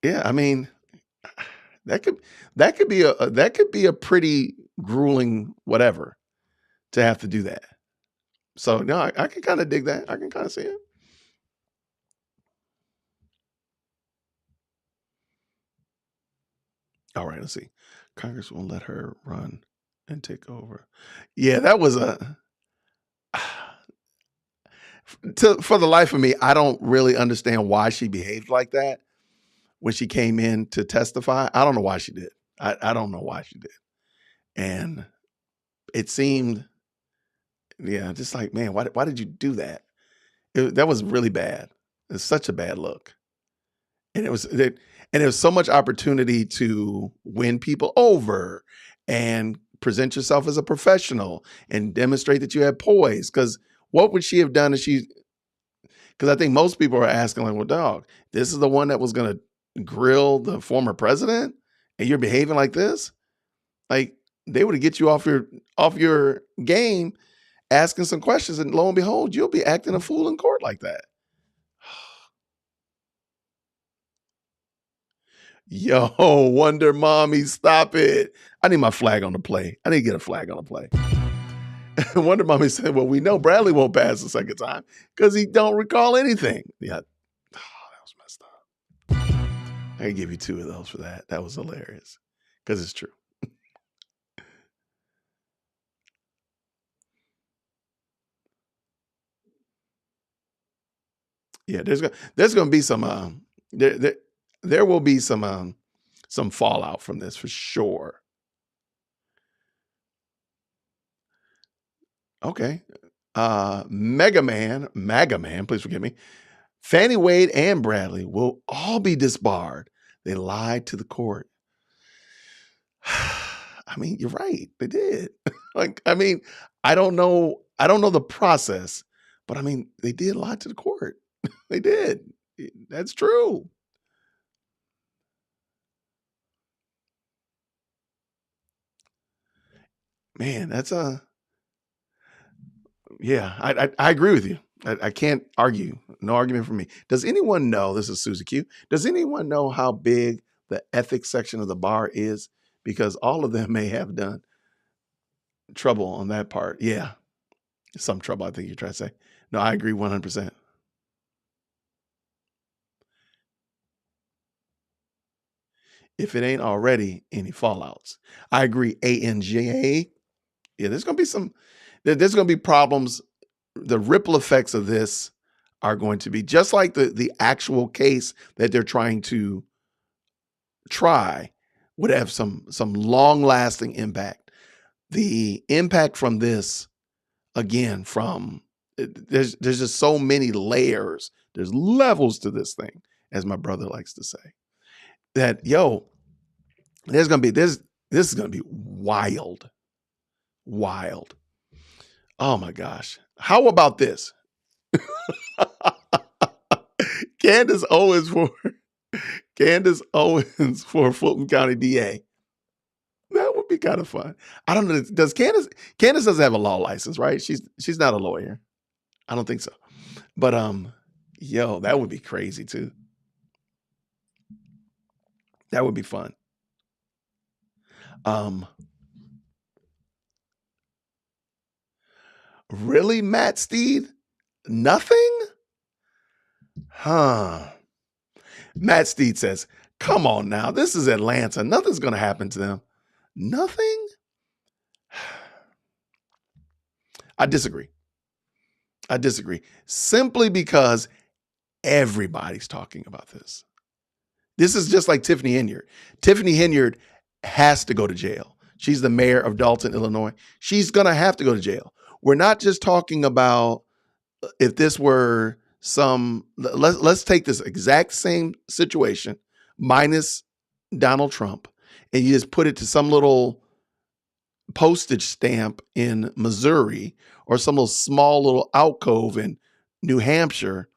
Yeah, I mean, that could be a pretty grueling whatever to have to do that. So no, I can kind of dig that. I can kind of see it. All right, let's see. Congress won't let her run and take over. Yeah, that was for the life of me, I don't really understand why she behaved like that when she came in to testify. I don't know why she did. I don't know why she did. And it seemed, yeah, just like, man, why did you do that? That was really bad. It's such a bad look. And it was so much opportunity to win people over and present yourself as a professional and demonstrate that you had poise. Because what would she have done if because I think most people are asking like, well, dog, this is the one that was going to grill the former president and you're behaving like this? Like they would get you off your game asking some questions and lo and behold, you'll be acting a fool in court like that. Yo, Wonder Mommy, stop it. I need my flag on the play. I need to get a flag on the play. Wonder Mommy said, well, we know Bradley won't pass the second time because he don't recall anything. Yeah. Oh, that was messed up. I can give you 2 of those for that. That was hilarious because it's true. Yeah, there's going to be some there will be some fallout from this for sure. Okay. MAGA Man, please forgive me. Fani, Wade, and Bradley will all be disbarred. They lied to the court. I mean, you're right. They did. Like, I mean, I don't know the process, but I mean, they did lie to the court. They did. That's true. Man, that's yeah, I agree with you. I can't argue. No argument for me. Does anyone know, this is Susie Q, does anyone know how big the ethics section of the bar is? Because all of them may have done trouble on that part. Yeah, some trouble, I think you're trying to say. No, I agree 100%. If it ain't already any fallouts. I agree, ANJA. Yeah, there's going to be problems. The ripple effects of this are going to be just like the actual case that they're trying to try would have some long-lasting impact. The impact from this, again, there's just so many layers. There's levels to this thing, as my brother likes to say. That this is gonna be wild. Wild. Oh my gosh. How about this? Candace Owens for Fulton County DA. That would be kind of fun. I don't know. Does Candace doesn't have a law license, right? She's not a lawyer. I don't think so. But that would be crazy too. That would be fun. Really, Matt Steed? Nothing? Huh. Matt Steed says, come on now. This is Atlanta. Nothing's going to happen to them. Nothing? I disagree. Simply because everybody's talking about this. This is just like Tiffany Henyard. Tiffany Henyard has to go to jail. She's the mayor of Dalton, Illinois. She's going to have to go to jail. We're not just talking about if this were let's take this exact same situation minus Donald Trump, and you just put it to some little postage stamp in Missouri or some little small little alcove in New Hampshire.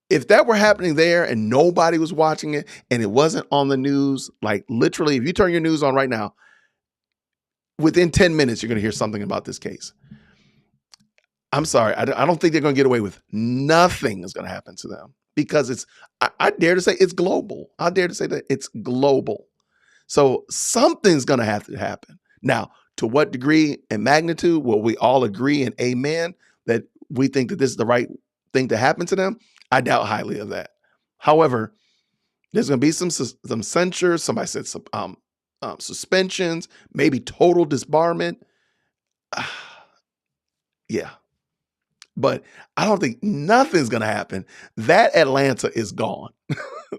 If that were happening there and nobody was watching it and it wasn't on the news, like literally, if you turn your news on right now, within 10 minutes, you're going to hear something about this case. I'm sorry. I don't think they're going to get away with nothing is going to happen to them because I dare to say it's global. I dare to say that it's global. So something's going to have to happen. Now, to what degree and magnitude will we all agree and amen that we think that this is the right thing to happen to them? I doubt highly of that. However, there's going to be some censure. Somebody said some suspensions, maybe total disbarment. Yeah. But I don't think nothing's going to happen. That Atlanta is gone.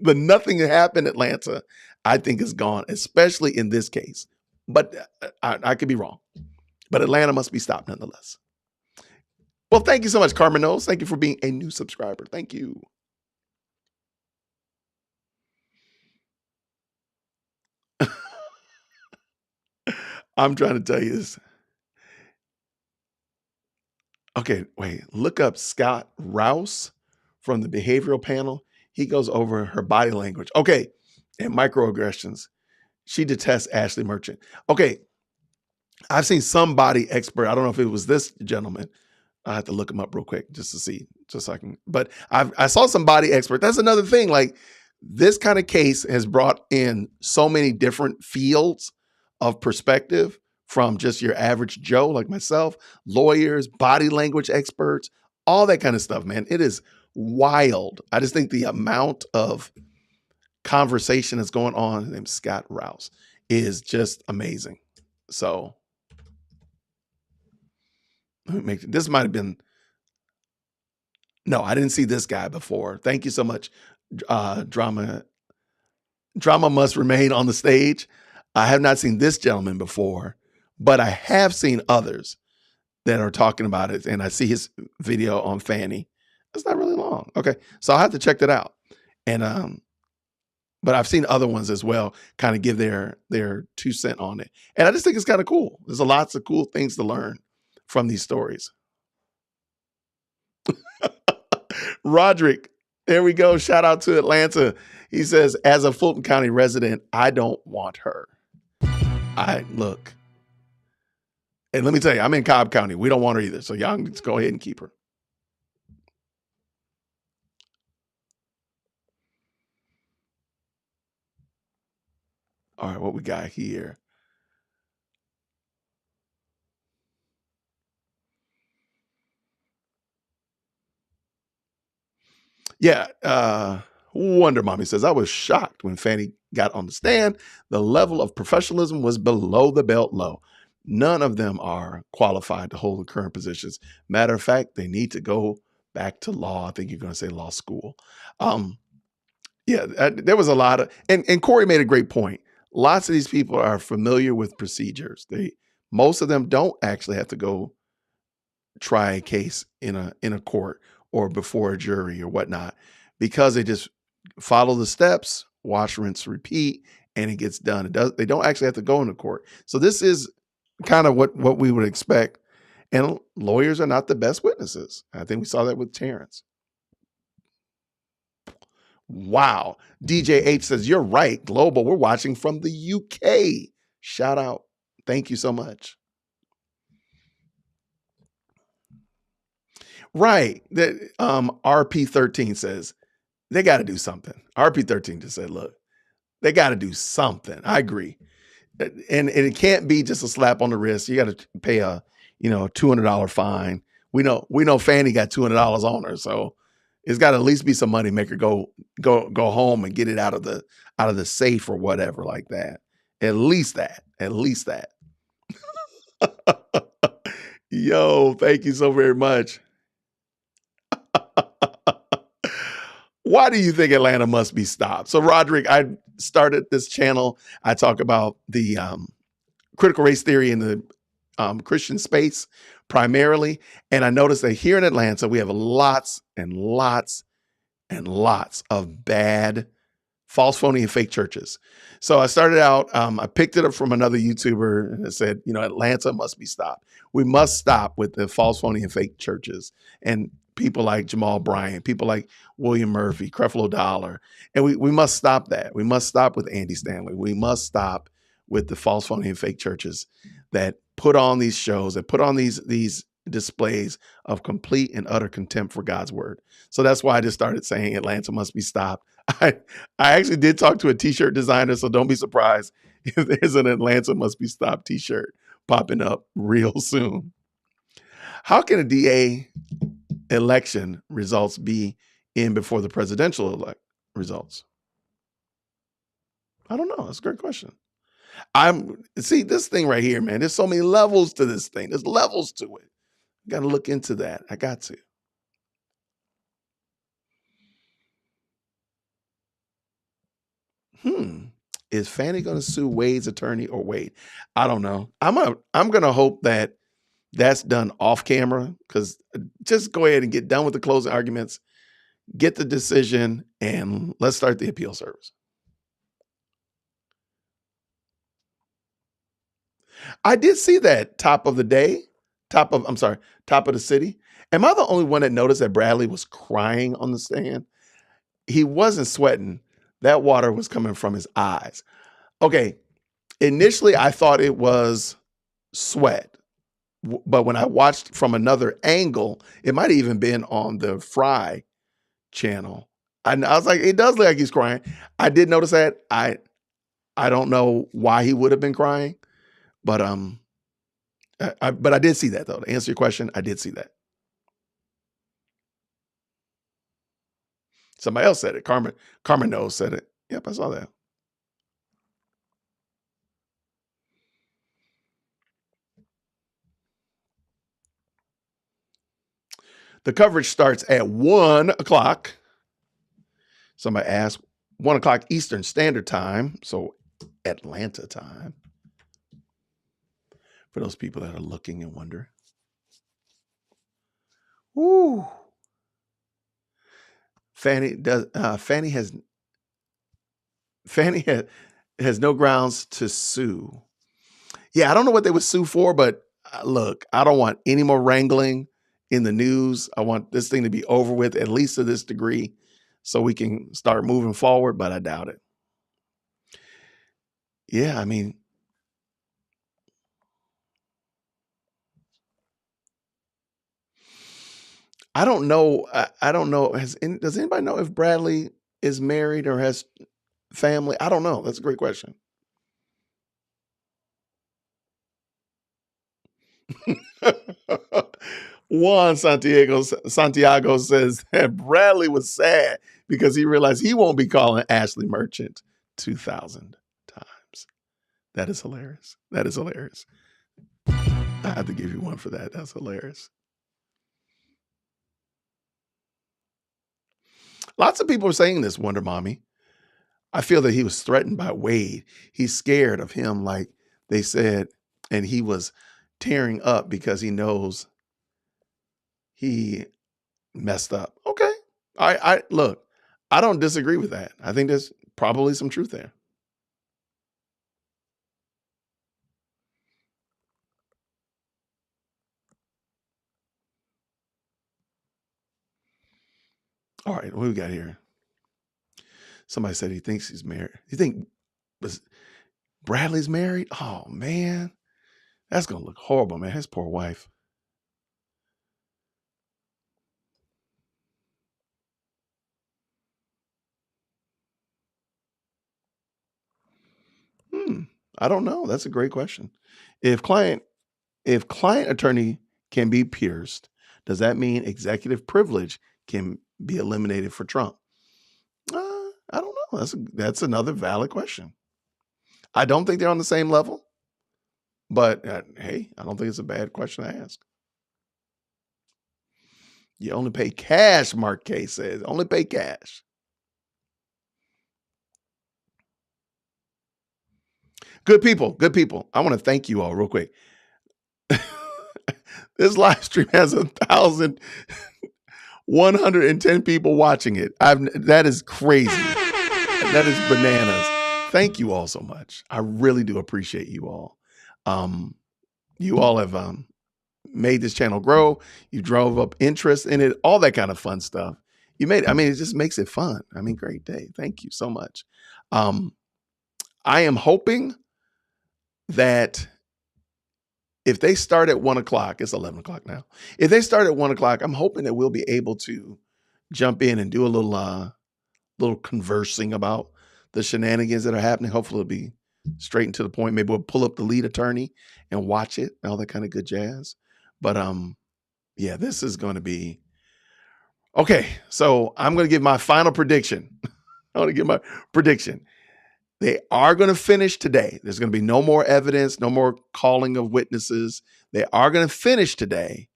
The nothing that happened Atlanta, I think is gone, especially in this case. But I could be wrong. But Atlanta must be stopped nonetheless. Well, thank you so much, Carmen Knowles. Thank you for being a new subscriber. Thank you. I'm trying to tell you this. Okay, wait. Look up Scott Rouse from the behavioral panel. He goes over her body language. Okay, and microaggressions. She detests Ashley Merchant. Okay, I've seen some body expert. I don't know if it was this gentleman. I have to look him up real quick just to see, just so I can. But I saw some body expert. That's another thing. Like this kind of case has brought in so many different fields of perspective from just your average Joe like myself, lawyers, body language experts, all that kind of stuff, man. It is wild. I just think the amount of conversation that's going on, his name's Scott Rouse, is just amazing. So let me make this might have been. No, I didn't see this guy before. Thank you so much. Drama must remain on the stage. I have not seen this gentleman before, but I have seen others that are talking about it. And I see his video on Fani. It's not really long. Okay. So I'll have to check that out. And, but I've seen other ones as well kind of give their 2 cents on it. And I just think it's kind of cool. There's lots of cool things to learn from these stories. Roderick, there we go. Shout out to Atlanta. He says, as a Fulton County resident, I don't want her. Look. And let me tell you, I'm in Cobb County. We don't want her either. So y'all can just go ahead and keep her. All right, what we got here? Yeah, Wonder Mommy says, I was shocked when Fani got on the stand. The level of professionalism was below the belt low. None of them are qualified to hold the current positions. Matter of fact, they need to go back to law. I think you're going to say law school. There was a lot of, and Corey made a great point. lots of these people are familiar with procedures. Most of them don't actually have to go try a case in a court or before a jury or whatnot, because they just follow the steps, wash, rinse, repeat, and it gets done. They don't actually have to go into court. So this is kind of what we would expect. And lawyers are not the best witnesses. I think we saw that with Terrence. Wow. DJ H says, you're right. Global. We're watching from the UK. Shout out. Thank you so much. Right. That RP13 says they got to do something. RP13 just said, look, they got to do something. I agree. And it can't be just a slap on the wrist. You got to pay a $200 fine. We know Fani got $200 on her, so it's got to at least be some money. Make her go home and get it out of the safe or whatever like that. At least that. Yo, thank you so very much. Why do you think Atlanta must be stopped? So, Roderick, I started this channel. I talk about the critical race theory in the Christian space primarily. And I noticed that here in Atlanta, we have lots and lots and lots of bad, false, phony, and fake churches. So I started out, I picked it up from another YouTuber and it said, Atlanta must be stopped. We must stop with the false, phony, and fake churches. And people like Jamal Bryant, people like William Murphy, Creflo Dollar. And we must stop that. We must stop with Andy Stanley. We must stop with the false, phony, and fake churches that put on these shows, that put on these displays of complete and utter contempt for God's word. So that's why I just started saying Atlanta must be stopped. I actually did talk to a t-shirt designer, so don't be surprised if there's an Atlanta must be stopped t-shirt popping up real soon. How can a DA election results be in before the presidential results? I don't know. That's a great question. See this thing right here, man. There's so many levels to this thing. There's levels to it. Got to look into that. I got to. Is Fani going to sue Wade's attorney or Wade? I don't know. I'm gonna hope that that's done off camera, because just go ahead and get done with the closing arguments, get the decision, and let's start the appeal service. I did see that top of the city. Am I the only one that noticed that Bradley was crying on the stand? He wasn't sweating. That water was coming from his eyes. Okay. Initially, I thought it was sweat, but when I watched from another angle, it might have even been on the Fry channel. I was like, it does look like he's crying. I did notice that. I don't know why he would have been crying. But I did see that, though. To answer your question, I did see that. Somebody else said it. Carmen knows said it. Yep, I saw that. The coverage starts at 1 o'clock. Somebody asked 1 o'clock Eastern Standard Time, so Atlanta time. For those people that are looking and wondering. Woo. Fani has no grounds to sue. Yeah, I don't know what they would sue for, but look, I don't want any more wrangling in the news. I want this thing to be over with, at least to this degree, so we can start moving forward, but I doubt it. Yeah, I mean, I don't know. I don't know. Does anybody know if Bradley is married or has family? I don't know. That's a great question. Juan Santiago says that Bradley was sad because he realized he won't be calling Ashley Merchant 2,000 times. That is hilarious. That is hilarious. I have to give you one for that. That's hilarious. Lots of people are saying this, Wonder Mommy. I feel that he was threatened by Wade. He's scared of him, like they said, and he was tearing up because he knows he messed up. Okay. I look, I don't disagree with that. I think there's probably some truth there. All right, what we got here? Somebody said he thinks he's married. You think Bradley's married? Oh man, that's gonna look horrible, man. His poor wife. I don't know. That's a great question. If client attorney can be pierced, does that mean executive privilege can be eliminated for Trump? I don't know. That's another valid question. I don't think they're on the same level, but hey, I don't think it's a bad question to ask. You only pay cash, Mark K says. Only pay cash. Good people. I want to thank you all real quick. This live stream has 1,110 people watching it. That is crazy. That is bananas. Thank you all so much. I really do appreciate you all. You all have made this channel grow. You drove up interest in it, all that kind of fun stuff. It just makes it fun. Great day. Thank you so much. I am hoping that if they start at 1 o'clock, it's 11 o'clock now. If they start at 1 o'clock, I'm hoping that we'll be able to jump in and do a little conversing about the shenanigans that are happening. Hopefully it'll be straight and to the point. Maybe we'll pull up the lead attorney and watch it, all that kind of good jazz. But yeah, this is going to be okay. So I'm going to give my final prediction. I want to give my prediction. They are going to finish today. There's going to be no more evidence, no more calling of witnesses. They are going to finish today,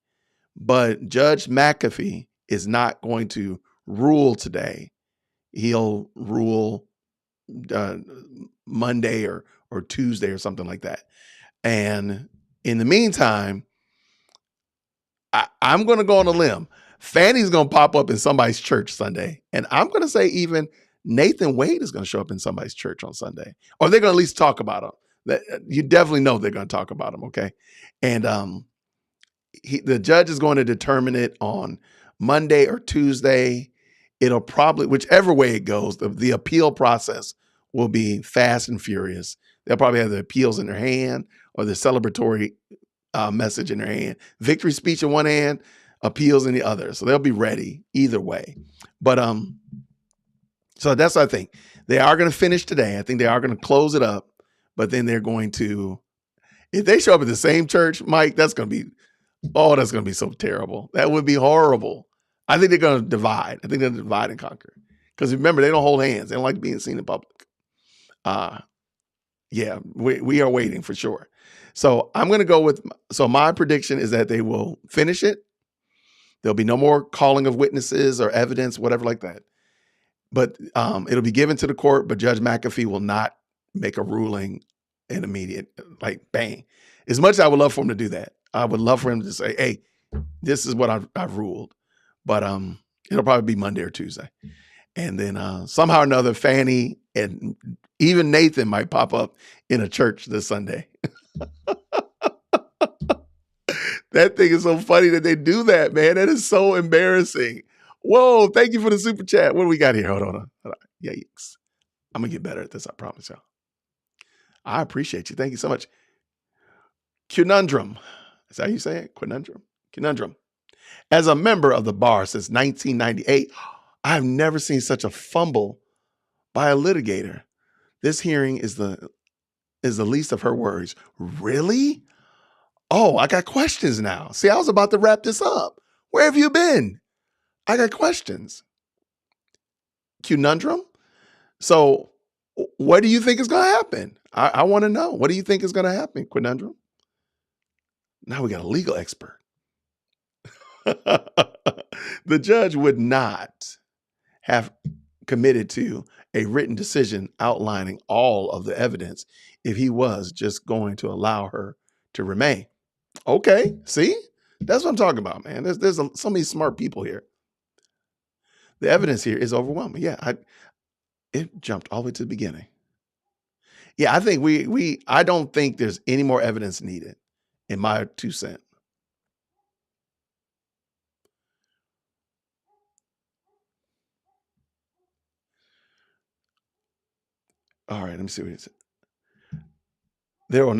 but Judge McAfee is not going to rule today. He'll rule Monday or Tuesday or something like that. And in the meantime, I'm going to go on a limb. Fani's going to pop up in somebody's church Sunday. And I'm going to say even Nathan Wade is going to show up in somebody's church on Sunday. Or they're going to at least talk about him. You definitely know they're going to talk about him, okay? And the judge is going to determine it on Monday or Tuesday. It'll probably, whichever way it goes, the appeal process will be fast and furious. They'll probably have the appeals in their hand or the celebratory message in their hand. Victory speech in one hand, appeals in the other. So they'll be ready either way. But so that's what I think. They are going to finish today. I think they are going to close it up. But then they're going to, if they show up at the same church, Mike, that's going to be so terrible. That would be horrible. I think they're going to divide. I think they're going to divide and conquer. Because remember, they don't hold hands. They don't like being seen in public. Yeah, we are waiting for sure. So I'm going to go with, so my prediction is that they will finish it. There'll be no more calling of witnesses or evidence, whatever like that. But it'll be given to the court, but Judge McAfee will not make a ruling in immediate, like bang. As much as I would love for him to do that. I would love for him to say, hey, this is what I've ruled. But it'll probably be Monday or Tuesday. And then somehow or another, Fani and even Nathan might pop up in a church this Sunday. That thing is so funny that they do that, man. That is so embarrassing. Whoa, thank you for the super chat. What do we got here? Hold on. Yikes. I'm going to get better at this, I promise y'all. I appreciate you. Thank you so much. Conundrum. Is that how you say it? Conundrum. As a member of the bar since 1998, I've never seen such a fumble by a litigator. This hearing is the least of her worries. Really? Oh, I got questions now. See, I was about to wrap this up. Where have you been? I got questions. Conundrum? So what do you think is going to happen? I want to know. What do you think is going to happen, Conundrum? Now we got a legal expert. The judge would not have committed to a written decision outlining all of the evidence if he was just going to allow her to remain. Okay, see? That's what I'm talking about, man. There's so many smart people here. The evidence here is overwhelming. Yeah, it jumped all the way to the beginning. Yeah, I think I don't think there's any more evidence needed, in my 2 cents. All right, let me see what it said. There will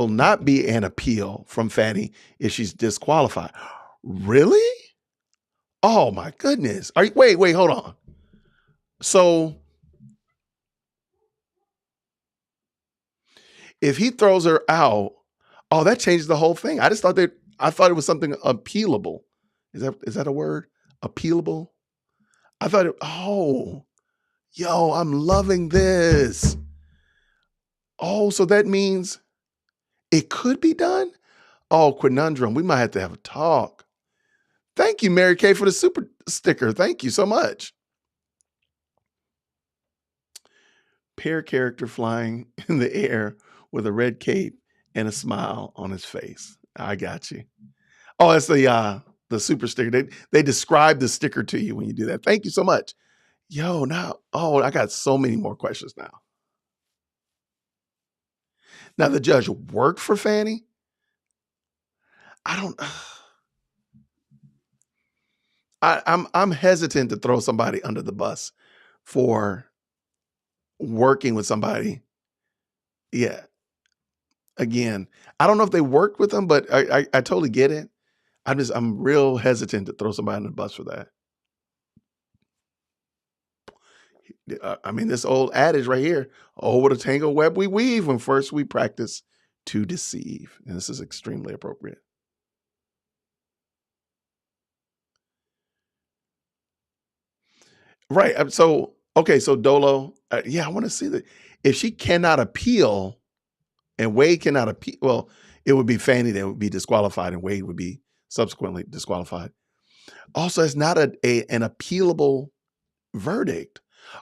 not be an appeal from Fani if she's disqualified. Really? Oh my goodness. Wait, hold on. So if he throws her out, oh, that changes the whole thing. I thought it was something appealable. Is that a word? Appealable? I thought I'm loving this. Oh, so that means it could be done? Oh, conundrum. We might have to have a talk. Thank you, Mary Kay, for the super sticker. Thank you so much. Pear character flying in the air with a red cape and a smile on his face. I got you. Oh, that's the super sticker. They describe the sticker to you when you do that. Thank you so much. I got so many more questions now. Now, the judge worked for Fani? I'm hesitant to throw somebody under the bus for working with somebody. Yeah. Again, I don't know if they worked with them, but I totally get it. I'm real hesitant to throw somebody under the bus for that. This old adage right here, what a tangled web we weave when first we practice to deceive. And this is extremely appropriate. Right. So Dolo, I want to see that. If she cannot appeal and Wade cannot appeal, well, it would be Fani that would be disqualified and Wade would be subsequently disqualified. Also, it's not an appealable verdict.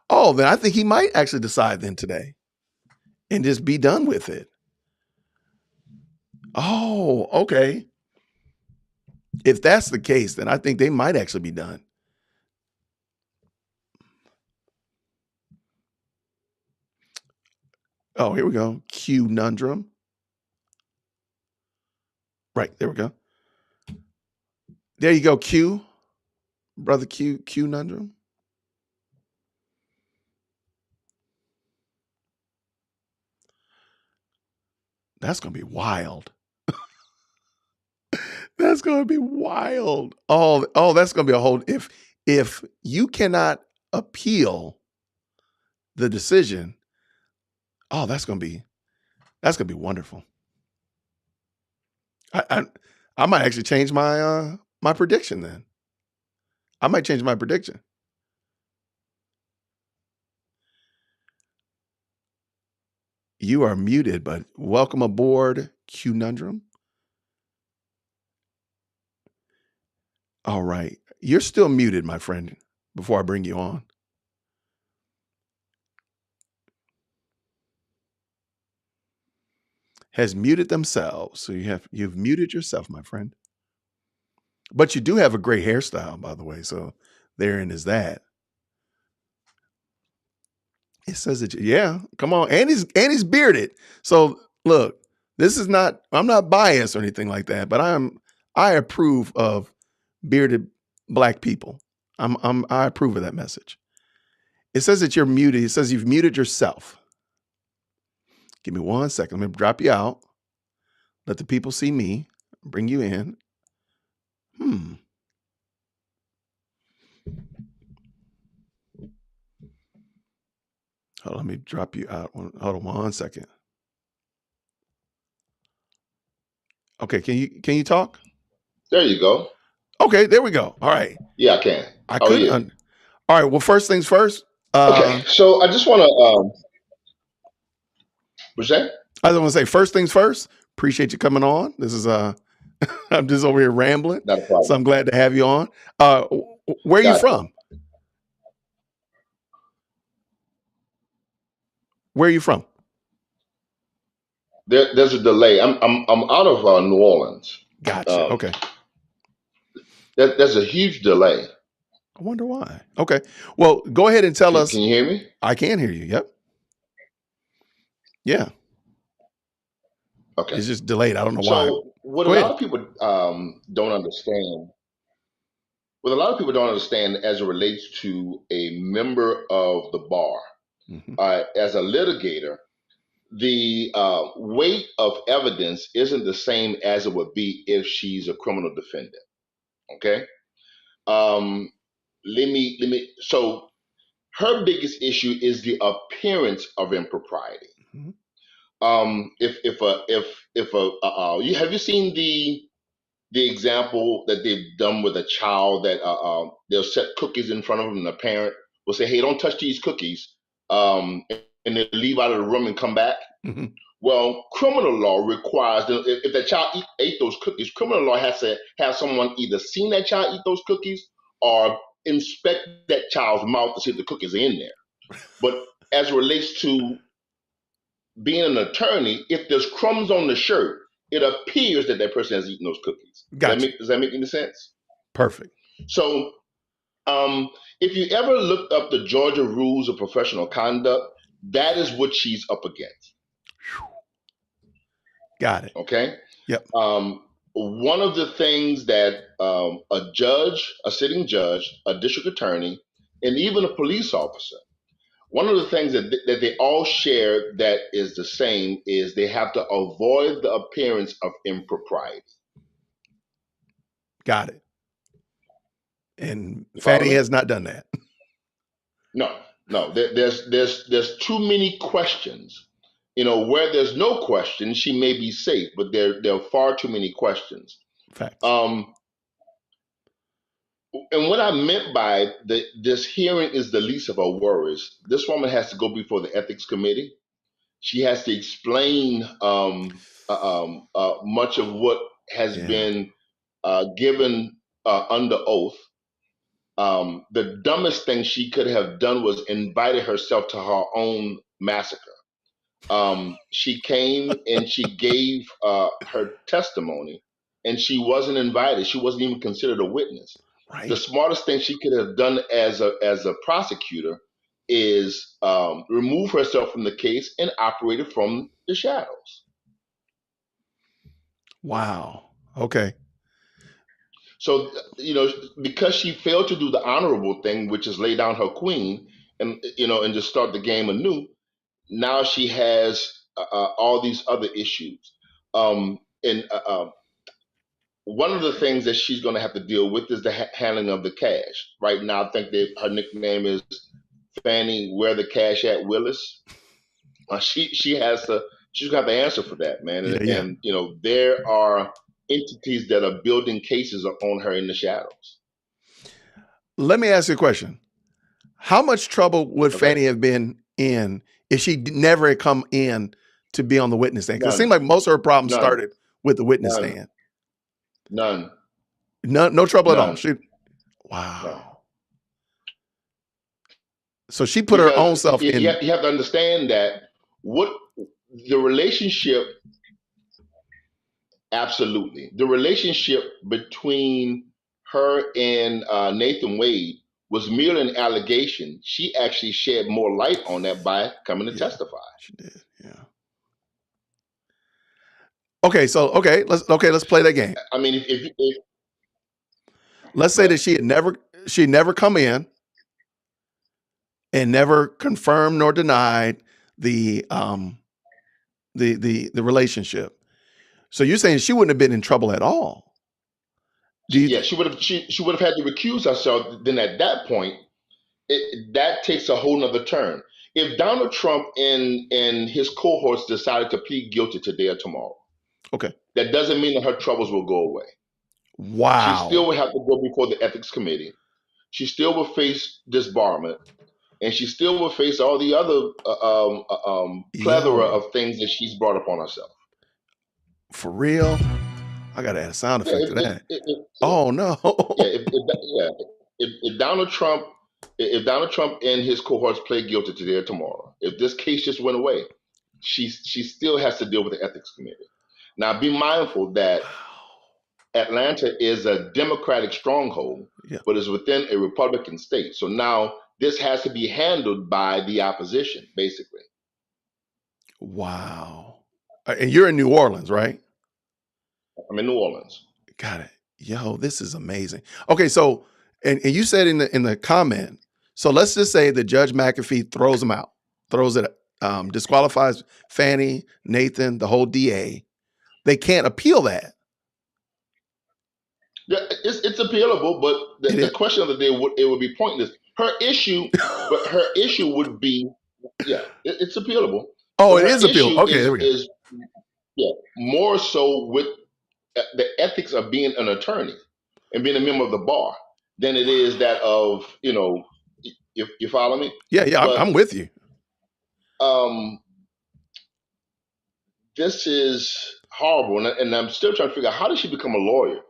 Oh, then I think he might actually decide then today and just be done with it. Oh, okay. If that's the case, then I think they might actually be done. Oh, here we go. Conundrum. Right, there we go. There you go, Q. Brother Q, Conundrum. That's going to be wild. That's going to be wild. Oh, that's going to be a whole, if you cannot appeal the decision, that's going to be wonderful. I might actually change my my prediction then. I might change my prediction. You are muted, but welcome aboard, Conundrum. All right. You're still muted, my friend, before I bring you on. Has muted themselves. So you've muted yourself, my friend. But you do have a great hairstyle, by the way. So therein is that. It says that, come on. And he's bearded. So look, I'm not biased or anything like that, but I approve of bearded Black people. I approve of that message. It says that you're muted. It says you've muted yourself. Give me 1 second. Let me drop you out. Let the people see me. Bring you in. Hold on, let me drop you out. Hold on 1 second. Okay, can you talk? There you go. Okay, there we go. All right. Yeah, I can. I couldn't. All right. Well, first things first. Okay, so I just want to. What's that? I just want to say first things first. Appreciate you coming on. This is I'm just over here rambling. Not a problem. So I'm glad to have you on. Where are you from? Where are you from? There's a delay. I'm out of New Orleans. Gotcha. Okay. There's a huge delay. I wonder why. Okay. Well, go ahead and tell us. Can you hear me? I can hear you. Yep. Yeah. Okay. It's just delayed. I don't know why. So what Go a ahead. lot of people don't understand, what a lot of people don't understand as it relates to a member of the bar, as a litigator, the weight of evidence isn't the same as it would be if she's a criminal defendant. Okay. So her biggest issue is the appearance of impropriety. Have you seen the example that they've done with a child that they'll set cookies in front of them and the parent will say, "Hey, don't touch these cookies," and they leave out of the room and come back? Well, criminal law requires that if that child ate those cookies, criminal law has to have someone either seen that child eat those cookies or inspect that child's mouth to see if the cookies are in there. But as it relates to being an attorney, if there's crumbs on the shirt, it appears that that person has eaten those cookies. Gotcha. Does that make any sense? Perfect. So if you ever looked up the Georgia Rules of Professional Conduct, that is what she's up against. Got it. Okay? Yep. One of the things that a judge, a sitting judge, a district attorney, and even a police officer, one of the things that they all share that is the same is they have to avoid the appearance of impropriety. Got it. And Fani has not done that. No. There's too many questions. Where there's no question, she may be safe, but there are far too many questions. Facts. And what I meant by this hearing is the least of our worries. This woman has to go before the ethics committee. She has to explain much of what has been given under oath. The dumbest thing she could have done was invited herself to her own massacre. She came and she gave her testimony, and she wasn't invited. She wasn't even considered a witness. Right. The smartest thing she could have done as a prosecutor is remove herself from the case and operate it from the shadows. Wow. Okay. So, because she failed to do the honorable thing, which is lay down her queen and just start the game anew, now she has all these other issues. One of the things that she's going to have to deal with is the handling of the cash. Right now, I think her nickname is Fani, where the cash at Willis. She's going to have to answer for that, man. And there are entities that are building cases on her in the shadows. Let me ask you a question. How much trouble would Fani have been in if she never had come in to be on the witness stand? Because it seemed like most of her problems started with the witness stand. None. No trouble at all. Wow. None. So she put her own self in. You have to understand that what the relationship, absolutely. The relationship between her and Nathan Wade was merely an allegation. She actually shed more light on that by coming to testify. She did, yeah. Let's play that game. I mean, if let's say that she never come in and never confirmed nor denied the relationship. So you're saying she wouldn't have been in trouble at all? She would have had to recuse herself. Then at that point, that takes a whole nother turn. If Donald Trump and his cohorts decided to plead guilty today or tomorrow, that doesn't mean that her troubles will go away. Wow. She still will have to go before the ethics committee. She still will face disbarment, and she still will face all the other plethora of things that she's brought upon herself. For real? I got to add a sound effect to that. Oh, no. If Donald Trump If Donald Trump and his cohorts play guilty today or tomorrow, if this case just went away, she still has to deal with the ethics committee. Now, be mindful that Atlanta is a Democratic stronghold, but is within a Republican state. So now this has to be handled by the opposition, basically. Wow. And you're in New Orleans, right? I'm in New Orleans. Got it. Yo, this is amazing. Okay, so and you said in the comment, so let's just say that Judge McAfee throws them out, throws it, disqualifies Fani, Nathan, the whole DA. They can't appeal that. Yeah, it's appealable, but the question of the day would be pointless. Her issue would be, it's appealable. Oh, But it her is appealable. issue Okay, there we go. is more so with the ethics of being an attorney and being a member of the bar than it is that of, if you follow me. Yeah, I'm with you. This is horrible, and I'm still trying to figure out how did she become a lawyer.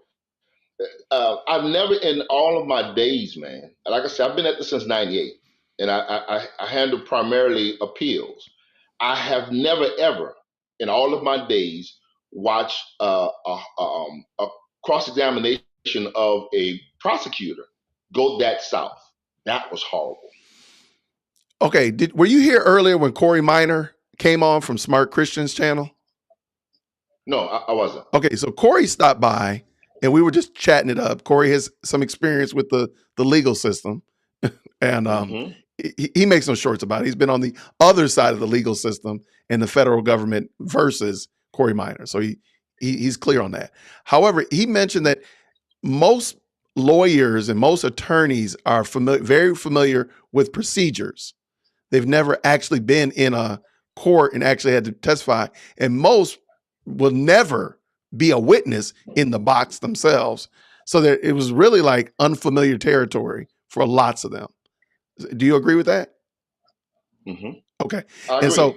I've never, in all of my days, man, like I said, I've been at this since '98, and I handle primarily appeals. I have never, ever, in all of my days, watched a cross-examination of a prosecutor go that south. That was horrible. Okay, were you here earlier when Corey Minor came on from Smart Christian's channel? No, I wasn't. Okay, so Corey stopped by and we were just chatting it up. Corey has some experience with the legal system, and he makes no shorts about it. He's been on the other side of the legal system and the federal government versus Corey Minor, so he's clear on that. However, he mentioned that most lawyers and most attorneys are very familiar with procedures. They've never actually been in a court and actually had to testify, and most will never be a witness in the box themselves. So that it was really like unfamiliar territory for lots of them. Do you agree with that? Mm-hmm. Okay. I agree. And so,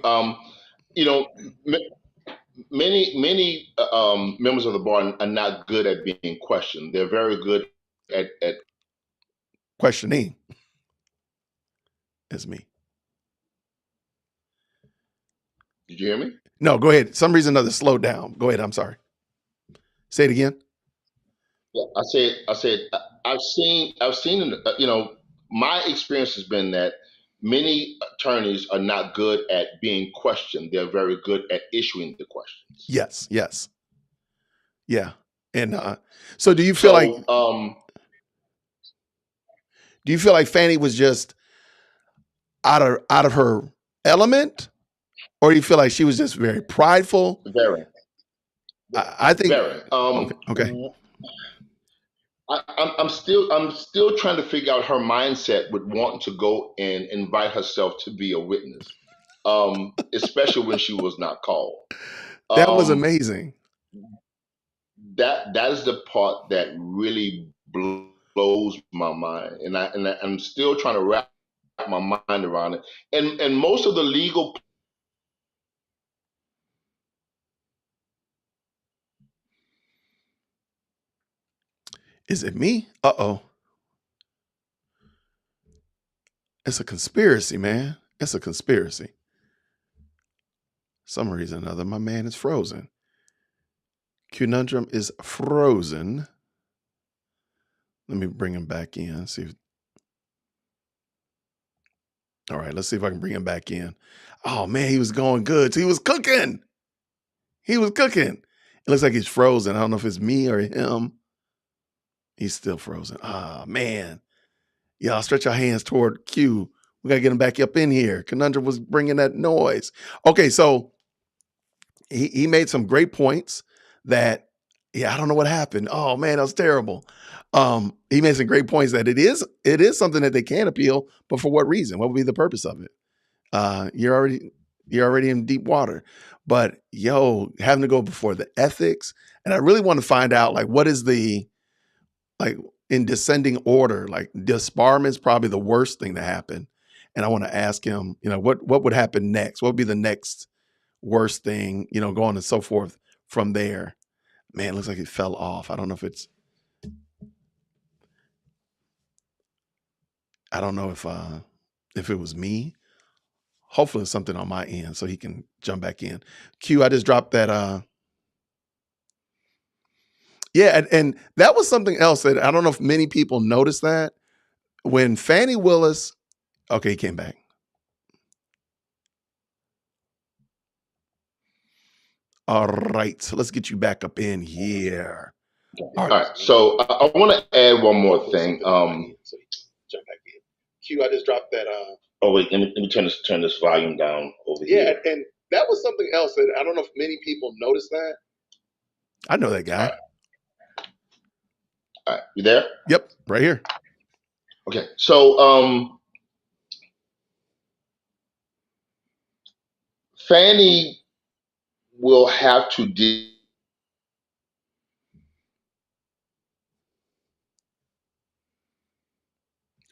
many members of the bar are not good at being questioned. They're very good at questioning. Is me. Did you hear me? No, go ahead. Some reason or another slowed down. Go ahead. I'm sorry. Say it again. Yeah, I said, I've seen, my experience has been that many attorneys are not good at being questioned. They're very good at issuing the questions. Yes. Yeah. And so do you feel like Fani was just out of her element, or do you feel like she was just very prideful? Very. I think very. Okay. I'm still trying to figure out her mindset with wanting to go and invite herself to be a witness, especially when she was not called. That was amazing. That is the part that really blows my mind, and I'm still trying to wrap my mind around it. And most of the legal. Is it me? Uh-oh. It's a conspiracy, man. It's a conspiracy. Some reason or another, my man is frozen. Conundrum is frozen. Let me bring him back in. All right, let's see if I can bring him back in. Oh, man, he was going good. He was cooking. It looks like he's frozen. I don't know if it's me or him. He's still frozen. Ah, man. Y'all stretch your hands toward Q. We got to get him back up in here. Conundrum was bringing that noise. Okay, so he made some great points that, I don't know what happened. Oh, man, that was terrible. He made some great points that it is something that they can appeal, but for what reason? What would be the purpose of it? You're already in deep water. But having to go before the ethics, and I really want to find out what is the in descending order, disbarment is probably the worst thing to happen. And I want to ask him, what would happen next? What would be the next worst thing, going and so forth from there? Man, it looks like it fell off. I don't know if I don't know if it was me. Hopefully it's something on my end so he can jump back in. Q, I just dropped that. Yeah, and that was something else that I don't know if many people noticed that. When Fani Willis, okay, he came back. All right, so let's get you back up in here. All right. So I want to add one more thing. Jump back in. Q, I just dropped that. Oh wait, let me turn this volume down over Yeah, here. and that was something else that I don't know if many people noticed that. I know that guy. All right, you there? Yep, right here. Okay, so Fanny will have to deal.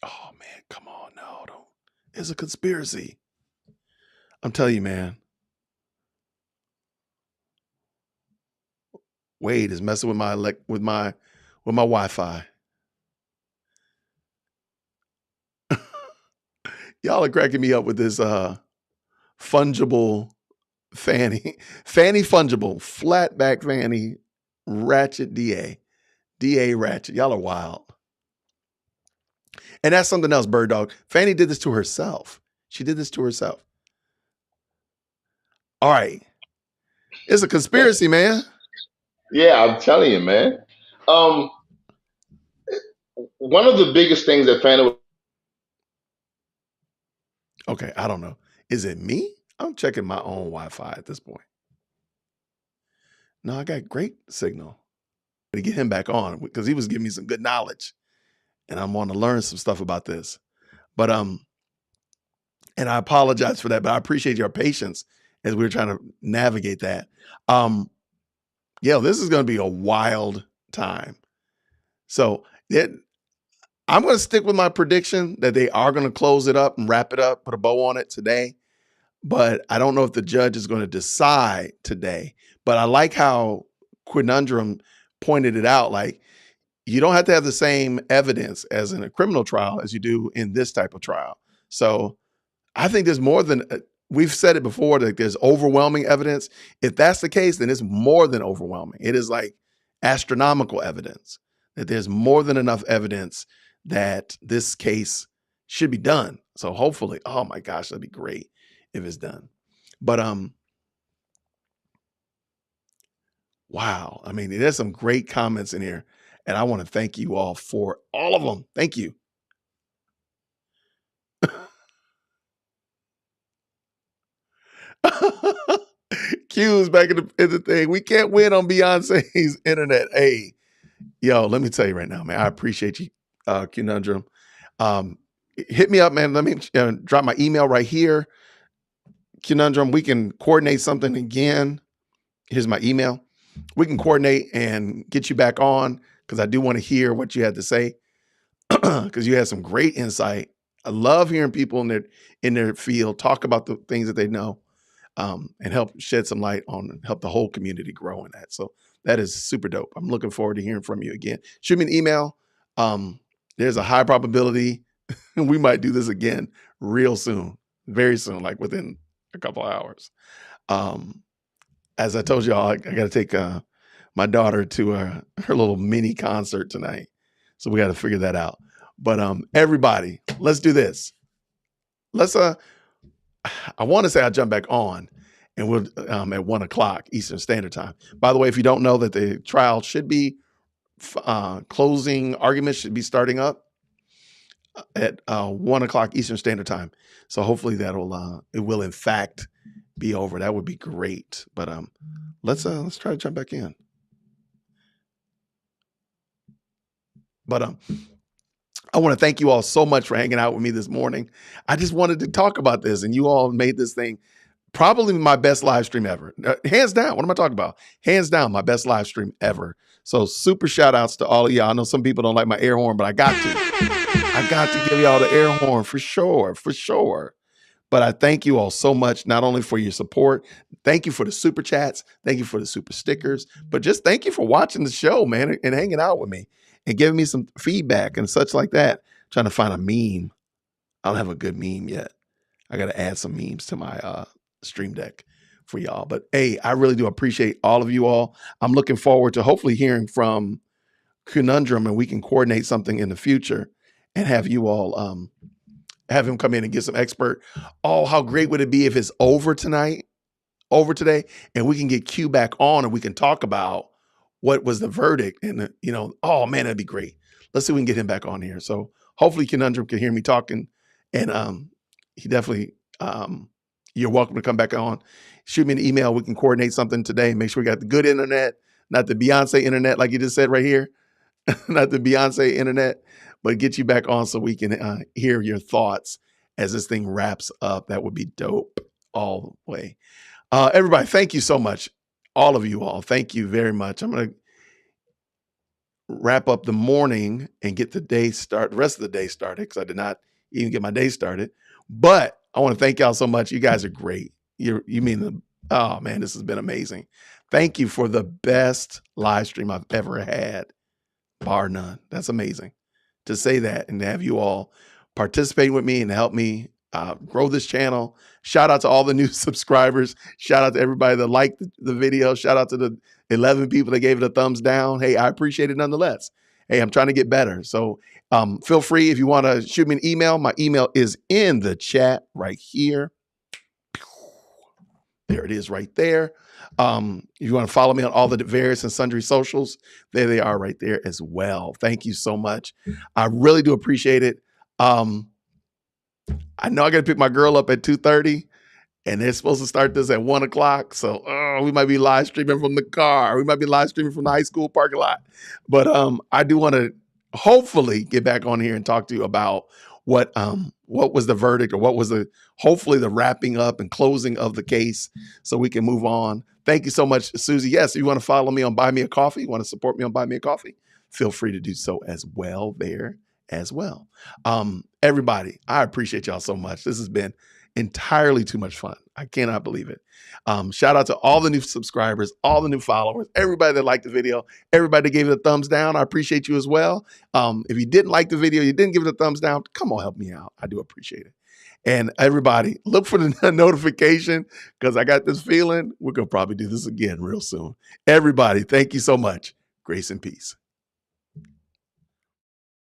Oh man, come on, no, don't. It's a conspiracy. I'm telling you, man. Wade is messing with my Wi-Fi. Y'all are cracking me up with this fungible Fanny. Fanny fungible, flat back Fanny, ratchet DA. DA ratchet. Y'all are wild. And that's something else, Bird Dog. Fanny did this to herself. She did this to herself. All right. It's a conspiracy, man. Yeah, I'm telling you, man. One of the biggest things that Fanny. Okay, I don't know. Is it me? I'm checking my own Wi-Fi at this point. No, I got great signal. To get him back on because he was giving me some good knowledge, and I'm wanting to learn some stuff about this. But and I apologize for that, but I appreciate your patience as we were trying to navigate that. Yeah, this is going to be a wild time. So I'm going to stick with my prediction that they are going to close it up and wrap it up, put a bow on it today. But I don't know if the judge is going to decide today. But I like how Quinundrum pointed it out. Like, you don't have to have the same evidence as in a criminal trial as you do in this type of trial. So I think there's more than, we've said it before, that there's overwhelming evidence. If that's the case, then it's more than overwhelming. It is like astronomical evidence that there's more than enough evidence that this case should be done. So hopefully, oh my gosh, that'd be great if it's done. But wow, I mean, there's some great comments in here, and I want to thank you all for all of them. Thank you. Q's back in the thing. We can't win on Beyonce's internet. Hey, yo, let me tell you right now, man. I appreciate you, Conundrum. Hit me up, man. Let me drop my email right here. Conundrum, we can coordinate something again. Here's my email. We can coordinate and get you back on because I do want to hear what you had to say because you had some great insight. I love hearing people in their field talk about the things that they know and help shed some light on, help the whole community grow in that. So that is super dope. I'm looking forward to hearing from you again. Shoot me an email. There's a high probability we might do this again real soon, very soon, like within a couple of hours. As I told y'all, I got to take my daughter to her little mini concert tonight. So we got to figure that out. But everybody, let's do this. Let's I want to say I'll jump back on and we'll at 1:00 Eastern Standard Time. By the way, if you don't know that the trial should be closing arguments should be starting up at 1:00 Eastern Standard Time. So hopefully that'll it will in fact be over. That would be great. But let's try to jump back in. But I want to thank you all so much for hanging out with me this morning. I just wanted to talk about this, and you all made this thing probably my best live stream ever. Hands down. What am I talking about? Hands down, my best live stream ever. So super shout outs to all of y'all. I know some people don't like my air horn, but I got to give y'all the air horn for sure, for sure. But I thank you all so much, not only for your support, thank you for the super chats, thank you for the super stickers, but just thank you for watching the show, man, and hanging out with me and giving me some feedback and such like that. Trying to find a meme I don't have a good meme yet. I got to add some memes to my stream deck for y'all. But hey, I really do appreciate all of you all. I'm looking forward to hopefully hearing from Conundrum, and we can coordinate something in the future and have you all have him come in and get some expert. Oh, how great would it be if it's over today, and we can get Q back on and we can talk about what was the verdict. And oh man, that'd be great. Let's see if we can get him back on here. So hopefully Conundrum can hear me talking, and he definitely you're welcome to come back on. Shoot me an email. We can coordinate something today. Make sure we got the good internet, not the Beyonce internet like you just said right here. Not the Beyonce internet, but get you back on so we can hear your thoughts as this thing wraps up. That would be dope all the way. Everybody, thank you so much. All of you all, thank you very much. I'm going to wrap up the morning and get the rest of the day started, because I did not even get my day started. But I want to thank y'all so much. You guys are great. Oh man, this has been amazing. Thank you for the best live stream I've ever had. Bar none. That's amazing to say that and to have you all participate with me and help me grow this channel. Shout out to all the new subscribers. Shout out to everybody that liked the video. Shout out to the 11 people that gave it a thumbs down. Hey, I appreciate it nonetheless. Hey, I'm trying to get better. So feel free if you want to shoot me an email. My email is in the chat right here. There it is right there. If you want to follow me on all the various and sundry socials, there they are right there as well. Thank you so much. I really do appreciate it. I know I got to pick my girl up at 2:30, and they're supposed to start this at 1 o'clock. So we might be live streaming from the car. We might be live streaming from the high school parking lot. But I do want to hopefully get back on here and talk to you about what was the verdict, or what was hopefully the wrapping up and closing of the case, so we can move on. Thank you so much, Susie. Yes, if you want to follow me on Buy Me a Coffee, you want to support me on Buy Me a Coffee, feel free to do so as well there as well. Everybody, I appreciate y'all so much. This has been entirely too much fun. I cannot believe it. Shout out to all the new subscribers, all the new followers, everybody that liked the video, everybody that gave it a thumbs down. I appreciate you as well. If you didn't like the video, you didn't give it a thumbs down, come on, help me out. I do appreciate it. And everybody, look for the notification, because I got this feeling we're going to probably do this again real soon. Everybody, thank you so much. Grace and peace.